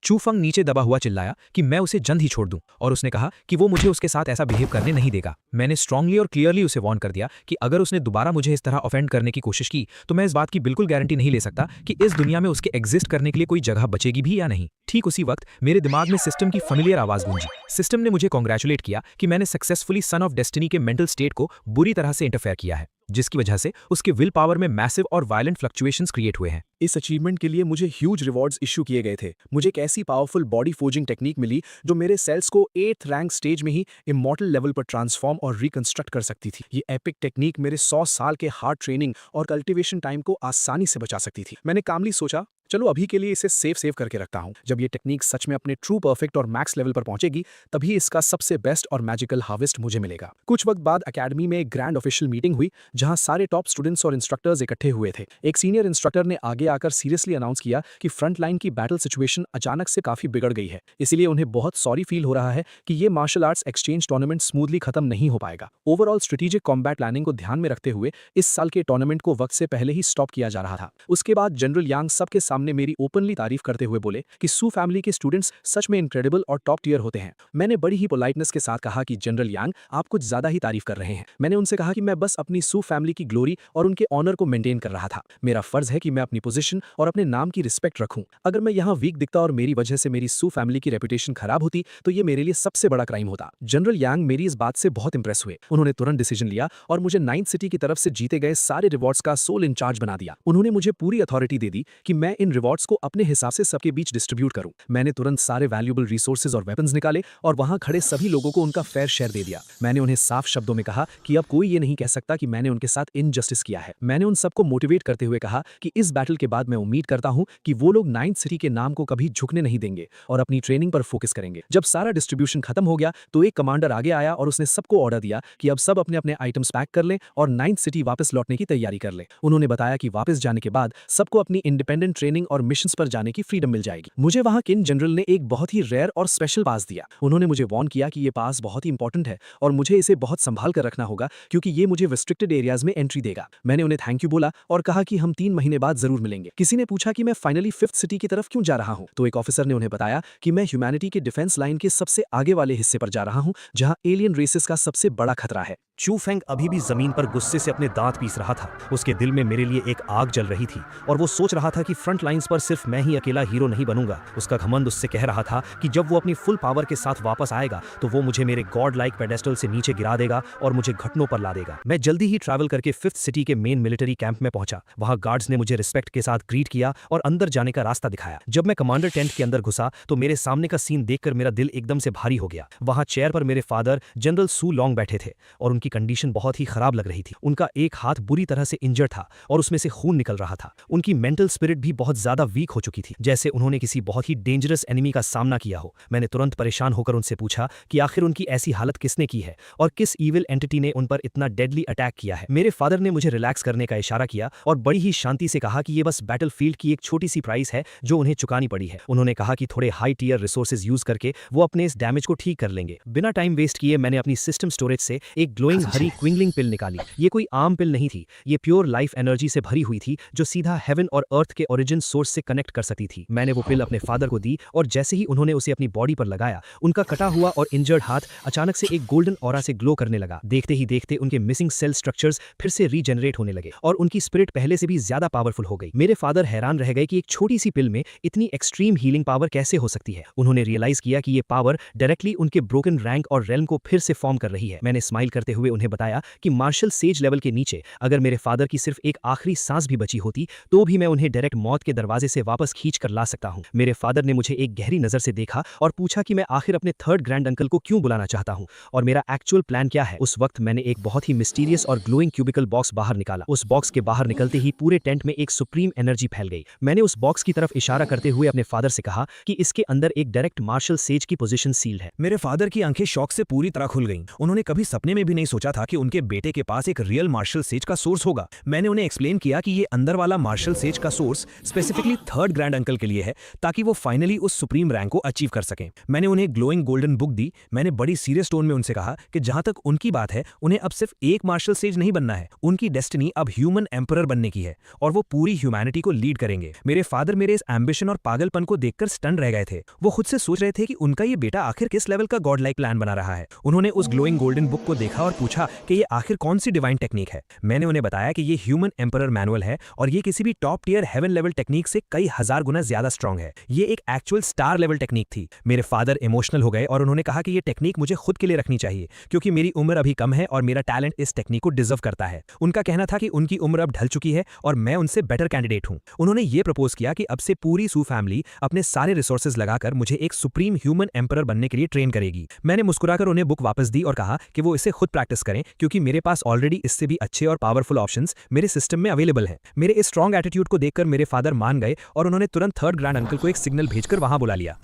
चू फंग नीचे दबा हुआ चिल्लाया कि मैं उसे जल्द ही छोड़ दूं और उसने कहा कि वो मुझे उसके साथ ऐसा बिहेव करने नहीं देगा। मैंने स्ट्रांगली और क्लियरली उसे वार्न कर दिया कि अगर उसने दोबारा मुझे इस तरह ऑफेंड करने की कोशिश की तो मैं इस बात की बिल्कुल गारंटी नहीं ले सकता कि इस दुनिया में उसके एग्जिस्ट करने के लिए कोई जगह बचेगी भी या नहीं। ठीक उसी वक्त मेरे दिमाग में सिस्टम की फेमिलियर आवाज गूंजी। सिस्टम ने मुझे कॉन्ग्रेचुलेट किया कि मैंने सक्सेसफुली सन ऑफ डेस्टिनी के मेंटल स्टेट को बुरी तरह से इंटरफेयर किया है, जिसकी वजह से उसके विल पावर में मैसिव और वायलेंट फ्लक्चुएशंस क्रिएट हुए हैं। इस अचीवमेंट के लिए मुझे ह्यूज रिवॉर्ड्स इश्यू किए गए थे। मुझे एक ऐसी पावरफुल बॉडी फोर्जिंग टेक्निक मिली जो मेरे सेल्स को 8th रैंक स्टेज में ही इमॉर्टल लेवल पर ट्रांसफॉर्म और रिकंस्ट्रक्ट कर सकती थी। ये एपिक टेक्निक मेरे 100 साल के हार्ड ट्रेनिंग और कल्टीवेशन टाइम को आसानी से बचा सकती थी। मैंने कामली सोचा, चलो अभी के लिए इसे सेव करके रखता हूं। जब ये टेक्निक सच में अपने ट्रू परफेक्ट और मैक्स लेवल पर पहुंचेगी तभी इसका सबसे बेस्ट और मैजिकल हार्वेस्ट मुझे मिलेगा। कुछ वक्त बाद एकेडमी में एक ग्रैंड ऑफिशियल मीटिंग हुई जहां सारे टॉप स्टूडेंट्स और इंस्ट्रक्टर्स इकट्ठे हुए थे। एक सीनियर इंस्ट्रक्टर ने आगे आकर सीरियसली अनाउंस किया कि फ्रंट लाइन की बैटल सिचुएशन अचानक से काफी बिगड़ गई है, इसीलिए उन्हें बहुत सॉरी फील हो रहा है कि ये martial arts exchange tournament smoothly खत्म नहीं हो पाएगा। ओवरऑल स्ट्रेटेजिक कॉम्बैट प्लानिंग को ध्यान में रखते हुए इस साल के टूर्नामेंट को वक्त से पहले ही स्टॉप किया जा रहा था। उसके बाद जनरल यांग सबके सामने मेरी ओपनली तारीफ करते हुए बोले कि सू फैमिली के स्टूडेंट्स सच में इनक्रेडिबल और टॉप टियर होते हैं। मैंने बड़ी ही पोलाइटनेस के साथ कहा कि जनरल यांग, आप कुछ ज्यादा ही तारीफ कर रहे हैं। मैंने उनसे कहा कि मैं बस अपनी सू फैमिली की ग्लोरी और उनके ऑनर को मेंटेन कर रहा था। मेरा फर्ज है कि मैं अपनी पोजीशन और अपने नाम की रिस्पेक्ट रखूं। अगर मैं यहाँ वीक दिखता और मेरी वजह से मेरी सू फैमिली की रेपुटेशन खराब होती तो ये मेरे लिए सबसे बड़ा क्राइम होता। जनरल यांग मेरी इस बात से बहुत इंप्रेस हुए। उन्होंने तुरंत डिसीजन लिया और मुझे 9th सिटी की तरफ से जीते गए सारे रिवॉर्ड्स का सोल इंचार्ज बना दिया। उन्होंने मुझे पूरी अथॉरिटी दे दी कि मैं इन रिवॉर्ड्स को अपने हिसाब से सबके बीच डिस्ट्रीब्यूट करूं। मैंने तुरंत सारे वैल्यूएबल रिसोर्सेज और वेपन्स निकाले और वहां खड़े सभी लोगों को उनका फेयर शेयर दे दिया। मैंने उन्हें साफ शब्दों में कहा कि अब कोई ये नहीं कह सकता कि मैंने उनके साथ इनजस्टिस किया है। मैंने उन सबको मोटिवेट करते हुए कहा कि इस बैटल के बाद मैं उम्मीद करता हूं कि वो लोग 9th सिटी के नाम को कभी झुकने नहीं देंगे और अपनी ट्रेनिंग पर फोकस करेंगे। जब सारा डिस्ट्रीब्यूशन खत्म हो गया तो एक कमांडर आगे आया और उसने सबको ऑर्डर दिया कि अब सब अपने अपने आइटम्स पैक कर लें और 9th सिटी वापस लौटने की तैयारी कर लें। उन्होंने बताया कि वापस जाने के बाद सबको अपनी इंडिपेंडेंट ट्रेनिंग और मिशंस पर जाने की फ्रीडम मिल जाएगी। मुझे वहां किन जनरल ने एक बहुत ही रेयर और स्पेशल पास दिया। उन्होंने मुझे वार्न किया कि ये पास बहुत ही इंपॉर्टेंट है और मुझे इसे बहुत संभाल कर रखना होगा क्योंकि ये मुझे रिस्ट्रिक्टेड एरियाज में एंट्री देगा। मैंने उन्हें थैंक यू बोला और कहा कि हम 3 महीने बाद जरूर मिलेंगे। किसी ने पूछा कि मैं फाइनली 5th सिटी की तरफ क्यों जा रहा हूं, तो एक ऑफिसर ने उन्हें बताया कि मैं ह्यूमैनिटी के डिफेंस लाइन के सबसे आगे वाले हिस्से पर जा रहा हूं जहां एलियन रेसेस का सबसे बड़ा खतरा है। चू फेंग अभी भी जमीन पर गुस्से से अपने दांत पीस रहा था। उसके दिल में मेरे लिए एक आग जल रही थी और वो सोच रहा था कि फ्रंट लाइंस पर सिर्फ मैं ही अकेला हीरो नहीं बनूंगा। उसका घमंड उससे कह रहा था कि जब वो अपनी फुल पावर के साथ वापस आएगा तो वो मुझे मेरे गॉड लाइक पेडेस्टल से नीचे गिरा देगा और मुझे घुटनों पर ला देगा। मैं जल्दी ही ट्रैवल करके 5th सिटी के मेन मिलिट्री कैंप में पहुंचा। वहां गार्ड्स ने मुझे रिस्पेक्ट के साथ ग्रीट किया और अंदर जाने का रास्ता दिखाया। जब मैं कमांडर टेंट के अंदर घुसा तो मेरे सामने का सीन देखकर मेरा दिल एकदम से भारी हो गया। वहां चेयर पर मेरे फादर जनरल सू लॉन्ग बैठे थे और उनकी कंडीशन बहुत ही खराब लग रही थी। उनका एक हाथ बुरी तरह से इंजर्ड था और उसमें से खून निकल रहा था। उनकी मेंटल स्पिरिट भी बहुत ज्यादा वीक हो चुकी थी, जैसे उन्होंने किसी बहुत ही डेंजरस एनिमी का सामना किया हो। मैंने तुरंत परेशान होकर उनसे पूछा कि आखिर उनकी ऐसी हालत किसने की है और किस ईविल एंटिटी ने उन पर इतना डेडली अटैक किया है। मेरे फादर ने मुझे रिलैक्स करने का इशारा किया और बड़ी ही शांति से कहा कि ये बस बैटलफील्ड की एक छोटी सी प्राइस है जो उन्हें चुकानी पड़ी है। उन्होंने कहा कि थोड़े हाई टियर रिसोर्सेज यूज करके वो अपने इस डैमेज को ठीक कर लेंगे। बिना टाइम वेस्ट किए मैंने अपनी सिस्टम स्टोरेज से एक ग्लोइंग ग्लोइंग हरी क्विंगलिंग पिल निकाली। ये कोई आम पिल नहीं थी, ये प्योर लाइफ एनर्जी से भरी हुई थी जो सीधा हेवन और अर्थ के ओरिजिन सोर्स से कनेक्ट कर सकती थी। मैंने वो पिल अपने फादर को दी और जैसे ही उन्होंने उसे अपनी बॉडी पर लगाया, उनका कटा हुआ और इंजर्ड हाथ अचानक से एक गोल्डन ऑरा से ग्लो करने लगा। देखते ही देखते उनके मिसिंग सेल स्ट्रक्चर्स फिर से रीजनरेट होने लगे और उनकी स्पिरिट पहले से भी ज्यादा पावरफुल हो गई। मेरे फादर हैरान रह गए कि एक छोटी सी पिल में इतनी एक्सट्रीम हीलिंग पावर कैसे हो सकती है। उन्होंने रियलाइज किया कि ये पावर डायरेक्टली उनके ब्रोकन रैंक और रेल्म को फिर से फॉर्म कर रही है। मैंने स्माइल करते हुए उन्हें बताया कि मार्शल सेज लेवल के नीचे अगर मेरे फादर की सिर्फ एक आखिरी सांस भी बची होती तो भी मैं उन्हें डायरेक्ट मौत के दरवाजे से वापस खींच कर ला सकता हूं। मेरे फादर ने मुझे एक गहरी नजर से देखा और पूछा कि मैं आखिर अपने थर्ड ग्रैंड अंकल को क्यों बुलाना चाहता हूं और मेरा एक्चुअल प्लान क्या है। उस वक्त मैंने एक बहुत ही मिस्टीरियस और ग्लोइंग क्यूबिकल बॉक्स बाहर निकाला। उस बॉक्स के बाहर निकलते ही पूरे टेंट में एक सुप्रीम एनर्जी फैल गई। मैंने उस बॉक्स की तरफ इशारा करते हुए अपने फादर से कहा कि इसके अंदर एक डायरेक्ट मार्शल सेज की पोजीशन सील्ड है। मेरे फादर की आंखें शॉक से पूरी तरह खुल गईं। उन्होंने कभी सपने में भी नहीं सोचा था कि उनके बेटे के पास एक रियल मार्शल सेज का सोर्स होगा। मैंने उन्हें एक्सप्लेन किया कि ये अंदर वाला मार्शल सेज का source specifically third grand uncle के लिए है ताकि वो फाइनली उस सुप्रीम रैंक को अचीव कर सकें। मैंने उन्हें ग्लोइंग गोल्डन बुक दी। मैंने बड़ी सीरियस टोन में उनसे कहा कि जहां तक उनकी बात है, उन्हें अब सिर्फ एक मार्शल सेज नहीं बनना है, उनकी डेस्टिनी अब ह्यूमन एम्परर बनने की है और वो पूरी ह्यूमैनिटी को लीड करेंगे। मेरे फादर मेरे इस एम्बिशन और पागलपन को देखकर स्टन रह गए थे। वो खुद से सोच रहे थे कि उनका ये बेटा आखिर किस लेवल का गॉड लाइक प्लान बना रहा है। उन्होंने उस ग्लोइंग गोल्डन बुक को देखा और पूछा कि ये आखिर कौन सी डिवाइन टेक्निक है। मैंने उन्हें बताया कि ये ह्यूमन एम्परर मैनुअल है और ये किसी भी top tier heaven level technique से कई हजार गुना ज्यादा स्ट्रांग है। ये एक एक्चुअल स्टार लेवल टेक्निक थी। मेरे फादर इमोशनल हो गए और उन्होंने कहा कि ये टेक्निक मुझे खुद के लिए रखनी चाहिए क्योंकि मेरी उम्र अभी कम है और मेरा टैलेंट इस टेक्निक को डिजर्व करता है। उनका कहना था कि उनकी उम्र अब ढल चुकी है और मैं उनसे बेटर कैंडिडेट हूं। उन्होंने ये प्रपोज किया कि अब से पूरी सू फैमिली अपने सारे रिसोर्सेज लगाकर मुझे एक सुप्रीम ह्यूमन एम्परर बनने के लिए ट्रेन करेगी। मैंने मुस्कुराकर उन्हें बुक वापस दी और कहा कि वो इसे खुद प्रैक्टिस करें क्योंकि मेरे पास ऑलरेडी इससे भी अच्छे और पावरफुल ऑप्शंस मेरे सिस्टम में अवेलेबल हैं। मेरे इस स्ट्रॉन्ग एटीट्यूड को देखकर मेरे फादर मान गए और उन्होंने तुरंत थर्ड ग्रैंड अंकल को एक सिग्नल भेजकर वहां बुला लिया।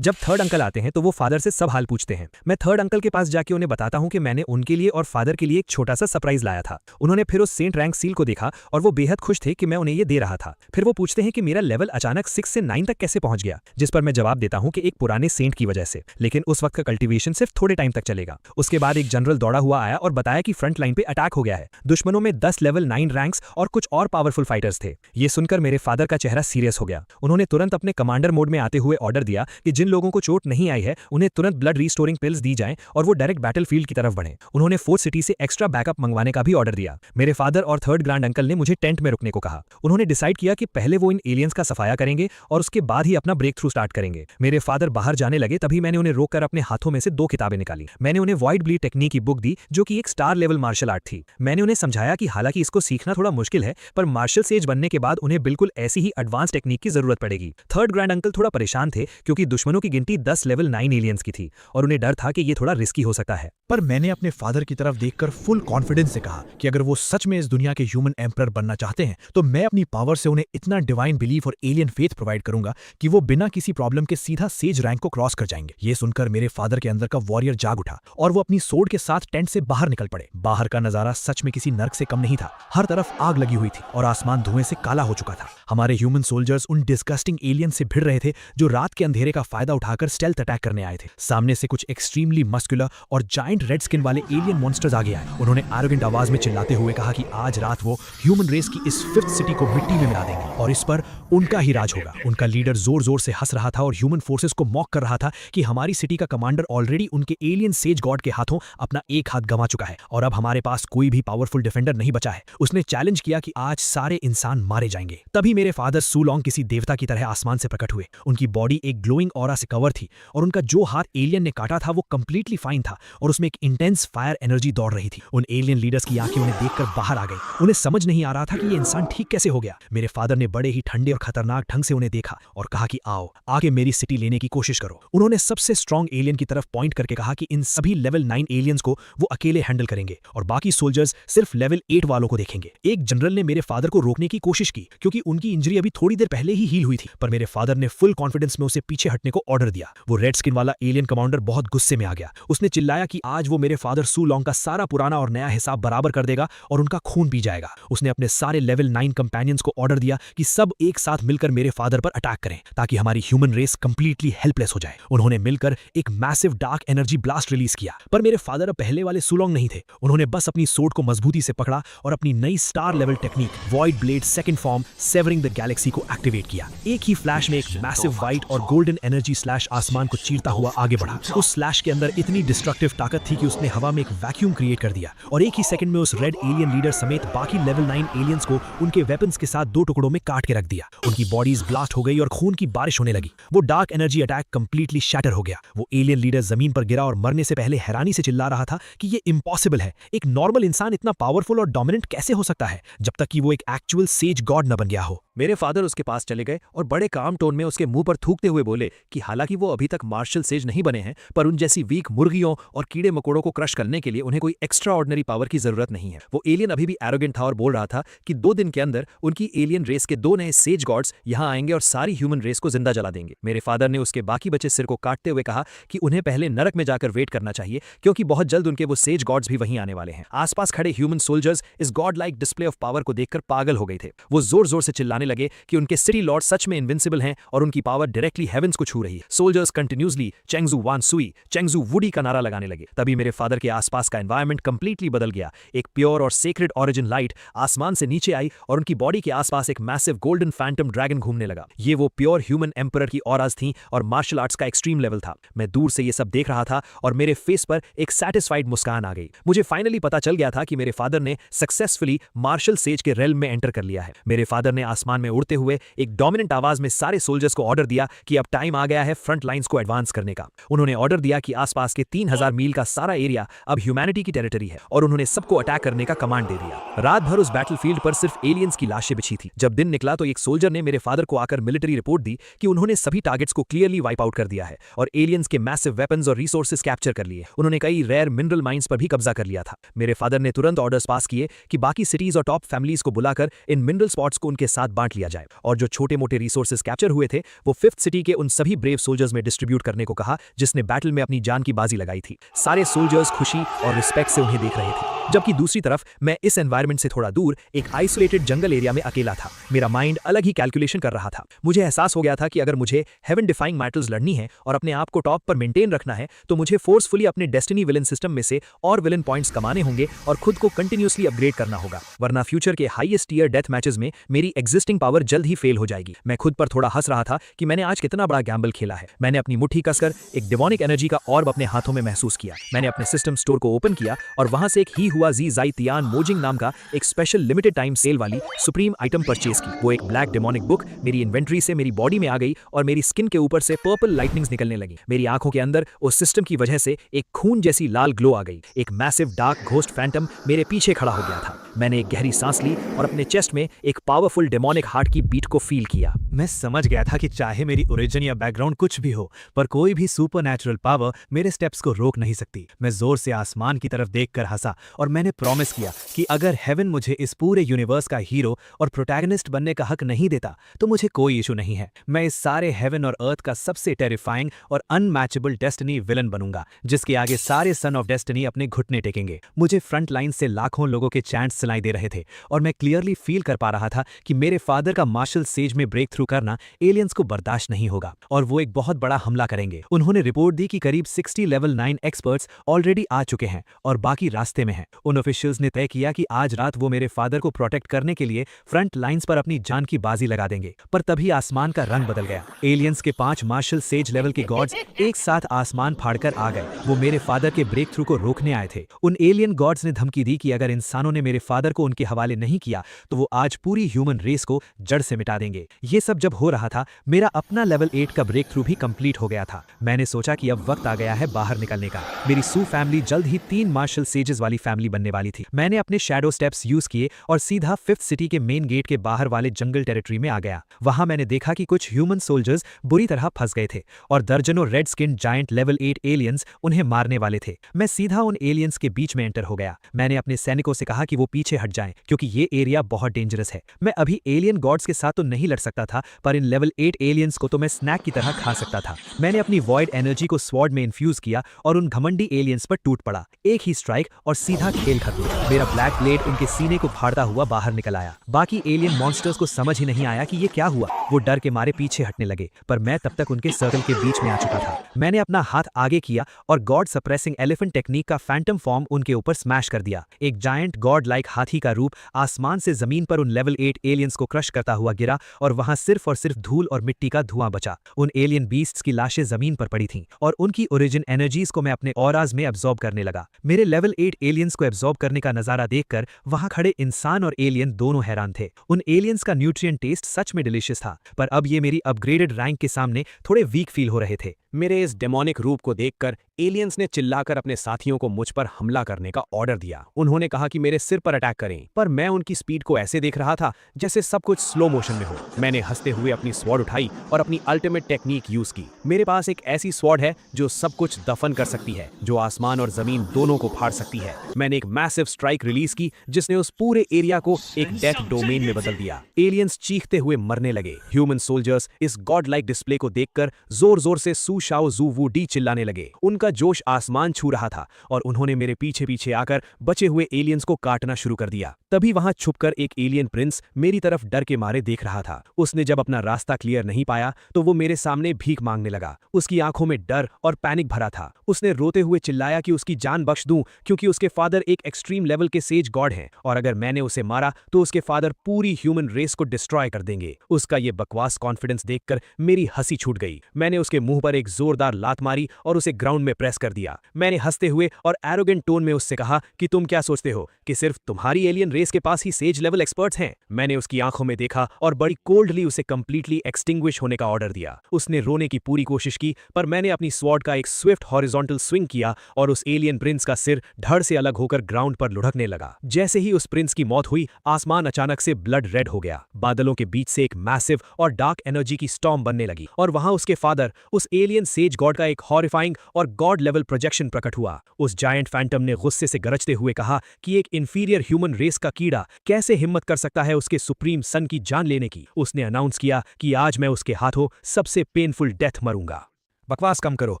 जब थर्ड अंकल आते हैं तो वो फादर से सब हाल पूछते हैं। मैं थर्ड अंकल के पास जाके उन्हें बताता हूं कि मैंने उनके लिए और फादर के लिए एक छोटा सा सरप्राइज लाया था। उन्होंने फिर उस सेंट रैंक सील को देखा और वो बेहद खुश थे कि मैं उन्हें ये दे रहा था। फिर वो पूछते हैं कि मेरा लेवल अचानक 6 से 9 तक कैसे पहुंच गया, जिस पर मैं जवाब देता हूं कि एक पुराने सेंट की वजह से, लेकिन उस वक्त का कल्टीवेशन सिर्फ थोड़े टाइम तक चलेगा। उसके बाद एक जनरल दौड़ा हुआ आया और बताया कि फ्रंट लाइन पे अटैक हो गया है। दुश्मनों में 10 लेवल 9 रैंक्स और कुछ और पावरफुल फाइटर्स थे। ये सुनकर मेरे फादर का चेहरा सीरियस हो गया। उन्होंने तुरंत अपने कमांडर मोड में आते हुए ऑर्डर दिया कि जिन लोगों को चोट नहीं आई है उन्हें तुरंत ब्लड रीस्टोरिंग पिल्स दी जाएं और वो डायरेक्ट बैटलफील्ड की तरफ बढ़ें। उन्होंने फोर्थ सिटी से एक्स्ट्रा बैकअप मंगवाने का भी ऑर्डर दिया। मेरे फादर और थर्ड ग्रैंड अंकल ने मुझे टेंट में रुकने को कहा। उन्होंने डिसाइड किया कि पहले वो इन एलियंस का सफाया करेंगे और उसके बाद ही अपना ब्रेक थ्रू स्टार्ट करेंगे। मेरे फादर बाहर जाने लगे तभी मैंने उन्हें रोककर अपने हाथों में से 2 किताबें निकाली। मैंने उन्हें वाइट ब्लीड टेक्निक की बुक दी जो कि एक स्टार लेवल मार्शल आर्ट थी। मैंने उन्हें समझाया कि हालांकि इसको सीखना थोड़ा मुश्किल है पर मार्शल सेज बनने के बाद उन्हें बिल्कुल ऐसी ही एडवांस टेक्निक की जरूरत पड़ेगी। थर्ड ग्रैंड अंकल थोड़ा परेशान थे क्योंकि दुश्मनों की गिनती 10 लेवल 9 एलियंस की थी और उन्हें डर था कि ये थोड़ा रिस्की हो सकता है। पर मैंने अपने फादर की तरफ देखकर फुल कॉन्फिडेंस से कहा कि अगर वो सच में इस दुनिया के ह्यूमन एम्परर बनना चाहते हैं तो मैं अपनी पावर से उन्हें इतना डिवाइन बिलीफ और एलियन फेथ प्रोवाइड करूंगा कि वो बिना किसी प्रॉब्लम के सीधा सेज रैंक को क्रॉस कर जाएंगे। ये सुनकर मेरे फादर के अंदर का वॉरियर जाग उठा और वो अपनी सोर्ड के साथ टेंट से बाहर निकल पड़े। बाहर का नजारा सच में किसी नर्क से कम नहीं था। हर तरफ आग लगी हुई थी और आसमान धुएं से काला हो चुका था। हमारे ह्यूमन सोल्जर्स उन डिस्गस्टिंग एलियन से भिड़ रहे थे जो रात के अंधेरे का फायदा उठाकर स्टेल्थ अटैक करने आए थे। सामने से कुछ एक्सट्रीमली मस्कुलर और जायंट रेड स्किन वाले एलियन मॉन्स्टर्स आगे आए। उन्होंने एरोगेंट आवाज में चिल्लाते हुए कहा कि आज रात वो ह्यूमन रेस की इस 5th सिटी को मिट्टी में मिला देंगे और इस पर उनका ही राज होगा। उनका लीडर जोर जोर से हंस रहा था और ह्यूमन फोर्सेस को मॉक कर रहा था कि हमारी सिटी का कमांडर ऑलरेडी उनके एलियन सेज गॉड के हाथों अपना एक हाथ गंवा चुका है और अब हमारे पास कोई भी पावरफुल डिफेंडर नहीं बचा है। उसने चैलेंज किया कि आज सारे इंसान मारे जाएंगे। तभी मेरे फादर सूलोंग किसी देवता की तरह आसमान से प्रकट हुए। उनकी बॉडी एक ग्लोइंग ऑरा से कवर थी और उनका जो हाथ एलियन ने काटा था वो कंप्लीटली फाइन था और उसमें एक इंटेंस फायर एनर्जी दौड़ रही थी। उन एलियन लीडर्स की आंखें उन्हें देखकर बाहर आ गई। उन्हें समझ नहीं आ रहा था कि ये इंसान ठीक कैसे हो गया। मेरे फादर ने बड़े ही ठंडे और खतरनाक ढंग से उन्हें देखा और कहा कि आओ आगे मेरी सिटी लेने की कोशिश करो। उन्होंने सबसे स्ट्रॉन्ग एलियन की तरफ पॉइंट करके कहा कि इन सभी लेवल 9 एलियंस को वो अकेले हैंडल करेंगे और बाकी सोल्जर्स सिर्फ लेवल 8 वालों को देखेंगे। एक जनरल ने मेरे फादर को रोकने की कोशिश की क्योंकि उनकी इंजरी अभी थोड़ी देर पहले ही हील हुई थी, पर मेरे फादर ने फुल कॉन्फिडेंस में उसे पीछे हटने को ऑर्डर दिया। वो रेड स्किन वाला एलियन कमांडर बहुत गुस्से में आ गया। उसने चिल्लाया कि आज वो मेरे फादर सू लॉन्ग का सारा पुराना और नया हिसाब बराबर कर देगा और उनका खून पी जाएगा। उसने अपने सारे लेवल 9 कंपेनियंस को ऑर्डर दिया कि सब एक साथ मिलकर मेरे फादर पर अटैक करें ताकि हमारी ह्यूमन रेस कंप्लीटली हेल्पलेस हो जाए। उन्होंने मिलकर एक massive dark energy blast release किया, पर मेरे फादर अब पहले वाले सू लॉन्ग नहीं थे। उन्होंने बस अपनी सोर्ड को मजबूती से पकड़ा और अपनी नई star level technique void blade second form savouring the Galaxy को एक्टिवेट किया। एक ही फ्लैश में एक मैसिव व्हाइट और गोल्डन एनर्जी स्लैश आसमान को चीरता हुआ आगे बढ़ा। उस स्लैश के अंदर इतनी डिस्ट्रक्टिव ताकत थी कि उसने हवा में एक वैक्यूम क्रिएट कर दिया और एक ही सेकंड में उस रेड एलियन लीडर समेत बाकी लेवल 9 एलियंस को उनके वेपन्स के साथ 2 टुकड़ों में काट के रख दिया। उनकी बॉडीज ब्लास्ट हो गई और खून की बारिश होने लगी। वो dark energy attack completely shatter हो गया। वो एलियन लीडर जमीन पर गिरा और मरने से पहले हैरानी से चिल्ला रहा था कि ये इम्पॉसिबल है। एक नॉर्मल इंसान इतना पावरफुल और डोमिनेंट कैसे हो सकता है जब तक कि वो एक एक्चुअल सेज गॉड न बन गया हो। मेरे फादर उसके पास चले गए और बड़े काम टोन में उसके मुंह पर थूकते हुए बोले कि हालांकि वो अभी तक मार्शल सेज नहीं बने हैं, पर उन जैसी वीक मुर्गियों और कीड़े मकोड़ों को क्रश करने के लिए उन्हें कोई एक्स्ट्रा ऑर्डिनरी पावर की जरूरत नहीं है। वो एलियन अभी भी एरोगेंट था और बोल रहा था कि 2 दिन के अंदर उनकी एलियन रेस के 2 नए सेज गॉड्स यहां आएंगे और सारी ह्यूमन रेस को जिंदा जला देंगे। मेरे फादर ने उसके बाकी बचे सिर को काटते हुए कहा कि उन्हें पहले नरक में जाकर वेट करना चाहिए, क्योंकि बहुत जल्द उनके वो सेज गॉड्स भी वहीं आने वाले हैं। आसपास खड़े ह्यूमन सोल्जर्स इस God like display of power को देखकर पागल हो गए थे। वो जोर जोर से चिल्लाने लगे कि उनके सिटी लॉर्ड सच में इनविंसिबल हैं और उनकी पावर डायरेक्टली हेवेंस को छू रही है। सोल्जर्स कंटिन्यूअसली चेंगजू वान सुई, चेंगजू वुडी का नारा लगाने लगे। तभी मेरे फादर के आसपास का एनवायरनमेंट कंप्लीटली बदल गया। एक प्योर और सेक्रेड ऑरिजिन लाइट आसमान से नीचे आई और उनकी बॉडी के आसपास एक मैसिव गोल्डन फैंटम ड्रैगन घूमने लगा। ये वो प्योर ह्यूमन एम्परर की ऑराज थी और मार्शल आर्ट्स का एक्सट्रीम लेवल था। मैं दूर से ये सब देख रहा था और मेरे फेस पर एक सैटिस्फाइड मुस्कान आ गई। मुझे फाइनली पता चल गया था कि मेरे फादर ने सक्सेसफुली मार्शल सेज के रेल्म में एंटर कर लिया है। मेरे फादर ने आसमान में उड़ते हुए एक डोमिनेंट आवाज में सारे सोल्जर्स को ऑर्डर दिया कि अब टाइम आ गया है फ्रंट लाइंस को एडवांस करने का। उन्होंने ऑर्डर दिया कि आसपास के 3000 मील का सारा एरिया अब ह्यूमैनिटी की टेरिटरी है और उन्होंने सबको अटैक करने का कमांड दे दिया। रात भर उस बैटलफील्ड पर सिर्फ एलियंस की लाशें बिछी थी। जब दिन निकला तो एक सोल्जर ने मेरे फादर को आकर मिलिट्री रिपोर्ट दी कि उन्होंने सभी टारगेट्स को क्लियरली वाइप आउट कर दिया है और एलियंस के मैसिव वेपन्स और रिसोर्सेज कैप्चर कर लिए। उन्होंने कई रेयर मिनरल माइंस पर भी कब्जा कर लिया था। मेरे फादर ने तुरंत ऑर्डर्स पास किए कि बाकी सिटीज और टॉप फैमिलीज को बुलाकर इन मिनरल स्पॉट्स को उनके साथ बांट लिया जाए और जो छोटे मोटे रिसोर्सेज कैप्चर हुए थे वो 5th सिटी के उन सभी ब्रेव सोल्जर्स में डिस्ट्रीब्यूट करने को कहा जिसने बैटल में अपनी जान की बाजी लगाई थी। सारे सोल्जर्स खुशी और रिस्पेक्ट से उन्हें देख रहे थे, जबकि दूसरी तरफ मैं इस एनवायरनमेंट से थोड़ा दूर एक आइसोलेटेड जंगल एरिया में अकेला था। मेरा माइंड अलग ही कैलकुलेशन कर रहा था। मुझे एहसास हो गया था कि अगर मुझे हेवन डिफाइंग बैटल्स लड़नी है और अपने आप को टॉप पर मेंटेन रखना है तो मुझे फोर्सफुली अपने डेस्टिनी विलन सिस्टम में से और विलन पॉइंट्स कमाने होंगे और खुद को कंटिन्यूअसली अपग्रेड करना होगा, वरना फ्यूचर के हाईएस्ट टीयर डेथ मैचेस में मेरी एग्जिस्टिंग पावर जल्द ही फेल हो जाएगी। मैं खुद पर थोड़ा हंस रहा था कि मैंने आज कितना बड़ा गैम्बल खेला है। मैंने अपनी मुट्ठी कसकर एक डिमोनिक एनर्जी का ऑर्ब अपने हाथों में महसूस किया। मैंने अपने सिस्टम स्टोर को ओपन किया और वहां से एक ही हुआ जी जाई तियान मोजिंग नाम का एक स्पेशल लिमिटेड टाइम सेल वाली सुप्रीम आइटम परचेज की। वो एक ब्लैक डिमोनिक बुक मेरी इन्वेंट्री से मेरी बॉडी में आ गई और मेरी स्किन के ऊपर से पर्पल लाइटनिंग्स निकलने लगी। मेरी आंखों के अंदर उस सिस्टम की वजह से एक खून जैसी लाल ग्लो आ गई। एक मैसिव डार्क घोस्ट फैंटम मेरे पीछे खड़ा हो गया था। मैंने एक गहरी सांस ली और अपने चेस्ट में एक पावरफुल डेमोनिक हार्ट की बीट को फील किया। मैं समझ गया था कि चाहे मेरी ओरिजिन या बैकग्राउंड कुछ भी हो, पर कोई भी सुपरनैचुरल पावर मेरे स्टेप्स को रोक नहीं सकती। मैं जोर से आसमान की तरफ देखकर हंसा और मैंने प्रॉमिस किया कि अगर हेवन मुझे इस पूरे यूनिवर्स का हीरो और प्रोटैगनिस्ट बनने का हक नहीं देता तो मुझे कोई इशू नहीं है। मैं इस सारे हेवन और अर्थ का सबसे टेरिफाइंग और अनमैचेबल डेस्टिनी विलन बनूंगा, जिसके आगे सारे सन ऑफ डेस्टिनी अपने घुटने टेकेंगे। मुझे फ्रंट लाइन से लाखों लोगों के चैंट्स सुनाई दे रहे थे और मैं क्लियरली फील कर पा रहा था कि मेरे फादर का मार्शल सेज में ब्रेक थ्रू करना एलियंस को बर्दाश्त नहीं होगा और वो एक बहुत बड़ा हमला करेंगे। उन्होंने रिपोर्ट दी कि करीब 60 लेवल 9 एक्सपर्ट्स ऑलरेडी आ चुके हैं और बाकी रास्ते में हैं। उन ऑफिशियल्स ने तय किया कि आज रात वो मेरे फादर को प्रोटेक्ट करने के लिए फ्रंट लाइंस पर अपनी जान की बाजी लगा देंगे। पर तभी आसमान का रंग बदल गया। एलियंस के 5 मार्शल सेज लेवल के गॉड्स एक साथ आसमान फाड़कर आ गए। वो मेरे फादर के ब्रेक थ्रू को रोकने आए थे। उन एलियन गॉड्स ने धमकी दी कि अगर इंसानों ने मेरे फादर को उनके हवाले नहीं किया तो वो आज पूरी ह्यूमन रेस को जड़ से मिटा देंगे। ये सब जब हो रहा था, मेरा अपना लेवल 8 का ब्रेक थ्रू भी कंप्लीट हो गया था। मैंने सोचा कि अब वक्त आ गया है बाहर निकलने का। मेरी सू फैमिली जल्द ही 3 मार्शल सेजेस वाली फैमिली फैमिली बनने वाली थी। मैंने अपने शैडो स्टेप्स यूज किए और सीधा 5th सिटी के मेन गेट के बाहर वाले जंगल टेरिटरी में आ गया। वहां मैंने देखा कि कुछ ह्यूमन सोल्जर्स बुरी तरह फंस गए थे और दर्जनों red skin giant level 8 aliens उन्हें मारने वाले थे। मैं सीधा उन एलियंस के बीच में एंटर हो गया। मैंने अपने सैनिकों से कहा कि वो पीछे हट जाएं क्योंकि ये एरिया बहुत डेंजरस है। मैं अभी एलियन गॉड्स के साथ तो नहीं लड़ सकता था, पर इन लेवल 8 एलियंस को तो मैं स्नैक की तरह खा सकता था। मैंने अपनी वॉइड एनर्जी को स्वॉर्ड में इन्फ्यूज किया और उन घमंडी एलियंस पर टूट पड़ा। एक ही स्ट्राइक और सीधा खेल खत्म। मेरा ब्लैक ब्लेड उनके सीने को फाड़ता हुआ बाहर निकल आया। बाकी एलियन मॉन्स्टर्स को समझ ही नहीं आया कि ये क्या हुआ। वो डर के मारे पीछे हटने लगे, पर मैं तब तक उनके सर्कल के बीच में आ चुका था। मैंने अपना हाथ आगे किया और गॉड सप्रेसिंग एलिफेंट टेक्निक का फैंटम फॉर्म उनके ऊपर स्मैश कर दिया। एक जायंट गॉड लाइक हाथी का रूप आसमान से जमीन पर उन लेवल 8 एलियंस को क्रश करता हुआ गिरा और वहां सिर्फ और सिर्फ धूल और मिट्टी का धुआं बचा। उन एलियन बीस्ट्स की लाशें जमीन पर पड़ी थीं और उनकी ओरिजिन एनर्जीज को मैं अपने ऑराज में एब्जॉर्ब करने लगा। मेरे लेवल 8 एलियंस को एब्जॉर्ब करने का नजारा देखकर वहां खड़े इंसान और एलियन दोनों हैरान थे। उन एलियंस का न्यूट्रिएंट टेस्ट सच में डिलीशियस था, पर अब ये मेरी अपग्रेडेड रैंक के सामने थोड़े वीक फील हो रहे थे। मेरे इस डेमोनिक रूप को देखकर एलियंस ने चिल्लाकर अपने साथियों को मुझ पर हमला करने का ऑर्डर दिया। उन्होंने कहा कि मेरे सिर पर अटैक करें, पर मैं उनकी स्पीड को ऐसे देख रहा था जैसे सब कुछ स्लो मोशन में हो। मैंने हंसते हुए अपनी स्वॉर्ड उठाई और अपनी अल्टीमेट टेक्निक यूज की। मेरे पास एक ऐसी स्वॉर्ड है जो सब कुछ दफन कर सकती है, जो आसमान और जमीन दोनों को फाड़ सकती है। मैंने एक मैसिव स्ट्राइक रिलीज की जिसने उस पूरे एरिया को एक डेथ डोमेन में बदल दिया। एलियंस चीखते हुए मरने लगे। ह्यूमन सोल्जर्स इस गॉड लाइक डिस्प्ले को देखकर जोर जोर से सू शाओ जू वू डी चिल्लाने लगे। उनका जोश आसमान छू रहा था और उन्होंने मेरे पीछे पीछे आकर बचे हुए एलियंस को काटना शुरू कर दिया। तभी वहां छुपकर एक एलियन प्रिंस मेरी तरफ डर के मारे देख रहा था। उसने जब अपना रास्ता क्लियर नहीं पाया तो वो मेरे सामने भीख मांगने लगा। उसकी आंखों में डर और पैनिक भरा था। उसने रोते हुए चिल्लाया कि उसकी जान बख्श दूं क्योंकि उसके फादर एक एक्सट्रीम लेवल के सेज गॉड हैं और अगर मैंने उसे मारा तो उसके फादर पूरी ह्यूमन रेस को डिस्ट्रॉय कर देंगे। उसका ये बकवास कॉन्फिडेंस देखकर मेरी हंसी छूट गई। मैंने उसके मुंह पर एक जोरदार लात मारी और उसे ग्राउंड में प्रेस कर दिया। मैंने हंसते हुए और एरोगेंट टोन में उससे कहा कि तुम क्या सोचते हो कि सिर्फ तुम्हारी एलियन रेस के पास ही सेज लेवल एक्सपर्ट्स हैं? मैंने उसकी आंखों में देखा और बड़ी कोल्डली उसे कंप्लीटली एक्सटिंग्विश होने का ऑर्डर दिया। उसने रोने की पूरी कोशिश की, पर मैंने अपनी स्वॉर्ड का एक स्विफ्ट हॉरिजॉन्टल स्विंग किया और उस एलियन प्रिंस का सिर धड़ से अलग होकर ग्राउंड पर लुढ़कने लगा। जैसे ही उस प्रिंस की मौत हुई, आसमान अचानक से ब्लड रेड हो गया। बादलों के बीच से एक मैसिव और डार्क एनर्जी की स्टॉर्म बनने लगी और वहां उसके फादर, उस एलियन सेज गॉड का एक हॉरिफाइंग और गॉड लेवल प्रोजेक्शन प्रकट हुआ। उस जायंट फैंटम ने गुस्से से गरजते हुए कहा कि एक इंफीरियर ह्यूमन रेस का कीड़ा कैसे हिम्मत कर सकता है उसके सुप्रीम सन की जान लेने की। उसने अनाउंस किया कि आज मैं उसके हाथों सबसे पेनफुल डेथ मरूंगा। बकवास कम करो।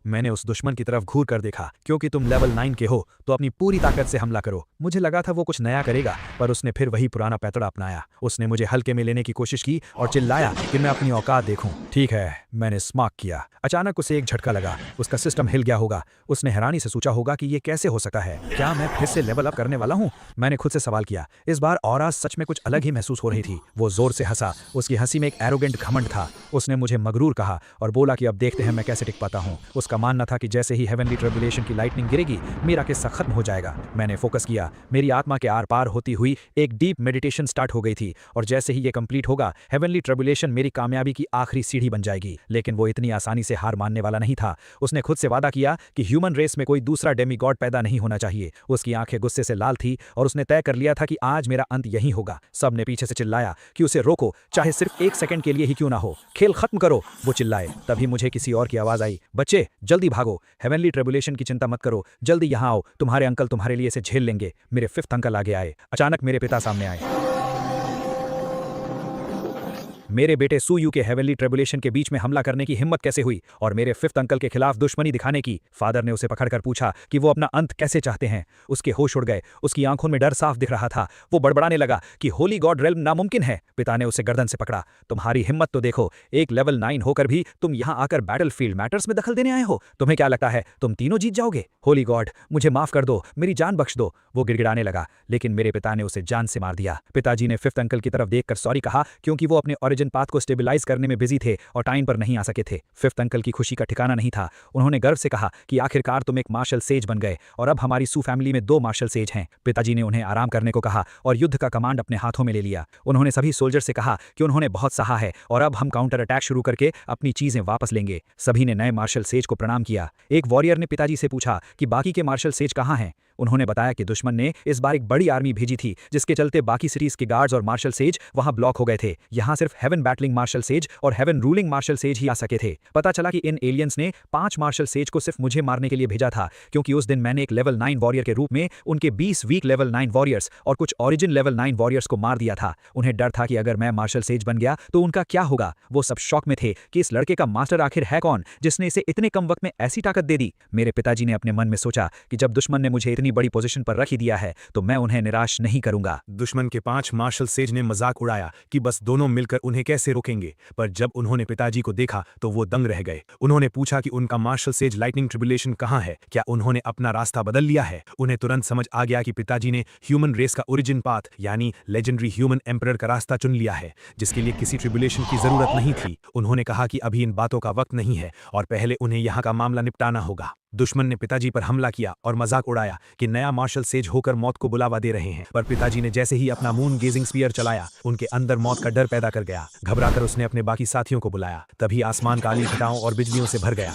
मैंने उस दुश्मन की तरफ घूर कर देखा। क्योंकि तुम लेवल 9 के हो तो अपनी पूरी ताकत से हमला करो। मुझे लगा था वो कुछ नया करेगा, पर उसने फिर वही पुराना पैतरा अपनाया। उसने मुझे हल्के में लेने की कोशिश की और चिल्लाया कि मैं अपनी औकात देखूं। ठीक है, मैंने स्मार्क किया। अचानक उसे एक झटका लगा। उसका सिस्टम हिल गया होगा। उसने हैरानी से सोचा होगा कि ये कैसे हो सकता है। क्या मैं फिर से लेवल अप करने वाला हूँ? मैंने खुद से सवाल किया। इस बार ऑरा सच में कुछ अलग ही महसूस हो रही थी। वो जोर से हंसा। उसकी हंसी में एक एरोगेंट घमंड था। उसने मुझे मगरूर कहा और बोला कि अब देखते हैं मैं कैसे टिक पाता हूँ। उसका मानना था कि जैसे ही हेवनली ट्रिब्यूलेशन की लाइटनिंग गिरेगी, मेरा किस्सा खत्म हो जाएगा। मैंने फोकस किया। मेरी आत्मा के आर पार होती हुई एक डीप मेडिटेशन स्टार्ट हो गई थी और जैसे ही ये कंप्लीट होगा, हेवनली ट्रिब्यूलेशन मेरी कामयाबी की आखिरी सीढ़ी बन जाएगी। लेकिन वो इतनी आसानी से हार मानने वाला नहीं था। उसने खुद से वादा किया कि ह्यूमन रेस में कोई दूसरा डेमीगॉड पैदा नहीं होना चाहिए। उसकी आंखें गुस्से से लाल थी और उसने तय कर लिया था कि आज मेरा अंत यहीं होगा। सब ने पीछे से चिल्लाया कि उसे रोको, चाहे सिर्फ 1 सेकंड के लिए ही क्यों ना हो। खेल खत्म करो, वो चिल्लाए। तभी मुझे किसी और की आवाज आई, बच्चे जल्दी भागो, हेवनली ट्रिब्यूलेशन की चिंता मत करो, जल्दी यहाँ आओ, तुम्हारे अंकल तुम्हारे लिए इसे झेल लेंगे। मेरे 5th अंकल आगे आए। अचानक मेरे पिता सामने आए। मेरे बेटे सुयू के हेवनली ट्रिब्यूलेशन के बीच में हमला करने की हिम्मत कैसे हुई और मेरे 5th अंकल के खिलाफ दुश्मनी दिखाने की? फादर ने उसे पकड़कर पूछा कि वो अपना अंत कैसे चाहते हैं। उसके होश उड़ गए। उसकी आंखों में डर साफ दिख रहा था। वो बड़बड़ाने लगा कि होली गॉड रेल्म नामुमकिन है। पिता ने उसे गर्दन से पकड़ा। तुम्हारी हिम्मत तो देखो, एक लेवल 9 होकर भी तुम यहाँ आकर बैटलफील्ड मैटर्स में दखल देने आए हो। तुम्हें क्या लगता है तुम तीनों जीत जाओगे? होली गॉड, मुझे माफ कर दो, मेरी जान बख्श दो, वो गिड़गिड़ाने लगा। लेकिन मेरे पिता ने उसे जान से मार दिया। पिताजी ने 5th अंकल की तरफ देखकर सॉरी कहा क्योंकि वो अपने ओरिजिन पाथ को स्टेबलाइज करने में बिजी थे और टाइम पर नहीं आ सके थे। 5th अंकल की खुशी का ठिकाना नहीं था। उन्होंने गर्व से कहा कि आखिरकार तुम एक मार्शल सेज बन गए और अब हमारी सू फैमिली में 2 मार्शल सेज हैं। पिताजी ने उन्हें आराम करने को कहा और युद्ध का कमांड अपने हाथों में ले लिया। उन्होंने सभी सोल्जर से कहा कि उन्होंने बहुत सहा है और अब हम काउंटर अटैक शुरू करके अपनी चीजें वापस लेंगे। सभी ने नए मार्शल सेज को प्रणाम किया। एक वॉरियर ने पिताजी से पूछा कि बाकी के मार्शल सेज कहाँ हैं। उन्होंने बताया कि दुश्मन ने इस बार एक बड़ी आर्मी भेजी थी, जिसके चलते बाकी सिटीज के गार्ड्स और मार्शल सेज वहां ब्लॉक हो गए थे। यहाँ सिर्फ हेवन बैटलिंग मार्शल सेज और हेवन रूलिंग मार्शल सेज ही आ सके थे। पता चला कि इन एलियंस ने 5 मार्शल सेज को सिर्फ मुझे मारने के लिए भेजा था, क्योंकि उस दिन मैंने एक लेवल 9 वॉरियर के रूप में उनके 20 वीक लेवल 9 वॉरियर्स और कुछ ओरिजिन लेवल 9 वॉरियर्स को मार दिया था। उन्हें डर था कि अगर मैं मार्शल सेज बन गया तो उनका क्या होगा। वो सब शॉक में थे कि इस लड़के का मास्टर आखिर है कौन, जिसने इसे इतने कम वक्त में ऐसी ताकत दे दी। मेरे पिताजी ने अपने मन में सोचा कि जब दुश्मन ने मुझे इतनी बड़ी पोजीशन पर रख ही दिया है तो मैं उन्हें निराश नहीं करूंगा। दुश्मन के 5 मार्शल सेज ने मजाक उड़ाया कि बस दोनों मिलकर उन्हें कैसे रोकेंगे, पर जब उन्होंने पिताजी को देखा तो वो दंग रह गए। उन्होंने पूछा कि उनका मार्शल सेज लाइटनिंग ट्रिब्यूलेशन कहाँ है, क्या उन्होंने अपना रास्ता बदल लिया है। उन्हें तुरंत समझ आ गया कि पिताजी ने ह्यूमन रेस का ओरिजिन पाथ यानी लेजेंडरी ह्यूमन एम्परर का रास्ता चुन लिया है, जिसके लिए किसी ट्रिब्यूलेशन की जरूरत नहीं थी। उन्होंने कहा कि अभी इन बातों का वक्त नहीं है और पहले उन्हें यहाँ का मामला निपटाना होगा। दुश्मन ने पिताजी पर हमला किया और मजाक उड़ाया कि नया मार्शल सेज होकर मौत को बुलावा दे रहे हैं, पर पिताजी ने जैसे ही अपना मून गेजिंग स्पीयर चलाया, उनके अंदर मौत का डर पैदा कर गया। घबराकर उसने अपने बाकी साथियों को बुलाया। तभी आसमान काली घटाओं और बिजलियों से भर गया।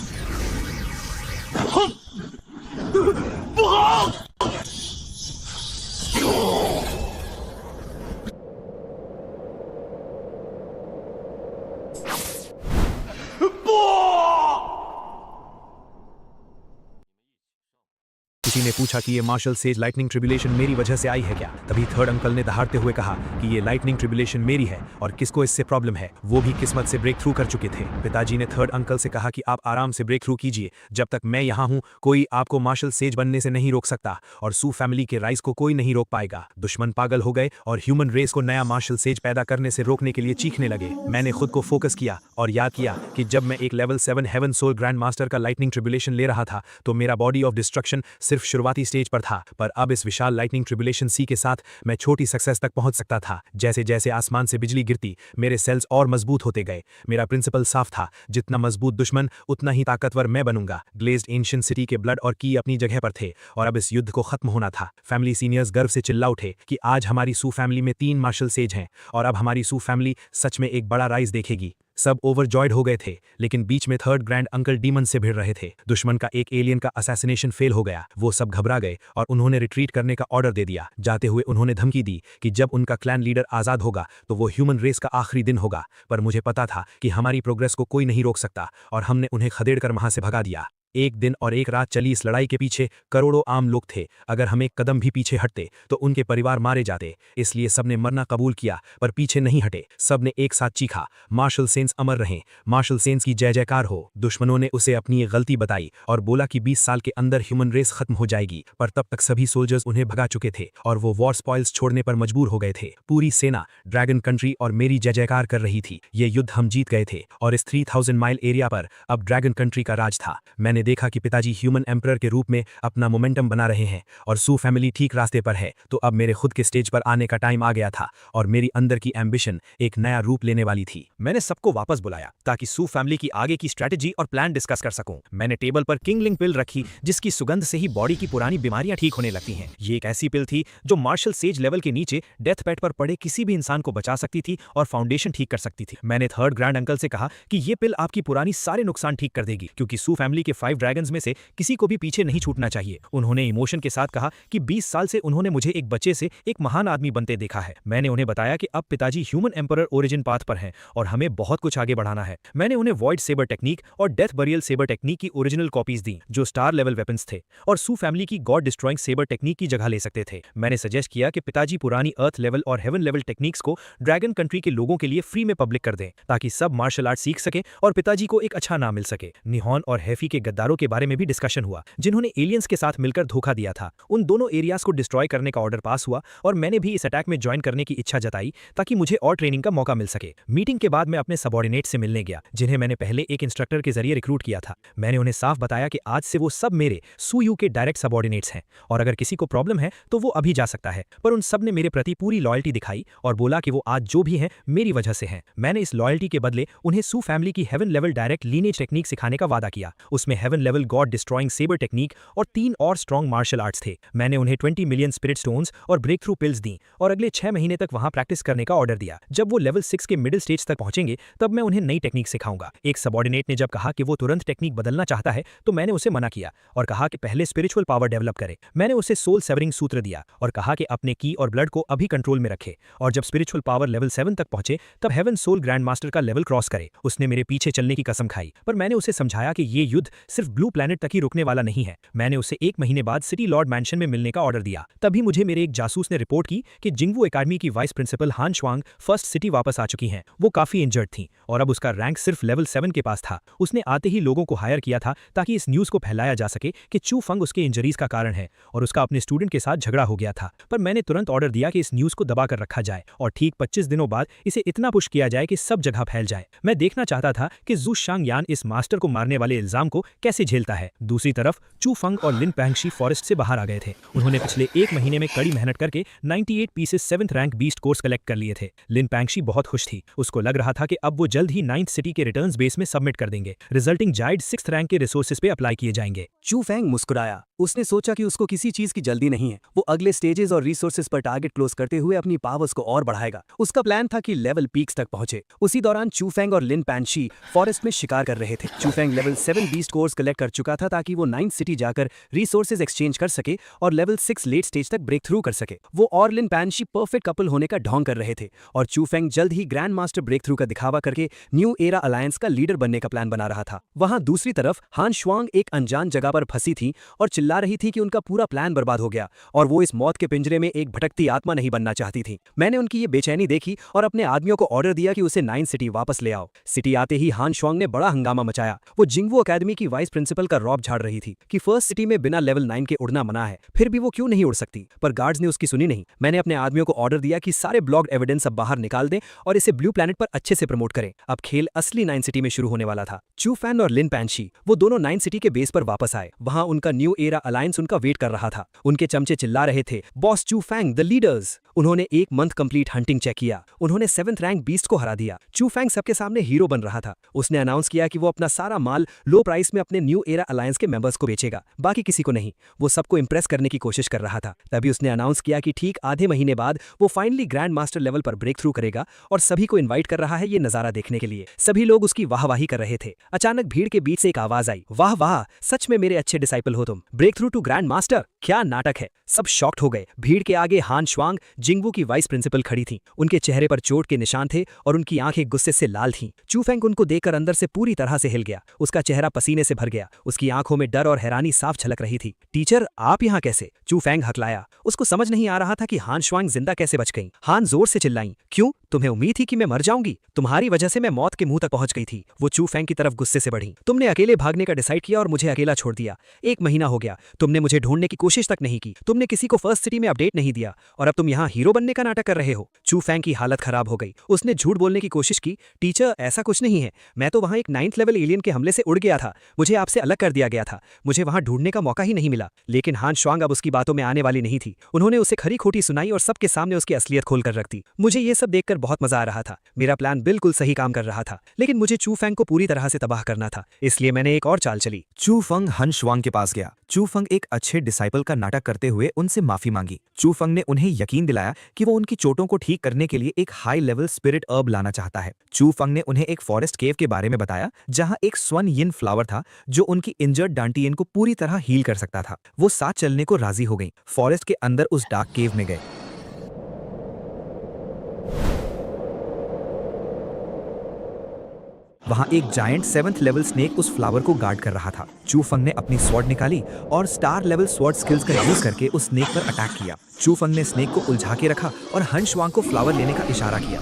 किसी ने पूछा कि ये मार्शल सेज लाइटनिंग ट्रिब्यूलेशन मेरी वजह से आई है क्या। तभी थर्ड अंकल ने दहाड़ते हुए कहा कि ये लाइटनिंग ट्रिब्यूलेशन मेरी है और किसको इससे प्रॉब्लम है, वो भी किस्मत से ब्रेक थ्रू कर चुके थे। पिताजी ने थर्ड अंकल से कहा कि आप आराम से ब्रेक थ्रू कीजिए, जब तक मैं यहाँ हूँ कोई आपको मार्शल सेज बनने से नहीं रोक सकता और सू फैमिली के राइज को कोई नहीं रोक पाएगा। दुश्मन पागल हो गए और ह्यूमन रेस को नया मार्शल सेज पैदा करने से रोकने के लिए चीखने लगे। मैंने खुद को फोकस किया और याद किया कि जब मैं एक level 7 heaven soul grand master का लाइटनिंग ट्रिब्यूलेशन ले रहा था तो मेरा बॉडी ऑफ डिस्ट्रक्शन सिर्फ शुरुआती स्टेज पर था, पर अब इस विशाल लाइटनिंग ट्रिब्यूलेशन सी के साथ मैं छोटी सक्सेस तक पहुंच सकता था। जैसे जैसे आसमान से बिजली गिरती मेरे सेल्स और मजबूत होते गए। मेरा प्रिंसिपल साफ था, जितना मजबूत दुश्मन उतना ही ताकतवर मैं बनूंगा। ग्लेज्ड एंशिएंट सिटी के ब्लड और की अपनी जगह पर थे और अब इस युद्ध को खत्म होना था। फैमिली सीनियर्स गर्व से चिल्ला उठे कि आज हमारी सू फैमिली में 3 मार्शल सेज हैं और अब हमारी सू फैमिली सच में एक बड़ा राइज देखेगी। सब ओवरजॉयड हो गए थे, लेकिन बीच में थर्ड ग्रैंड अंकल डीमन से भिड़ रहे थे। दुश्मन का एक एलियन का असैसिनेशन फेल हो गया। वो सब घबरा गए और उन्होंने रिट्रीट करने का ऑर्डर दे दिया। जाते हुए उन्होंने धमकी दी कि जब उनका क्लैन लीडर आजाद होगा तो वो ह्यूमन रेस का आखिरी दिन होगा। पर मुझे पता था कि हमारी प्रोग्रेस को कोई नहीं रोक सकता और हमने उन्हें खदेड़ कर वहां से भगा दिया। एक दिन और एक रात चली इस लड़ाई के पीछे करोड़ों आम लोग थे। अगर हम एक कदम भी पीछे हटते तो उनके परिवार मारे जाते, इसलिए सबने मरना कबूल किया पर पीछे नहीं हटे। सबने एक साथ चीखा, मार्शल सेंस अमर रहें, मार्शल सेंस की जय जयकार हो। दुश्मनों ने उसे अपनी एक गलती बताई और बोला कि 20 साल के अंदर ह्यूमन रेस खत्म हो जाएगी, पर तब तक सभी सोल्जर्स उन्हें भगा चुके थे और वो वॉर स्पॉइल्स छोड़ने पर मजबूर हो गए थे। पूरी सेना ड्रैगन कंट्री और मेरी जय जयकार कर रही थी। ये युद्ध हम जीत गए थे और इस 3000 माइल एरिया पर अब ड्रैगन कंट्री का राज था। मैंने देखा कि पिताजी ह्यूमन एम्परर के रूप में अपना मोमेंटम बना रहे हैं और सू फैमिली ठीक रास्ते पर है। तो अब मेरे खुद के स्टेज पर आने का टाइम आ गया था और मेरी अंदर की एम्बिशन एक नया रूप लेने वाली थी। मैंने सबको वापस बुलाया ताकि सू फैमिली की आगे की स्ट्रेटेजी और प्लान डिस्कस कर सकूं। मैंने टेबल पर किंगलिंग पिल रखी, जिसकी सुगंध से ही बॉडी की पुरानी बीमारियां ठीक होने लगती हैं। ये एक ऐसी पिल थी जो मार्शल सेज लेवल के नीचे डेथ बेड पर पड़े किसी भी इंसान को बचा सकती थी और फाउंडेशन ठीक कर सकती थी। मैंने थर्ड ग्रैंड अंकल से कहा कि ये पिल आपकी पुरानी सारे नुकसान ठीक कर देगी, क्योंकि सू फैमिली के 5 ड्रैगन्स में से किसी को भी पीछे नहीं छूटना चाहिए। उन्होंने इमोशन के साथ कहा कि 20 साल से उन्होंने मुझे एक बच्चे से एक महान आदमी बनते देखा है। मैंने उन्हें बताया कि अब पिताजी ह्यूमन एम्परर ओरिजिन पाथ पर हैं और हमें बहुत कुछ आगे बढ़ाना है। मैंने उन्हें वॉइड सेबर टेक्निक और डेथ बरियल सेबर टेक्निक की ओरिजिनल कॉपीज दी, जो स्टार लेवल वेपन्स थे और सू फैमिली की गॉड डिस्ट्रॉइंग सेबर टेक्निक की जगह ले सकते थे। मैंने सजेस्ट किया कि पिताजी पुरानी अर्थ लेवल और हेवन लेवल टेक्निक्स को ड्रैगन कंट्री के लोगों के लिए फ्री में पब्लिक कर दें, ताकि सब मार्शल आर्ट सीख सके और पिताजी को एक अच्छा नाम मिल सके। निहॉन और हैफी के गद्दारों के बारे में भी डिस्कशन हुआ, जिन्होंने एलियंस के साथ मिलकर धोखा दिया था। उन दोनों एरियाज को डिस्ट्रॉय करने का ऑर्डर पास हुआ और मैंने भी इस अटैक में ज्वाइन करने की इच्छा जताई ताकि मुझे और ट्रेनिंग का मौका मिल सके। मीटिंग के बाद मैं अपने सबऑर्डिनेट से मिलने गया, जिन्हें मैंने पहले एक इंस्ट्रक्टर के जरिए रिक्रूट किया था। मैंने उन्हें साफ बताया कि आज से वो सब मेरे सूयू के डायरेक्ट सबऑर्डिनेट्स हैं और अगर किसी को प्रॉब्लम है तो वो अभी जा सकता है। पर उन सब ने मेरे प्रति पूरी लॉयल्टी दिखाई और बोला कि वो आज जो भी हैं मेरी वजह से हैं। मैंने इस लॉयल्टी के बदले उन्हें सू फैमिली की heaven level direct lineage technique सिखाने का वादा किया। उसमें heaven level god destroying sabre technique और 3 और स्ट्रॉन्ग मार्शल आर्ट्स थे। मैंने उन्हें 20 मिलियन स्पिरिट स्टोन्स और ब्रेक थ्रू पिल्स दी और अगले 6 महीने तक वहां प्रैक्टिस करने का ऑर्डर दिया। जब वो लेवल 6 के मिडिल स्टेज तक पहुंचेंगे तब मैं उन्हें नई टेक्निक सिखाऊंगा। एक सबॉर्डिनेट ने जब कहा कि वो तुरंत टेक्निक बदलना चाहता है तो मैंने उसे मना किया और कहा कि पहले स्पिरिचुअल पावर डेवलप करे। मैंने उसे सोल सेवरिंग सूत्र दिया और कहा कि अपने की और ब्लड को अभी कंट्रोल में रखे और जब स्पिरिचुअल पावर लेवल 7 तक पहुंचे तब हेवन सोल ग्रैंड मास्टर का लेवल क्रॉस करे। उसने मेरे पीछे चलने की कसम खाई, पर मैंने उसे समझाया कि ये युद्ध सिर्फ ब्लू प्लैनेट तक ही रुकने वाला नहीं है। मैंने उसे 1 महीने बाद सिटी लॉर्ड मैंशन में मिलने का ऑर्डर दिया। तभी मुझे मेरे एक जासूस ने रिपोर्ट की कि जिंगवू एकेडमी की वाइस प्रिंसिपल हान श्वांग फर्स्ट सिटी वापस आ चुकी हैं। वो काफी इंजर्ड थी और अब उसका रैंक सिर्फ लेवल 7 के पास था। उसने आते ही लोगों को हायर किया था ताकि इस न्यूज को फैलाया जा सके कि चू फंग उसके इंजरीज का कारण है और उसका अपने स्टूडेंट के साथ झगड़ा हो गया था। पर मैंने तुरंत ऑर्डर दिया कि इस न्यूज को दबा कर रखा जाए और ठीक 25 दिनों बाद इसे इतना पुश किया जाए कि सब जगह फैल जाए। मैं देखना चाहता था कि जू शांग यान इस मास्टर को मारने वाले इल्जाम को कैसे झेलता है। दूसरी तरफ चू फंग और लिन पैंगशी फॉरेस्ट से बाहर आ गए थे। उन्होंने पिछले 1 महीने में कड़ी मेहनत करके 98 pieces 7th rank beast cores collect कर लिए थे। लिन पैंगशी बहुत खुश थी। उसको लग रहा था कि अब वो जल्द ही 9th सिटी के रिटर्न्स बेस में सबमिट कर देंगे। रिजल्टिंग जाइड 6th रैंक के रिसोर्सेज पे अप्लाई किए जाएंगे। चू फैंग मुस्कुराया। उसने सोचा कि उसको किसी चीज की जल्दी नहीं है। वो अगले स्टेजेस और रिसोर्सेज पर टारगेट क्लोज करते हुए अपनी पावर्स को और बढ़ाएगा। उसका प्लान था कि लेवल पीक्स तक पहुंचे। उसी दौरान चू फैंग और लिन पैंशी फॉरेस्ट में शिकार कर रहे थे। Chu Fang level 7 beast cores collect कर चुका था ताकि वो 9th सिटी जाकर रिसोर्सेज एक्सचेंज कर सके और लेवल 6 लेट स्टेज तक ब्रेक थ्रू कर सके। वो और लिन पैंशी परफेक्ट कपल होने का ढोंग कर रहे थे और चू फैंग जल्द ही ग्रैंड मास्टर ब्रेक थ्रू का दिखावा करके न्यू एरा अलायंस का लीडर बनने का प्लान बना रहा था। वहां दूसरी तरफ हान श्वांग एक अनजान जगह पर फंसी थी और चिल्ला रही थी कि उनका पूरा प्लान बर्बाद हो गया और वो इस मौत के पिंजरे में एक भटकती आत्मा नहीं बनना चाहती थी। मैंने उनकी ये बेचैनी देखी और अपने आदमियों को ऑर्डर दिया कि उसे 9th सिटी वापस ले आओ। सिटी आते ही हान श्वांग ने बड़ा हंगामा मचाया। वो जिंगवू एकेडमी की वाइस प्रिंसिपल का रौब झाड़ रही थी कि फर्स्ट सिटी में बिना लेवल 9 के उड़ना मना है, फिर भी वो क्यों नहीं उड़ सकती। पर गार्ड्स ने उसकी सुनी नहीं। मैंने अपने आदमियों को ऑर्डर दिया कि सारे ब्लॉग्ड एविडेंस अब बाहर निकाल दें और इसे ब्लू प्लैनेट पर अच्छे से प्रमोट करें। अब खेल असली 9th सिटी में शुरू होने वाला था। चू फैन और लिन पैंशी वो दोनों 9th सिटी के बेस पर वापस आए। वहां उनका न्यू एरा अलायंस उनका वेट कर रहा था। उनके चमचे चिल्ला रहे थे, बॉस चू फैंग द लीडर्स। उन्होंने 1 मंथ कंप्लीट हंटिंग चेक किया। उन्होंने 7th रैंक बीस्ट को हरा दिया। चू फैंग सबके सामने हीरो बन रहा था। उसने अनाउंस किया कि वो अपना सारा माल लो प्राइस में अपने न्यू एरा अलायंस के मेंबर्स को बेचेगा, बाकी किसी को नहीं। वो सबको इंप्रेस करने की कोशिश कर रहा था। तभी उसने अनाउंस किया कि ठीक आधे महीने बाद वो फाइनली ग्रैंड मास्टर लेवल पर ब्रेक थ्रू करेगा और सभी को इन्वाइट कर रहा है ये नजारा देखने के लिए। सभी लोग उसकी वाहवाही कर रहे थे। अचानक भीड़ के बीच से एक आवाज आई, वाह वाह, सच में मेरे अच्छे डिसाइपल हो तुम। Break through to grand master, क्या नाटक है। सब शॉक्ड हो गए। भीड़ के आगे हान श्वांग जिंगवू की वाइस प्रिंसिपल खड़ी थी। उनके चेहरे पर चोट के निशान थे और उनकी आंखें गुस्से से लाल थीं। चू फैंग उनको देखकर अंदर से पूरी तरह से हिल गया। उसका चेहरा पसीने से भर गया। उसकी आंखों में डर और हैरानी साफ झलक रही थी। टीचर, आप यहाँ कैसे? चू फैंग हकलाया। उसको समझ नहीं आ रहा था कि हान श्वांग जिंदा कैसे बच गई। हान जोर से चिल्लाई, क्यों? तुम्हें उम्मीद थी कि मैं मर जाऊंगी? तुम्हारी वजह से मैं मौत के मुंह तक पहुंच गई थी। वो चू फैंग की तरफ गुस्से से बढ़ी। तुमने अकेले भागने का डिसाइड किया और मुझे अकेला छोड़ दिया। 1 महीना हो गया, तुमने मुझे ढूंढने की कोशिश तक नहीं की। तुमने किसी को फर्स्ट सिटी में अपडेट नहीं दिया और अब तुम यहाँ हीरो बनने का नाटक कर रहे हो। चू फैंग की हालत खराब हो गई। उसने झूठ बोलने की कोशिश की। टीचर, ऐसा कुछ नहीं है। मैं तो वहाँ एक 9th लेवल एलियन के हमले से उड़ गया था। मुझे आपसे अलग कर दिया गया था। मुझे वहाँ ढूंढने का मौका ही नहीं मिला। लेकिन हान श्वांग अब उसकी बातों में आने वाली नहीं थी। उन्होंने उसे खरी खोटी सुनाई और सबके सामने उसकी असलियत खोलकर रख दी। मुझे ये सब देखकर बहुत मजा आ रहा था। मेरा प्लान बिल्कुल सही काम कर रहा था, लेकिन मुझे चू फैंग को पूरी तरह से तबाह करना था। इसलिए मैंने एक और चाल चली। चू फंग हन श्वांग के पास गया। चू फंग एक अच्छे डिसाइपल का नाटक करते हुए उनसे माफी मांगी। चू फंग ने उन्हें यकीन दिलाया कि वो उनकी चोटों को ठीक करने के लिए एक हाई लेवल स्पिरिट अर्ब लाना चाहता है। चू फंग ने उन्हें एक फॉरेस्ट केव के बारे में बताया जहां एक स्वन यिन फ्लावर था जो उनकी इंजर्ड डांटियन को पूरी तरह हील कर सकता था। वो साथ चलने को राजी हो गई। फॉरेस्ट के अंदर उस डार्क केव में गए। वहां एक जायंट 7th लेवल स्नेक उस फ्लावर को गार्ड कर रहा था। चू फंग ने अपनी स्वॉर्ड निकाली और स्टार लेवल स्वॉर्ड स्किल्स का यूज करके उस स्नेक पर अटैक किया। चू फंग ने स्नेक को उलझा के रखा और हन श्वांग को फ्लावर लेने का इशारा किया।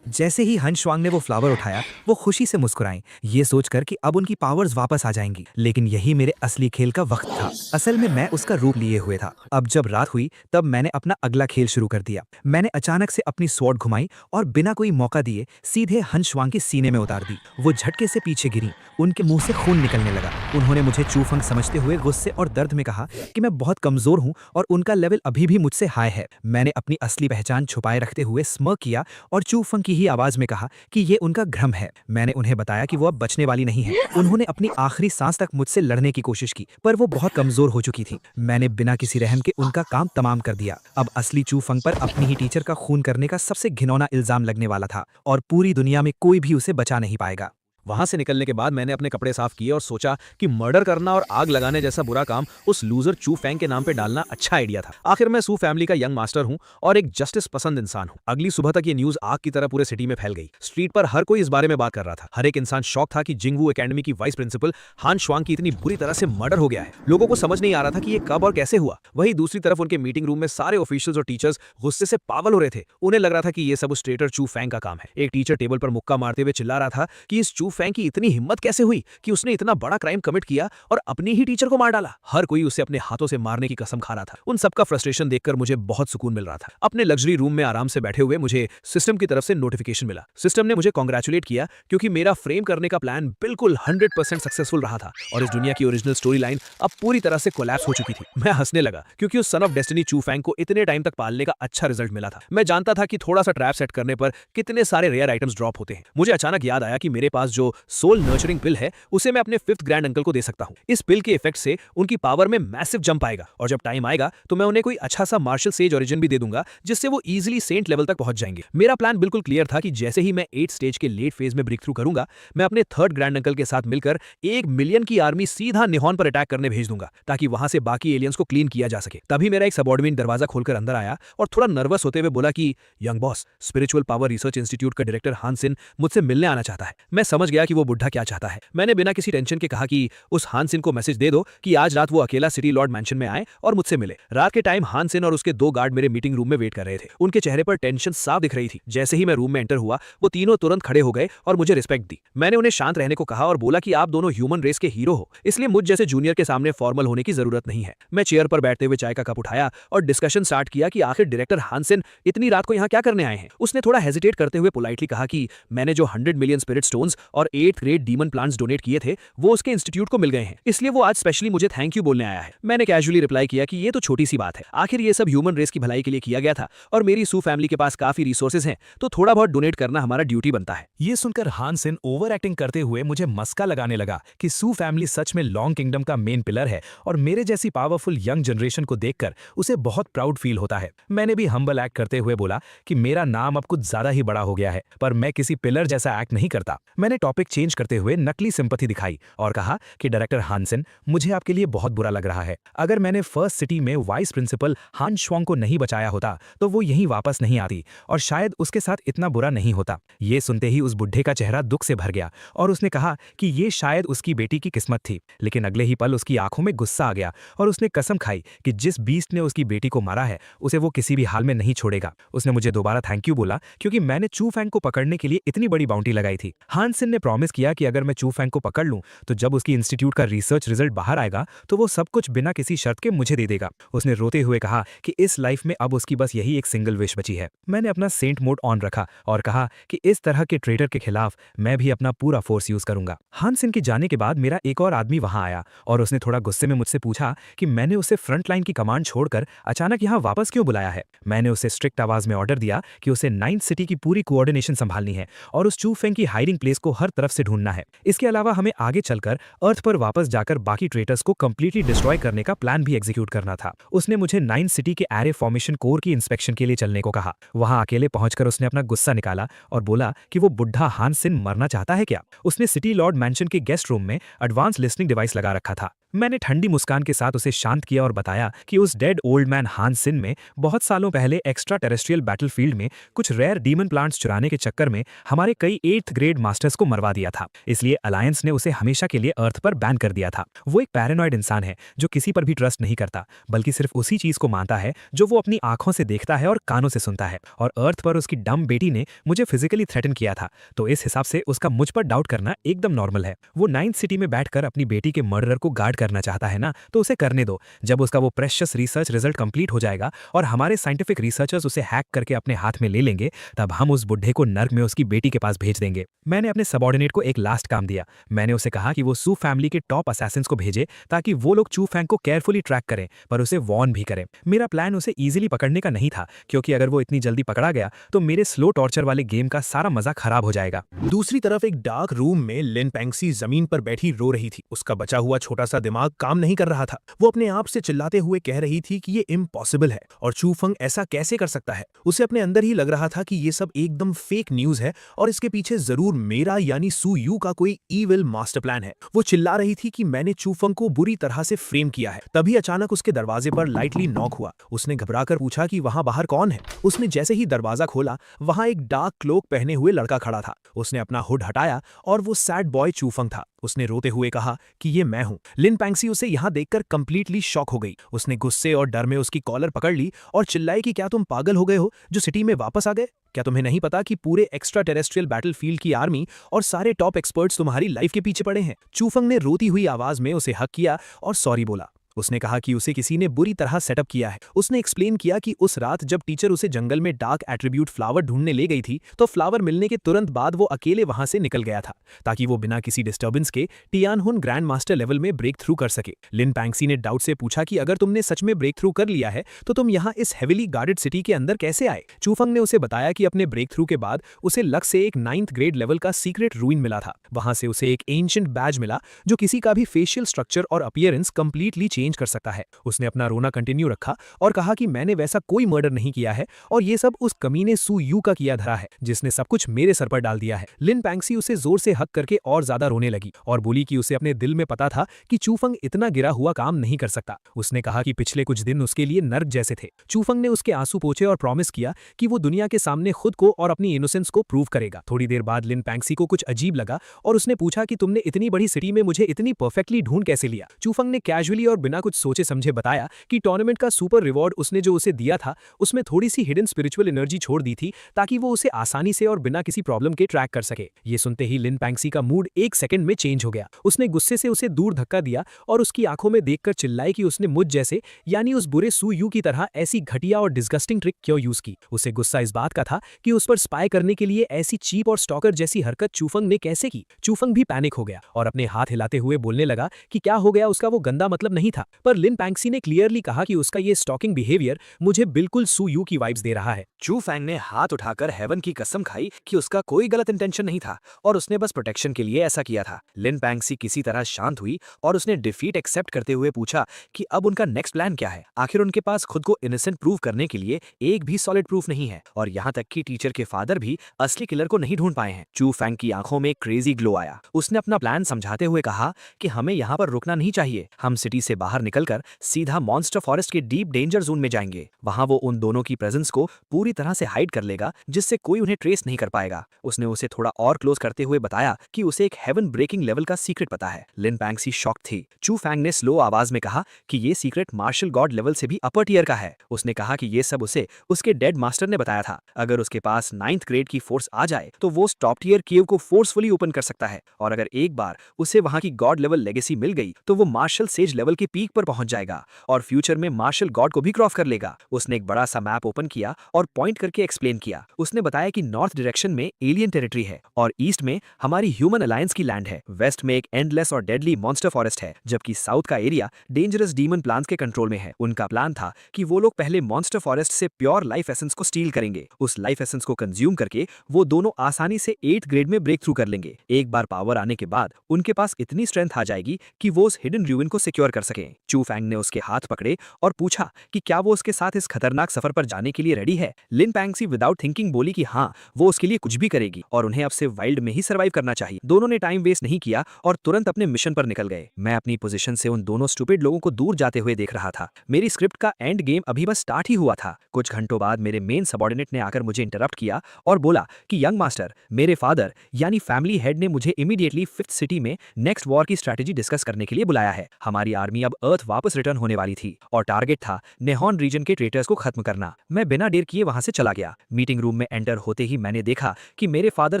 जैसे ही हन श्वांग ने वो फ्लावर उठाया, वो खुशी से मुस्कुराई, ये सोचकर कि अब उनकी पावर्स वापस आ जाएंगी। लेकिन यही मेरे असली खेल का वक्त था। असल में मैं उसका रूप लिए हुए था। अब जब रात हुई तब मैंने अपना अगला खेल शुरू कर दिया। मैंने अचानक से अपनी स्वॉर्ड घुमाई और बिना कोई मौका दिए सीधे हन श्वांग के सीने में उतार दी। वो झटके से पीछे गिरी। उनके मुंह से खून निकलने लगा। उन्होंने मुझे चू फंग समझते हुए गुस्से और दर्द में कहा कि मैं बहुत कमजोर हूं और उनका लेवल अभी भी मुझसे हाई है। मैंने अपनी असली पहचान छुपाए रखते हुए स्मर्क किया और चू फंग की ही ही आवाज में कहा कि ये उनका भ्रम है। मैंने उन्हें बताया कि वो अब बचने वाली नहीं है। उन्होंने अपनी आखिरी सांस तक मुझसे लड़ने की कोशिश की, पर वो बहुत कमजोर हो चुकी थी। मैंने बिना किसी रहम के उनका काम तमाम कर दिया। अब असली चू फेंग पर अपनी ही टीचर का खून करने का सबसे घिनौना इल्जाम लगने वाला था और पूरी दुनिया में कोई भी उसे बचा नहीं पाएगा। वहां से निकलने के बाद मैंने अपने कपड़े साफ किए और सोचा कि मर्डर करना और आग लगाने जैसा बुरा काम उस लूजर चू फेंग के नाम पे डालना अच्छा आइडिया था। आखिर मैं सू फैमिली का यंग मास्टर हूं और एक जस्टिस पसंद इंसान हूं। अगली सुबह तक ये न्यूज आग की तरह पूरे सिटी में फैल गई। स्ट्रीट पर हर कोई इस बारे में बात कर रहा था। हर एक इंसान शॉक था कि जिंगवू एकेडमी की वाइस प्रिंसिपल हान श्वांग की इतनी बुरी तरह से मर्डर हो गया है। लोगों को समझ नहीं आ रहा था कि ये कब और कैसे हुआ। वहीं दूसरी तरफ उनके मीटिंग रूम में सारे ऑफिशियल्स और टीचर्स गुस्से से पागल हो रहे थे। उन्हें लग रहा था कि ये सब उस ट्रेटर चू फेंग का काम है। एक टीचर टेबल पर मुक्का मारते हुए चिल्ला रहा था कि इस चू फेंग की इतनी हिम्मत कैसे हुई कि उसने इतना बड़ा क्राइम कमिट किया और अपनी ही टीचर को मार डाला। हर कोई उसे अपने हाथों से मारने की कसम खा रहा था। उन सबका फ्रस्ट्रेशन देखकर मुझे बहुत सुकून मिल रहा था। अपने लग्जरी रूम में आराम से बैठे हुए मुझे सिस्टम की तरफ से नोटिफिकेशन मिला। सिस्टम ने मुझे कांग्रेचुलेट किया क्योंकि मेरा फ्रेम करने का प्लान बिल्कुल 100% सक्सेसफुल रहा था और इस दुनिया की ओरिजिनल स्टोरी लाइन अब पूरी तरह से कोलैप्स हो चुकी थी। मैं हंसने लगा क्योंकि उस सन ऑफ डेस्टिनी चू फेंग को इतने टाइम तक पालने का अच्छा रिजल्ट मिला था। मैं जानता था कि थोड़ा सा ट्रैप सेट करने पर कितने सारे रेयर आइटम्स ड्रॉप होते हैं। मुझे अचानक याद आया कि मेरे पास जो सोल नर्चरिंग पिल है उसे मैं अपने 5th ग्रैंड अंकल को दे सकता हूं। इस पिल के इफेक्ट से उनकी पावर में मैसिव जंप आएगा और जब टाइम आएगा तो मैं उन्हें कोई अच्छा सा मार्शल सेज ओरिजिन भी दे दूंगा जिससे वो इजीली सेंट लेवल तक पहुंच जाएंगे। मेरा प्लान बिल्कुल क्लियर था कि जैसे ही मैं 8th स्टेज के लेट फेज में ब्रेक थ्रू करूंगा, मैं अपने 3rd ग्रैंड अंकल के साथ मिलकर 1 मिलियन की आर्मी सीधा निहॉन पर अटैक करने भेज दूंगा ताकि वहां से बाकी एलियंस को क्लीन किया जा सके। तभी मेरा एक सबऑर्डिनेट दरवाजा खोलकर अंदर आया और थोड़ा नर्वस होते हुए बोला कि young boss, spiritual power research institute का डायरेक्टर हान सिन मुझसे मिलने आना चाहता है। मैं समझ गया कि वो बुढ़ा क्या चाहता है। मैंने बिना किसी टेंशन के कहा कि उस हान सिन को मैसेज दे दो कि आज रात वो अकेला सिटी लॉर्ड मैंशन में आए और मुझसे मिले। रात के टाइम हान सिन और उसके 2 गार्ड मेरे मीटिंग रूम में वेट कर रहे थे। उनके चेहरे पर टेंशन साफ दिख रही थी। जैसे ही मैं रूम में एंटर हुआ, वो तीनों तुरंत खड़े हो गए और मुझे रिस्पेक्ट दी। मैंने उन्हें शांत रहने को कहा और बोला कि आप दोनों ह्यूमन रेस के हीरो हो, इसलिए मुझ जैसे जूनियर के सामने फॉर्मल होने की जरूरत नहीं है। मैं चेयर पर बैठते हुए चाय का कप उठाया और डिस्कशन स्टार्ट किया कि आखिर डायरेक्टर हान सिन इतनी रात को यहाँ क्या करने आए हैं। उसने थोड़ा हेजिटेट करते हुए पोलाइटली कहा कि मैंने जो 100 मिलियन स्पिरिट स्टोन्स और 8th grade demon plants donate किए थे वो उसके इंस्टीट्यूट को मिल गए हैं, इसलिए वो आज स्पेशली मुझे थैंक यू बोलने आया है। मैंने कैजुअली रिप्लाई किया कि ये तो छोटी सी बात है, आखिर ये सब ह्यूमन रेस की भलाई के लिए किया गया था और मेरी सू फैमिली के पास काफी रिसोर्सेज हैं, तो थोड़ा बहुत डोनेट करना हमारा ड्यूटी बनता है। ये सुनकर हान सिन ओवर एक्टिंग करते हुए मुझे मस्का लगाने लगा कि सू फैमिली सच में लॉन्ग किंगडम का मेन पिलर है और मेरे जैसी पावरफुल यंग जनरेशन को देखकर उसे बहुत प्राउड फील होता है। मैंने भी हम्बल एक्ट करते हुए बोला कि मेरा नाम अब कुछ ज्यादा ही बड़ा हो गया है, पर मैं किसी पिलर जैसा एक्ट नहीं करता। मैंने टॉपिक चेंज करते हुए नकली सिंपैथी दिखाई और कहा कि डायरेक्टर हान सिन, मुझे आपके लिए बहुत बुरा लग रहा है। अगर मैंने फर्स्ट सिटी में वाइस प्रिंसिपल हान श्वांग को नहीं बचाया होता तो वो यहीं वापस नहीं आती और शायद उसके साथ इतना बुरा नहीं होता। ये सुनते ही उस बुढ़े का चेहरा दुख से भर गया और उसने कहा कि ये शायद उसकी बेटी की किस्मत थी। लेकिन अगले ही पल उसकी आंखों में गुस्सा आ गया और उसने कसम खाई कि जिस बीस्ट ने उसकी बेटी को मारा है उसे वो किसी भी हाल में नहीं छोड़ेगा। उसने मुझे दोबारा थैंक यू बोला क्योंकि मैंने चू फेंग को पकड़ने के लिए इतनी बड़ी बाउंटी लगाई थी। हान सिन ने प्रॉमिस किया कि अगर मैं चू फेंग को पकड़ लूं तो जब उसकी इंस्टीट्यूट का रिसर्च रिजल्ट बाहर आएगा तो वो सब कुछ बिना किसी शर्त के मुझे दे देगा। उसने रोते हुए कहा कि इस लाइफ में अब उसकी बस यही एक सिंगल विश बची है। मैंने अपना सेंट मोड ऑन रखा और कहा कि इस तरह के ट्रेटर के खिलाफ मैं भी अपना पूरा फोर्स यूज करूंगा। हान सिन के जाने के बाद मेरा एक और आदमी वहां आया और उसने थोड़ा गुस्से में मुझसे पूछा कि मैंने उसे फ्रंट लाइन की कमांड छोड़कर अचानक यहाँ वापस क्यों बुलाया है। मैंने उसे स्ट्रिक्ट आवाज में ऑर्डर दिया कि उसे 9th सिटी की पूरी कोऑर्डिनेशन संभालनी है और उस चू फेंग की हाइडिंग प्लेस को हर तरफ से ढूंढना है। इसके अलावा हमें आगे चलकर अर्थ पर वापस जाकर बाकी ट्रेटर्स को कंप्लीटली डिस्ट्रॉय करने का प्लान भी एग्जीक्यूट करना था। उसने मुझे 9th सिटी के एरे फॉर्मेशन कोर की इंस्पेक्शन के लिए चलने को कहा। वहां अकेले पहुंचकर उसने अपना गुस्सा निकाला और बोला कि वो बुढ़ा हान सिन मरना चाहता है क्या। उसने सिटी लॉर्ड मैंशन के गेस्ट रूम में एडवांस लिस्निंग डिवाइस लगा रखा था। मैंने ठंडी मुस्कान के साथ उसे शांत किया और बताया कि उस डेड ओल्ड मैन हान सिन में बहुत सालों पहले एक्स्ट्रा टेरेस्ट्रियल बैटलफील्ड में कुछ रेयर डीमन प्लांट्स चुराने के चक्कर में हमारे कई 8th ग्रेड मास्टर्स को मरवा दिया था, इसलिए अलायंस ने उसे हमेशा के लिए अर्थ पर बैन कर दिया था। वो एक पैरानॉइड इंसान है जो किसी पर भी ट्रस्ट नहीं करता, बल्कि सिर्फ उसी चीज को मानता है जो वो अपनी आंखों से देखता है और कानों से सुनता है। और अर्थ पर उसकी डम बेटी ने मुझे फिजिकली थ्रेटन किया था, तो इस हिसाब से उसका मुझ पर डाउट करना एकदम नॉर्मल है। वो 9th सिटी में बैठकर अपनी बेटी के मर्डरर को गार्ड करना चाहता है ना, तो उसे करने दो। जब उसका वो प्रेशियस रिसर्च रिजल्ट कंप्लीट हो जाएगा और हमारे साइंटिफिक रिसर्चर्स उसे हैक करके अपने हाथ में ले लेंगे, तब हम उस बुढ़े को नर्क में उसकी बेटी के पास भेज देंगे। मैंने अपने सबॉर्डिनेट को एक लास्ट काम दिया। मैंने उसे कहा कि वो सू फैमिली के टॉप असैसिन्स को भेजे ताकि वो लोग चू फैंग को केयरफुली ट्रैक करें, पर उसे वॉर्न भी करें। मेरा प्लान उसे इजीली पकड़ने का नहीं था, क्योंकि अगर वो इतनी जल्दी पकड़ा गया तो मेरे स्लो टॉर्चर वाले गेम का सारा मजा खराब हो जाएगा। दूसरी तरफ एक डार्क रूम में लिन पैंगसी जमीन पर बैठी रो रही थी। उसका बचा हुआ छोटा सा दिमाग काम नहीं कर रहा था। वो अपने आप से चिल्लाते हुए कह रही थी कि ये इम्पॉसिबल है और चू फंग ऐसा कैसे कर सकता है। उसे अपने अंदर ही लग रहा था कि ये सब एकदम फेक न्यूज है और इसके पीछे जरूर मेरा यानी सू यू का कोई ईविल मास्टर प्लान है। वो चिल्ला रही थी कि मैंने चू फंग को बुरी तरह से फ्रेम किया है। तभी अचानक उसके दरवाजे पर लाइटली नॉक हुआ। उसने घबराकर पूछा कि वहां बाहर कौन है। उसने जैसे ही दरवाजा खोला, वहां एक डार्क क्लोक पहने हुए लड़का खड़ा था। उसने अपना हुड हटाया और वो सैड बॉय चू फंग था। उसने रोते हुए कहा कि ये मैं हूं। लिन पैंगसी उसे यहां देखकर कंप्लीटली शॉक हो गई। उसने गुस्से और डर में उसकी कॉलर पकड़ ली और चिल्लाई कि क्या तुम पागल हो गए हो जो सिटी में वापस आ गए? क्या तुम्हें नहीं पता कि पूरे एक्स्ट्रा टेरेस्ट्रियल बैटलफील्ड की आर्मी और सारे टॉप एक्सपर्ट्स तुम्हारी लाइफ के पीछे पड़े हैं? चू फंग ने रोती हुई आवाज में उसे हक किया और सॉरी बोला। उसने कहा कि उसे किसी ने बुरी तरह सेटअप किया है। उसने एक्सप्लेन किया कि उस रात जब टीचर उसे जंगल में डार्क एट्रीब्यूट फ्लावर ढूंढने ले गई थी, तो फ्लावर मिलने के तुरंत बाद वो अकेले वहां से निकल गया था ताकि वो बिना किसी डिस्टर्बेंस के टियानहुन ग्रैंड मास्टर लेवल में ब्रेक थ्रू कर सके। लिन पैंगसी ने डाउट से पूछा कि अगर तुमने सच में ब्रेक थ्रू कर लिया है तो तुम यहाँ इस हेविली गार्डेड सिटी के अंदर कैसे आए? चू फंग ने उसे बताया कि अपने ब्रेक थ्रू के बाद उसे लक से एक 9th ग्रेड लेवल का सीक्रेट रूइन मिला था। वहां से उसे एक एंशिएंट बैज मिला जो किसी का भी फेशियल स्ट्रक्चर और अपीयरेंस कंप्लीटली चेंज कर सकता है। उसने अपना रोना कंटिन्यू रखा और कहा कि मैंने वैसा कोई मर्डर नहीं किया है और ये सब उस कमीने सू यू का किया धरा है जिसने सब कुछ मेरे सर पर डाल दिया है। लिन पैंगसी उसे जोर से हक करके और ज्यादा रोने लगी और बोली कि उसे अपने दिल में पता था कि चू फंग इतना गिरा हुआ काम नहीं कर सकता। उसने कहा कि पिछले कुछ दिन उसके लिए नर्क जैसे थे। चू फंग ने उसके आंसू पोंछे और प्रॉमिस किया कि वो दुनिया के सामने खुद को और अपनी इनोसेंस को प्रूव करेगा। थोड़ी देर बाद लिन पैंगसी को कुछ अजीब लगा और उसने पूछा कि तुमने इतनी बड़ी सिटी में मुझे इतनी परफेक्टली ढूंढ कैसे लिया? चू फंग ने कैजुअली और बिना कुछ सोचे समझे बताया कि टूर्नामेंट का सुपर रिवॉर्ड उसने जो उसे दिया था उसमें थोड़ी सी हिडन स्पिरिचुअल एनर्जी छोड़ दी थी ताकि वो उसे आसानी से और बिना किसी प्रॉब्लम के ट्रैक कर सके। ये सुनते ही लिन पैंगसी का मूड एक सेकंड में चेंज हो गया। उसने गुस्से से उसे दूर धक्का दिया और उसकी आंखों में देखकर चिल्लाई कि उसने मुझ जैसे यानी उस बुरे सू यू की तरह ऐसी घटिया और डिस्गस्टिंग ट्रिक क्यों यूज की। उसे गुस्सा इस बात का था कि उस पर स्पाई करने के लिए ऐसी चीप और स्टॉकर जैसी हरकत चू फंग ने कैसे की। चू फंग भी पैनिक हो गया और अपने हाथ हिलाते हुए बोलने लगा कि क्या हो गया, उसका वो गंदा मतलब नहीं था। पर लिन पैंगसी ने क्लियरली कहा कि उसका ये स्टॉकिंग बिहेवियर मुझे बिल्कुल सू यू की वाइब्स दे रहा है। चू फैंग ने हाथ उठाकर हेवन की कसम खाई कि उसका कोई गलत इंटेंशन नहीं था और उसने बस प्रोटेक्शन के लिए ऐसा किया था। लिन पैंगसी किसी तरह शांत हुई और उसने डिफीट एक्सेप्ट करते हुए पूछा कि अब उनका नेक्स्ट प्लान क्या है। आखिर उनके पास खुद को इनोसेंट प्रूव करने के लिए एक भी सॉलिड प्रूफ नहीं है और यहाँ तक कि टीचर के फादर भी असली किलर को नहीं ढूंढ पाए हैं। चू फैंग की आंखों में क्रेजी ग्लो आया। उसने अपना प्लान समझाते हुए कहा कि हमें यहाँ पर रुकना नहीं चाहिए। हम सिटी से बाहर निकलकर सीधा मॉन्स्टर फॉरेस्ट के डीप डेंजर जोन में जाएंगे। वहां वो उन दोनों की प्रेजेंस को पूरी तरह से हाइड कर लेगा जिससे कोई उन्हें ट्रेस नहीं कर पाएगा। उसने उसे थोड़ा और क्लोज करते हुए बताया कि उसे एक हेवन ब्रेकिंग लेवल का सीक्रेट पता है। लिन पैंगसी शॉक थी। चू फैंग ने स्लो आवाज में कहा कि ये सीक्रेट मार्शल गॉड लेवल से भी अपर टियर का है। उसने कहा कि ये सब उसे उसके डेड मास्टर ने बताया था। अगर उसके पास 9th ग्रेड की फोर्स आ जाए तो वो टॉप टियर केव को फोर्सफुली ओपन कर सकता है और अगर एक बार उसे वहां की गॉड लेवल लेगेसी मिल गई तो वो मार्शल सेज लेवल के पीक पर पहुंच जाएगा और फ्यूचर में मार्शल गॉड को भी क्रॉस कर लेगा। उसने एक बड़ा सा मैप ओपन किया और पॉइंट करके एक्सप्लेन किया। उसने बताया कि नॉर्थ डायरेक्शन में एलियन टेरिटरी है और ईस्ट में हमारी ह्यूमन अलायंस की लैंड है। वेस्ट में एक एंडलेस और डेडली मॉन्स्टर फॉरेस्ट है, जबकि साउथ का एरिया डेंजरस डीमन प्लांट्स के कंट्रोल में है। उनका प्लान था कि वो लोग पहले मॉन्स्टर फॉरेस्ट से प्योर लाइफ एसेंस को स्टील करेंगे। उस लाइफ एसेंस को कंज्यूम करके वो दोनों आसानी से 8th ग्रेड में ब्रेक थ्रू कर लेंगे। एक बार पावर आने के बाद उनके पास इतनी स्ट्रेंथ आ जाएगी कि वो उस हिडन रूइन को सिक्योर कर सकें। चू फैंग ने उसके हाथ पकड़े और पूछा कि क्या वो उसके साथ इस खतरनाक सफर पर जाने के लिए रेडी है। लिन पैंगसी विदाउट थिंकिंग बोली कि हाँ, वो उसके लिए कुछ भी करेगी और उन्हें अब से वाइल्ड में ही सर्वाइव करना चाहिए। दोनों ने टाइम वेस्ट नहीं किया और तुरंत अपने मिशन पर निकल गए। मैं अपनी पोजीशन से उन दोनों स्टूपिड लोगों को दूर जाते हुए देख रहा था। मेरी स्क्रिप्ट का एंड गेम अभी बस स्टार्ट ही हुआ था। कुछ घंटों बाद मेरे मेन सबॉर्डिनेट ने आकर मुझे इंटरप्ट किया और बोला कि यंग मास्टर, मेरे फादर यानी फैमिली हेड ने मुझे इमीडिएटली 5th सिटी में नेक्स्ट वॉर की स्ट्रैटेजी डिस्कस करने के लिए बुलाया है। हमारी आर्मी अब अब अर्थ वापस रिटर्न होने वाली थी और टारगेट था नेहॉन रीजन के ट्रेटर्स को खत्म करना। मैं बिना देर किए वहां से चला गया। मीटिंग रूम में एंटर होते ही मैंने देखा कि मेरे फादर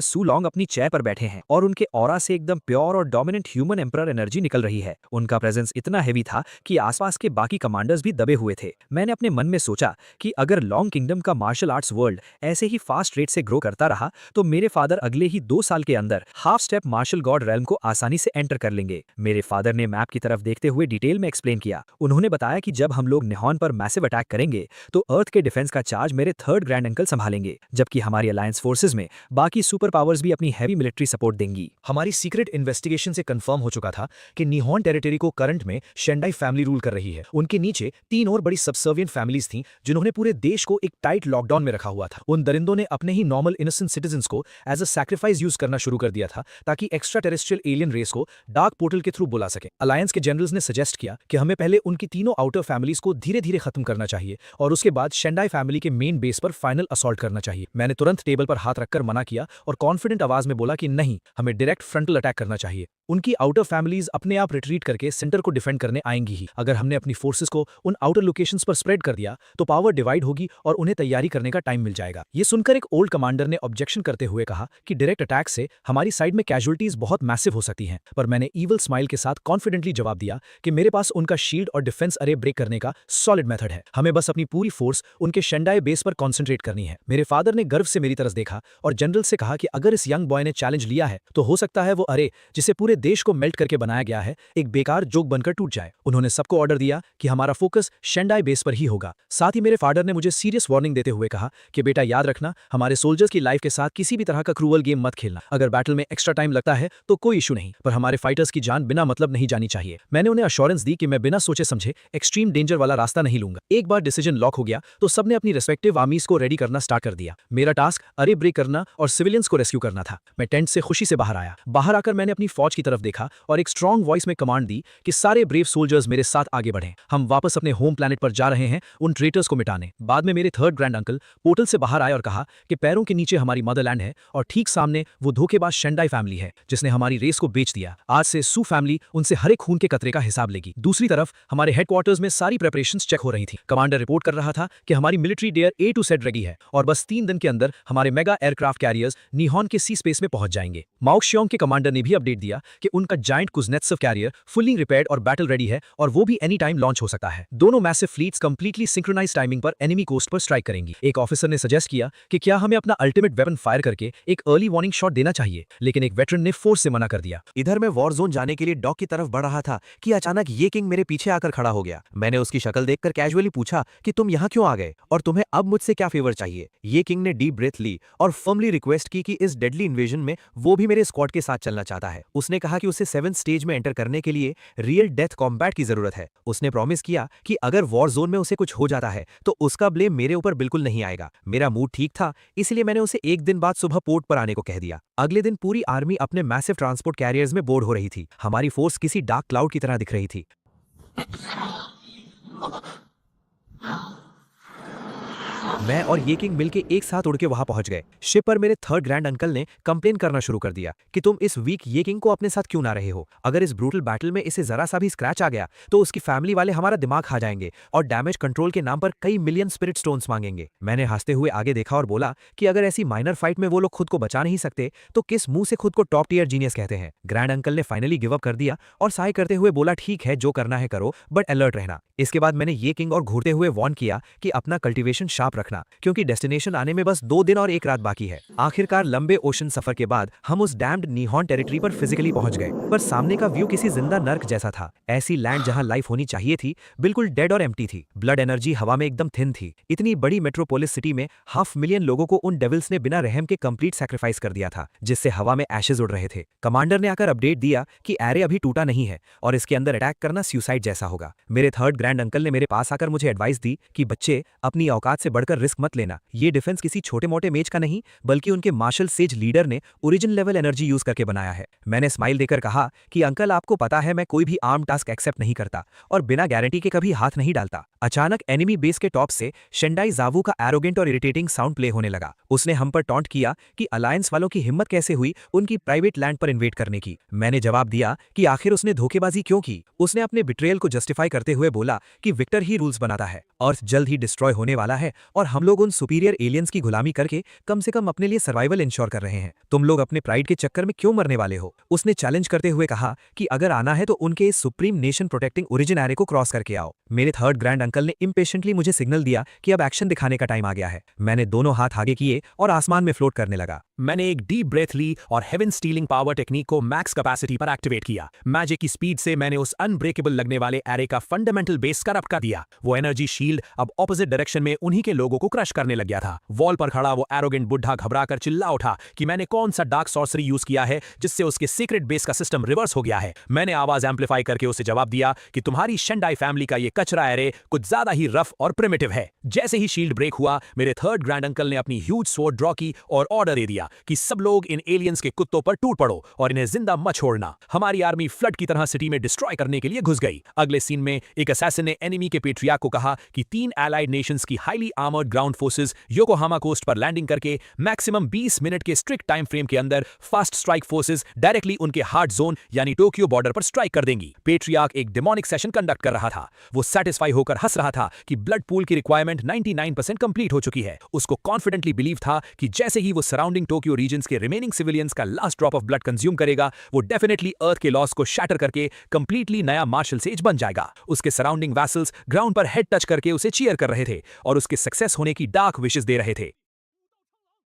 सू लॉन्ग अपनी चेयर पर बैठे हैं और उनके ऑरा से एकदम प्योर और डोमिनेंट ह्यूमन एम्परर एनर्जी निकल रही है। उनका प्रेजेंस इतना हेवी था कि आसपास के बाकी कमांडर्स भी दबे हुए थे। मैंने अपने मन में सोचा कि अगर लॉन्ग किंगडम का मार्शल आर्ट्स वर्ल्ड ऐसे ही फास्ट रेट से ग्रो करता रहा तो मेरे फादर अगले ही 2 साल के अंदर half step martial god realm को आसानी से एंटर कर लेंगे। मेरे फादर ने मैप की तरफ देखते हुए डिटेल में एक्सप्लेन किया। उन्होंने बताया कि जब हम लोग नेहॉन पर मैसिव अटैक करेंगे तो अर्थ के डिफेंस का चार्ज मेरे थर्ड ग्रैंड अंकल संभालेंगे, जबकि हमारी अलायंस फोर्सेज में बाकी सुपर पावर्स भी अपनी हैवी मिलिट्री सपोर्ट देंगी। हमारी सीक्रेट इन्वेस्टिगेशन से कंफर्म हो चुका था कि निहॉन टेरिटरी को करंट में शेंडाई फैमिली रूल कर रही है। उनके नीचे 3 और बड़ी सबसर्विएंट फैमिलीज थीं जिन्होंने पूरे देश को एक टाइट लॉकडाउन में रखा हुआ था। उन दरिंदों ने अपने ही नॉर्मल इनोसेंट सिटीजन्स को एज अ सैक्रिफाइस यूज करना शुरू कर दिया था ताकि एक्स्ट्रा टेरेस्ट्रियल एलियन रेस को डार्क पोर्टल के थ्रू बुला सके। अलायंस के जनरल्स ने सजेस्ट किया कि हमें पहले उनकी तीनों आउटर फैमिलीज को धीरे धीरे खत्म करना चाहिए और उसके बाद शेंडाई फैमिली के मेन बेस पर फाइनल असॉल्ट करना चाहिए। मैंने तुरंत टेबल पर हाथ रखकर मना किया और कॉन्फिडेंट आवाज में बोला कि नहीं, हमें डायरेक्ट फ्रंटल अटैक करना चाहिए। उनकी आउटर फैमिलीज अपने आप रिट्रीट करके सेंटर को डिफेंड करने आएंगी ही। अगर हमने अपनी फोर्सेस को उन आउटर लोकेशंस पर स्प्रेड कर दिया तो पावर डिवाइड होगी और उन्हें तैयारी करने का टाइम मिल जाएगा। ये सुनकर एक ओल्ड कमांडर ने ऑब्जेक्शन करते हुए कहा कि डायरेक्ट अटैक से हमारी साइड में कैजुअलिटीज बहुत मैसिव हो सकती हैं, पर मैंने ईवल स्माइल के साथ कॉन्फिडेंटली जवाब दिया कि मेरे पास उनका शील्ड और डिफेंस अरे ब्रेक करने का सॉलिड मेथड है। हमें बस अपनी पूरी फोर्स उनके शेंडाई बेस पर कॉन्सेंट्रेट करनी है। मेरे फादर ने गर्व से मेरी तरफ देखा और जनरल से कहा कि अगर इस यंग बॉय ने चैलेंज लिया है तो हो सकता है वो अरे जिसे पूरे देश को मेल्ट करके बनाया गया है एक बेकार जोक बनकर टूट जाए। उन्होंने सबको ऑर्डर दिया कि हमारा फोकस शेंडाई बेस पर ही होगा। साथ ही मेरे फादर ने मुझे सीरियस वार्निंग देते हुए कहा कि बेटा याद रखना, हमारे सोल्जर्स की लाइफ के साथ किसी भी तरह का क्रूअल गेम मत खेलना। अगर बैटल में एक्स्ट्रा टाइम लगता है तो कोई इशू नहीं, पर हमारे फाइटर्स की जान बिना मतलब नहीं जानी चाहिए। मैंने उन्हें अश्योरेंस दी कि मैं बिना सोचे समझे एक्सट्रीम डेंजर वाला रास्ता नहीं लूंगा। एक बार डिसीजन लॉक हो गया तो सबने अपनी रेस्पेक्टिव आर्मीज को रेडी करना स्टार्ट कर दिया। मेरा टास्क अरे ब्रेक करना और सिविलियंस को रेस्क्यू करना था। मैं टेंट से खुशी से बाहर आया। बाहर आकर मैंने अपनी फौज की तरफ देखा और एक स्ट्रॉन्ग वॉइस में कमांड दी कि सारे ब्रेव सोल्जर्स मेरे साथ आगे बढ़ें। हम वापस अपने होम प्लैनेट पर जा रहे हैं उन ट्रेटर्स को मिटाने। बाद में मेरे थर्ड ग्रैंड अंकल पोर्टल से बाहर आए और कहा कि पैरों के नीचे हमारी मदरलैंड है और ठीक सामने वो धोखेबाज शेंडाई फैमिली है जिसने हमारी रेस को बेच दिया। आज से सू फैमिली उनसे हर एक खून के कतरे का हिसाब लेगी। दूसरी तरफ हमारे हेडक्वार्टर्स में सारी प्रिपरेशंस चेक हो रही थी। कमांडर रिपोर्ट कर रहा था कि हमारी मिलिट्री डेयर A to Z रेडी है और बस 3 दिन के अंदर हमारे मेगा एयरक्राफ्ट कैरियर्स निहॉन के सी स्पेस में पहुंच जाएंगे। माओक्शियोंग के कमांडर ने भी अपडेट दिया कि उनका जायंट कुज़नेत्सव कैरियर फुल्ली रिपेयर्ड और बैटल रेडी है और वो भी एनी टाइम लॉन्च हो सकता है। दोनों massive fleets completely synchronize timing पर एनिमी कोस्ट पर स्ट्राइक करेंगी। एक ऑफिसर ने सजेस्ट किया कि क्या हमें अपना अल्टीमेट वेपन फायर करके एक अर्ली वार्निंग शॉट देना चाहिए, लेकिन एक वेटरन ने फोर्स से मना कर दिया। इधर मैं वॉर जोन जाने के लिए डॉक की तरफ बढ़ रहा था कि अचानक ये किंग मेरे पीछे आकर खड़ा हो गया। मैंने उसकी शक्ल देखकर कैजुअली पूछा कि तुम यहाँ क्यों आ गए और तुम्हें अब मुझसे क्या फेवर चाहिए। ये किंग ने डीप ब्रेथ ली और फर्मली रिक्वेस्ट की कि इस डेडली इन्वेजन में वो भी मेरे स्क्वाड के साथ चलना चाहता है। उसने कहा कि उसे 7th स्टेज में एंटर करने के लिए रियल डेथ कॉम्बैट की जरूरत है। उसने प्रॉमिस किया कि अगर वॉर जोन में उसे कुछ हो जाता है तो उसका ब्लेम मेरे ऊपर बिल्कुल नहीं आएगा। मेरा मूड ठीक था, इसलिए मैंने उसे 1 दिन बाद सुबह पोर्ट पर आने को कह दिया। अगले दिन पूरी आर्मी अपने मैसिव ट्रांसपोर्ट कैरियर्स में बोर्ड हो रही थी। हमारी फोर्स किसी डार्क क्लाउड की तरह दिख रही थी। मैं और ये किंग मिलके एक साथ उड़ के वहां पहुंच गए। शिप पर मेरे थर्ड ग्रैंड अंकल ने कंप्लेन करना शुरू कर दिया कि तुम इस वीक ये किंग को अपने साथ क्यों ना रहे हो। अगर इस ब्रूटल बैटल में इसे जरा सा भी स्क्रैच आ गया तो उसकी फैमिली वाले हमारा दिमाग खा जाएंगे और डैमेज कंट्रोल के नाम पर कई मिलियन स्पिरिट स्टोन्स मांगेंगे। मैंने हंसते हुए आगे देखा और बोला कि अगर ऐसी माइनर फाइट में वो लोग खुद को बचा नहीं सकते तो किस मुंह से खुद को टॉप टीयर जीनियस कहते हैं। ग्रैंड अंकल ने फाइनली गिव अप कर दिया और साय करते हुए बोला ठीक है जो करना है करो, बट अलर्ट रहना। इसके बाद मैंने ये किंग और घूरते हुए वार्न किया कि अपना कल्टीवेशन शार्प रखना, क्योंकि डेस्टिनेशन आने में बस 2 दिन और 1 रात बाकी है। आखिरकार लंबे ओशन सफर के बाद हम उस डैम्ड निहॉन टेरिटरी पर फिजिकली पहुंच गए, पर सामने का व्यू किसी जिंदा नर्क जैसा था। ऐसी लैंड जहां लाइफ होनी चाहिए थी बिल्कुल डेड और एम्प्टी थी। ब्लड एनर्जी हवा में एकदम थिन थी। इतनी बड़ी मेट्रोपोलिस सिटी में 500,000 लोगों को उन डेविल्स ने बिना रहम के कंप्लीट सैक्रिफाइस कर दिया था, जिससे हवा में एशेज उड़ रहे थे। कमांडर ने आकर अपडेट दिया कि एरे अभी टूटा नहीं है और इसके अंदर अटैक करना सुसाइड जैसा होगा। मेरे थर्ड ग्रैंड अंकल ने मेरे पास आकर मुझे एडवाइस दी कि बच्चे अपनी औकात से बढ़ बढ़कर रिस्क मत लेना। ये डिफेंस किसी छोटे मोटे मेज का नहीं, बल्कि उनके मार्शल सेज लीडर ने ओरिजिन लेवल एनर्जी यूज करके बनाया है। मैंने स्माइल देकर कहा कि अंकल, आपको पता है मैं कोई भी आर्म टास्क एक्सेप्ट नहीं करता और बिना गारंटी के कभी हाथ नहीं डालता। अचानक एनिमी बेस के टॉप से शेंडाई जावू का एरोगेंट और इरिटेटिंग साउंड प्ले होने लगा। उसने हम पर टॉन्ट किया कि अलायंस वालों की हिम्मत कैसे हुई उनकी प्राइवेट लैंड पर इन्वेट करने की। मैंने जवाब दिया कि आखिर उसने धोखेबाजी क्यों की। उसने अपने बिट्रेयल को जस्टिफाई करते हुए बोला कि विक्टर ही रूल्स बनाता है, अर्थ जल्द ही डिस्ट्रॉय होने वाला है और हम लोग उन सुपीरियर एलियंस की गुलामी करके कम से कम अपने लिए सर्वाइवल इंश्योर कर रहे हैं। तुम लोग अपने प्राइड के चक्कर में क्यों मरने वाले हो? उसने चैलेंज करते हुए कहा कि अगर आना है तो उनके इस supreme nation protecting origin array को क्रॉस करके आओ। मेरे थर्ड ग्रैंड अंकल ने इम्पेशेंटली मुझे सिग्नल दिया कि अब एक्शन दिखाने का टाइम आ गया है। मैंने दोनों हाथ आगे किए और आसमान में फ्लोट करने लगा। मैंने एक डीप ब्रेथ ली और हेवन स्टीलिंग पावर टेक्निक को मैक्स कैपेसिटी पर एक्टिवेट किया। मैजिक की स्पीड से मैंने उस अनब्रेकेबल लगने वाले एरे का फंडामेंटल बेस करप्ट कर दिया। वो एनर्जी शील्ड अब ऑपोजिट डायरेक्शन में उन्हीं के लोगों को क्रश करने लग गया था। वॉल पर खड़ा वो एरोगेंट बुढ़ा घबराकर चिल्ला उठा कि मैंने कौन सा डार्क सॉर्सरी यूज किया है जिससे उसके सीक्रेट बेस का सिस्टम रिवर्स हो गया है। मैंने आवाज एम्पलीफाई करके उसे जवाब दिया कि तुम्हारी शेंडाई फैमिली का ये कचरा एरे कुछ ज्यादा ही रफ और प्रिमिटिव है। जैसे ही शील्ड ब्रेक हुआ, मेरे थर्ड ग्रैंड अंकल ने अपनी ह्यूज स्वॉर्ड ड्रॉ की और ऑर्डर दे दिया कि सब लोग इन एलियंस के कुत्तों पर टूट पड़ो और इन्हें जिंदा मत छोड़ना। हमारी आर्मी फ्लड की तरह सिटी में डिस्ट्रॉय करने के लिए घुस गई। अगले सीन में एक असैसिन ने एनिमी के पेट्रियार्क को कहा कि 3 एलाइड नेशंस की highly armoured ground forces Yokohama coast पर लैंडिंग करके मैक्सिमम 20 मिनट के स्ट्रिक्ट टाइम फ्रेम के अंदर फास्ट स्ट्राइक फोर्सेस डायरेक्टली उनके हार्ड जोन यानी टोक्यो बॉर्डर पर स्ट्राइक कर देंगी। पेट्रियार्क एक डेमोनिक सेशन कंडक्ट कर रहा था। वो सेटिस्फाई होकर हंस रहा था कि ब्लड पूल की रिक्वायरमेंट 99% कंप्लीट हो चुकी है। उसको कॉन्फिडेंटली बिलीव था कि जैसे ही वो सराउंडिंग टोक्यो रीजन्स के रिमेनिंग सिविलियंस का last drop of blood consume करेगा, वो डेफिनेटली अर्थ के लॉस को शैटर करके कंप्लीटली नया मार्शल सेज बन जाएगा। उसके सराउंडिंग वैसल्स ग्राउंड पर हेड टच करके उसे चीयर कर रहे थे और उसके सक्सेस होने की डार्क विशेस दे रहे थे।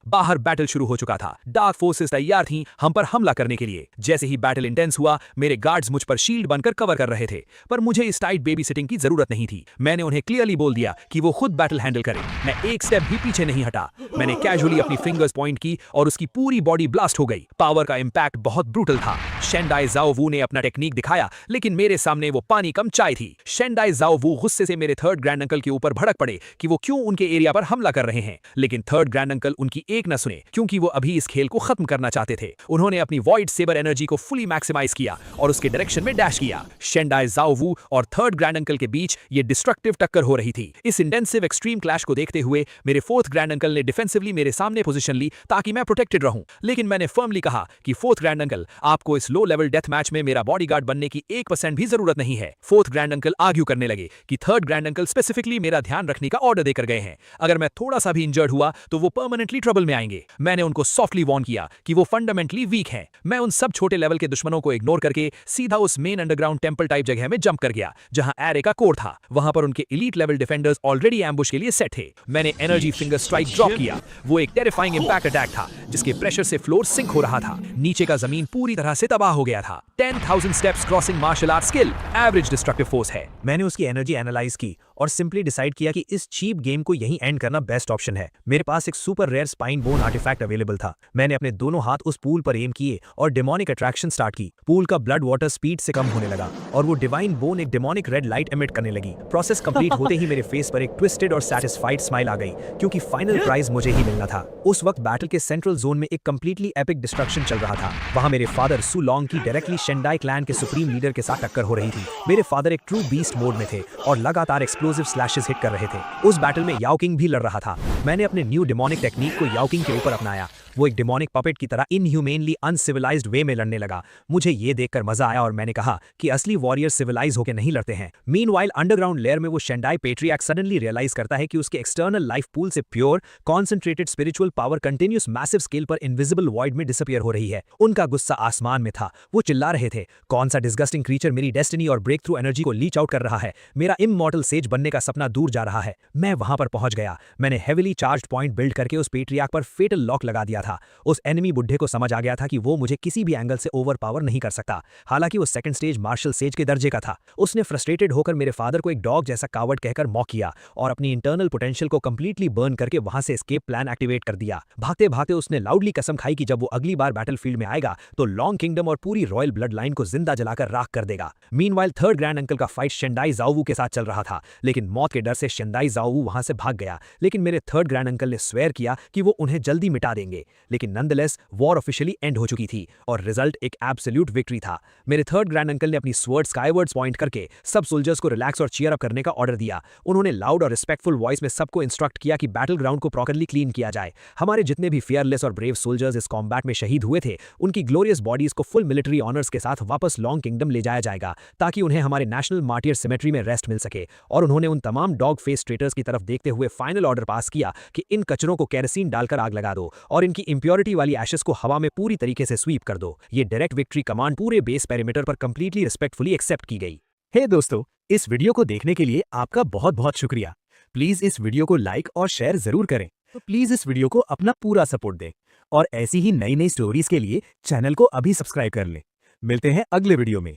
बाहर बैटल शुरू हो चुका था। डार्क फोर्सेस तैयार थीं हम पर हमला करने के लिए। जैसे ही बैटल इंटेंस हुआ, मेरे गार्ड्स मुझ पर शील्ड बनकर कवर कर रहे थे, पर मुझे इस टाइट बेबी सिटिंग की जरूरत नहीं थी। मैंने उन्हें क्लियरली बोल दिया कि वो खुद बैटल हैंडल करें। मैं एक स्टेप भी पीछे नहीं हटा। मैंने कैजुअली अपनी फिंगर्स पॉइंट की और उसकी पूरी बॉडी ब्लास्ट हो गई। पावर का इंपैक्ट बहुत ब्रूटल था। शेंडाई जाओ वू ने अपना टेक्निक दिखाया, लेकिन मेरे सामने वो पानी कम चाय थी। शेंडाई जाओ वू गुस्से से मेरे थर्ड ग्रैंड अंकल के ऊपर भड़क पड़े कि वो क्यों उनके एरिया पर हमला कर रहे हैं, लेकिन थर्ड ग्रैंड अंकल उनकी एक न सुने, क्योंकि वो अभी इस खेल को खत्म करना चाहते थे। उन्होंने अपनी वॉइड सेबर एनर्जी को फुली मैक्सिमाइज किया और उसके डायरेक्शन में डैश किया। शेंडाई जाओ वू और थर्ड ग्रैंड अंकल के बीच ये डिस्ट्रक्टिव टक्कर हो रही थी। इस इंटेंसिव एक्सट्रीम क्लैश को देखते हुए मेरे फोर्थ ग्रैंड अंकल ने डिफेंसिवली मेरे सामने पोजीशन ली ताकि मैं प्रोटेक्टेड रहूं, लेकिन मैंने फर्मली कहा कि फोर्थ ग्रैंड अंकल, आपको इस लो लेवल डेथ मैच में मेरा बॉडीगार्ड बनने की 1% भी जरूरत नहीं है। फोर्थ ग्रैंड अंकल आर्ग्यू करने लगे कि थर्ड ग्रैंड अंकल स्पेसिफिकली मेरा ध्यान रखने का ऑर्डर देकर गए हैं। अगर मैं थोड़ा सा भी इंजर्ड हुआ तो वो परमानेंटली ट्रबल में आएंगे। मैंने उनको सॉफ्टली वॉर्न किया कि वो फंडामेंटली वीक हैं। मैं उन सब छोटे लेवल के दुश्मनों को इग्नोर करके सीधा उस मेन अंडरग्राउंड टेंपल टाइप जगह में जंप कर गया जहां एरे का कोर था। वहां पर उनके elite level defenders already ambush के लिए सेट थे। मैंने एनर्जी फिंगर स्ट्राइक ड्रॉप किया। वो एक टेरिफाइंग इंपैक्ट अटैक था जिसके प्रेशर से फ्लोर सिंक हो रहा था। नीचे का जमीन पूरी तरह से तबाह हो गया था। 10,000 steps crossing martial art skill average destructive force है। मैंने उसकी एनर्जी एनालाइज की और सिंपली डिसाइड किया कि इस चीप गेम को यहीं एंड करना बेस्ट ऑप्शन है। मेरे पास एक super rare spine bone artefact available था। मैंने अपने दोनों हाथ उस पूल पर एम किए और डेमोनिक अट्रैक्शन स्टार्ट की। पूल का ब्लड वाटर स्पीड से कम होने लगा और वो डिवाइन बोन एक डेमोनिक रेड लाइट एमिट करने लगी। प्रोसेस कंप्लीट होते ही मेरे फेस पर एक ट्विस्टेड और सैटिस्फाइड स्माइल आ गई, क्योंकि फाइनल प्राइज मुझे ही मिलना था। उस वक्त बैटल के सेंट्रल जोन में एक कंप्लीटली एपिक डिस्ट्रक्शन चल रहा था। वहां मेरे फादर सू लॉन्ग की डायरेक्टली शेंडाई क्लैन के सुप्रीम लीडर के साथ टक्कर हो रही थी। मेरे फादर एक ट्रू बीस्ट मोड में थे और लगातार एक्सप्लोसिव स्लैशेस हिट कर रहे थे। उस बैटल में याओ किंग भी लड़ रहा था। मैंने अपने न्यू डेमोनिक टेक्निक को याओ किंग के ऊपर अपनाया। वो एक डेमोनिक पपेट की तरह इनह्यूमेनली अनसिविलाइज्ड वे में लड़ने लगा। मुझे ये देखकर मजा आया और मैंने कहा कि असली वॉरियर सिविलाइज होकर नहीं लड़ते हैं। मीनवाइल अंडरग्राउंड लेयर में वो शेंडाई पेट्रियार्क सडनली रियलाइज करता है कि उसके एक्सटर्नल लाइफ पूल से pure concentrated spiritual power continuous massive scale पर इनविजिबल वॉइड में डिसअपियर हो रही है। उनका गुस्सा आसमान में था। वो चिल्ला रहे थे, कौन सा डिस्गस्टिंग क्रीचर मेरी डेस्टिनी और ब्रेक थ्रू एनर्जी को लीच आउट कर रहा है। मेरा इममॉर्टल सेज बनने का सपना दूर जा रहा है। मैं वहां पर पहुंच गया। मैंने हेविली चार्ज्ड पॉइंट बिल्ड करके उस पेट्रियार्क पर फेटल लॉक लगा दिया था। उस एनिमी बुड्ढे को समझ आ गया था कि वो मुझे किसी भी एंगल से ओवरपावर नहीं कर सकता। हालांकि वो सेकंड स्टेज मार्शल सेज के दर्जे का था। उसने फ्रस्ट्रेटेड होकर मेरे फादर को एक डॉग जैसा कावर्ड कहकर मॉक किया और अपनी इंटरनल पोटेंशियल को कंप्लीटली बर्न करके वहां से एस्केप प्लान एक्टिवेट कर दिया। भागते भागते उसने लाउडली कसम खाई कि जब वो अगली बार बैटलफील्ड में आएगा तो लॉन्ग किंगडम और पूरी रॉयल ब्लड लाइन को जिंदा जलाकर राख कर देगा। मीनवाइल थर्ड ग्रैंड अंकल का फाइट शेंडाई जाओवू के साथ चल रहा था, लेकिन मौत के डर से शेंडाई जाओवू वहां से भाग गया। लेकिन मेरे थर्ड ग्रैंड अंकल ने स्वेयर किया कि वो उन्हें जल्दी मिटा देंगे। लेकिन नंदलेस वॉर ऑफिशियली एंड हो चुकी थी और रिजल्ट एक एब्सोल्यूट विक्ट्री था। मेरे थर्ड ग्रैंड अंकल ने अपनी स्वर्ड स्काईवर्ड्स पॉइंट करके सब सोल्जर्स को रिलैक्स और चीयर अप करने का ऑर्डर दिया। उन्होंने लाउड और रिस्पेक्टफुल वॉइस में सबको इंस्ट्रक्ट किया कि बैटल ग्राउंड को प्रॉपरली क्लीन किया जाए। हमारे जितने भी फियरलेस और ब्रेव सोल्जर्स इस कॉम्बैट में शहीद हुए थे, उनकी ग्लोरियस बॉडीज को फुल मिलिट्री ऑनर्स के साथ वापस लॉन्ग किंगडम ले जाया जाएगा ताकि उन्हें हमारे नेशनल मार्टियर सिमेट्री में रेस्ट मिल सके। और उन्होंने उन तमाम डॉग फेस ट्रेटर्स की तरफ देखते हुए फाइनल ऑर्डर पास किया कि इन कचरों को केरोसिन डालकर आग लगा दो और इनकी इंप्योरिटी वाली एशेस को हवा में पूरी तरीके से स्वीप कर दो। ये डायरेक्ट विक्ट्री कमांड पूरे बेस पेरीमीटर पर कंप्लीटली रिस्पेक्टफुली एक्सेप्ट की गई। हे दोस्तों, इस वीडियो को देखने के लिए आपका बहुत बहुत शुक्रिया। प्लीज इस वीडियो को लाइक और शेयर जरूर करें। तो प्लीज इस वीडियो को अपना पूरा सपोर्ट दें और ऐसी ही नई नई स्टोरीज के लिए चैनल को अभी सब्सक्राइब कर लें। मिलते हैं अगले वीडियो में।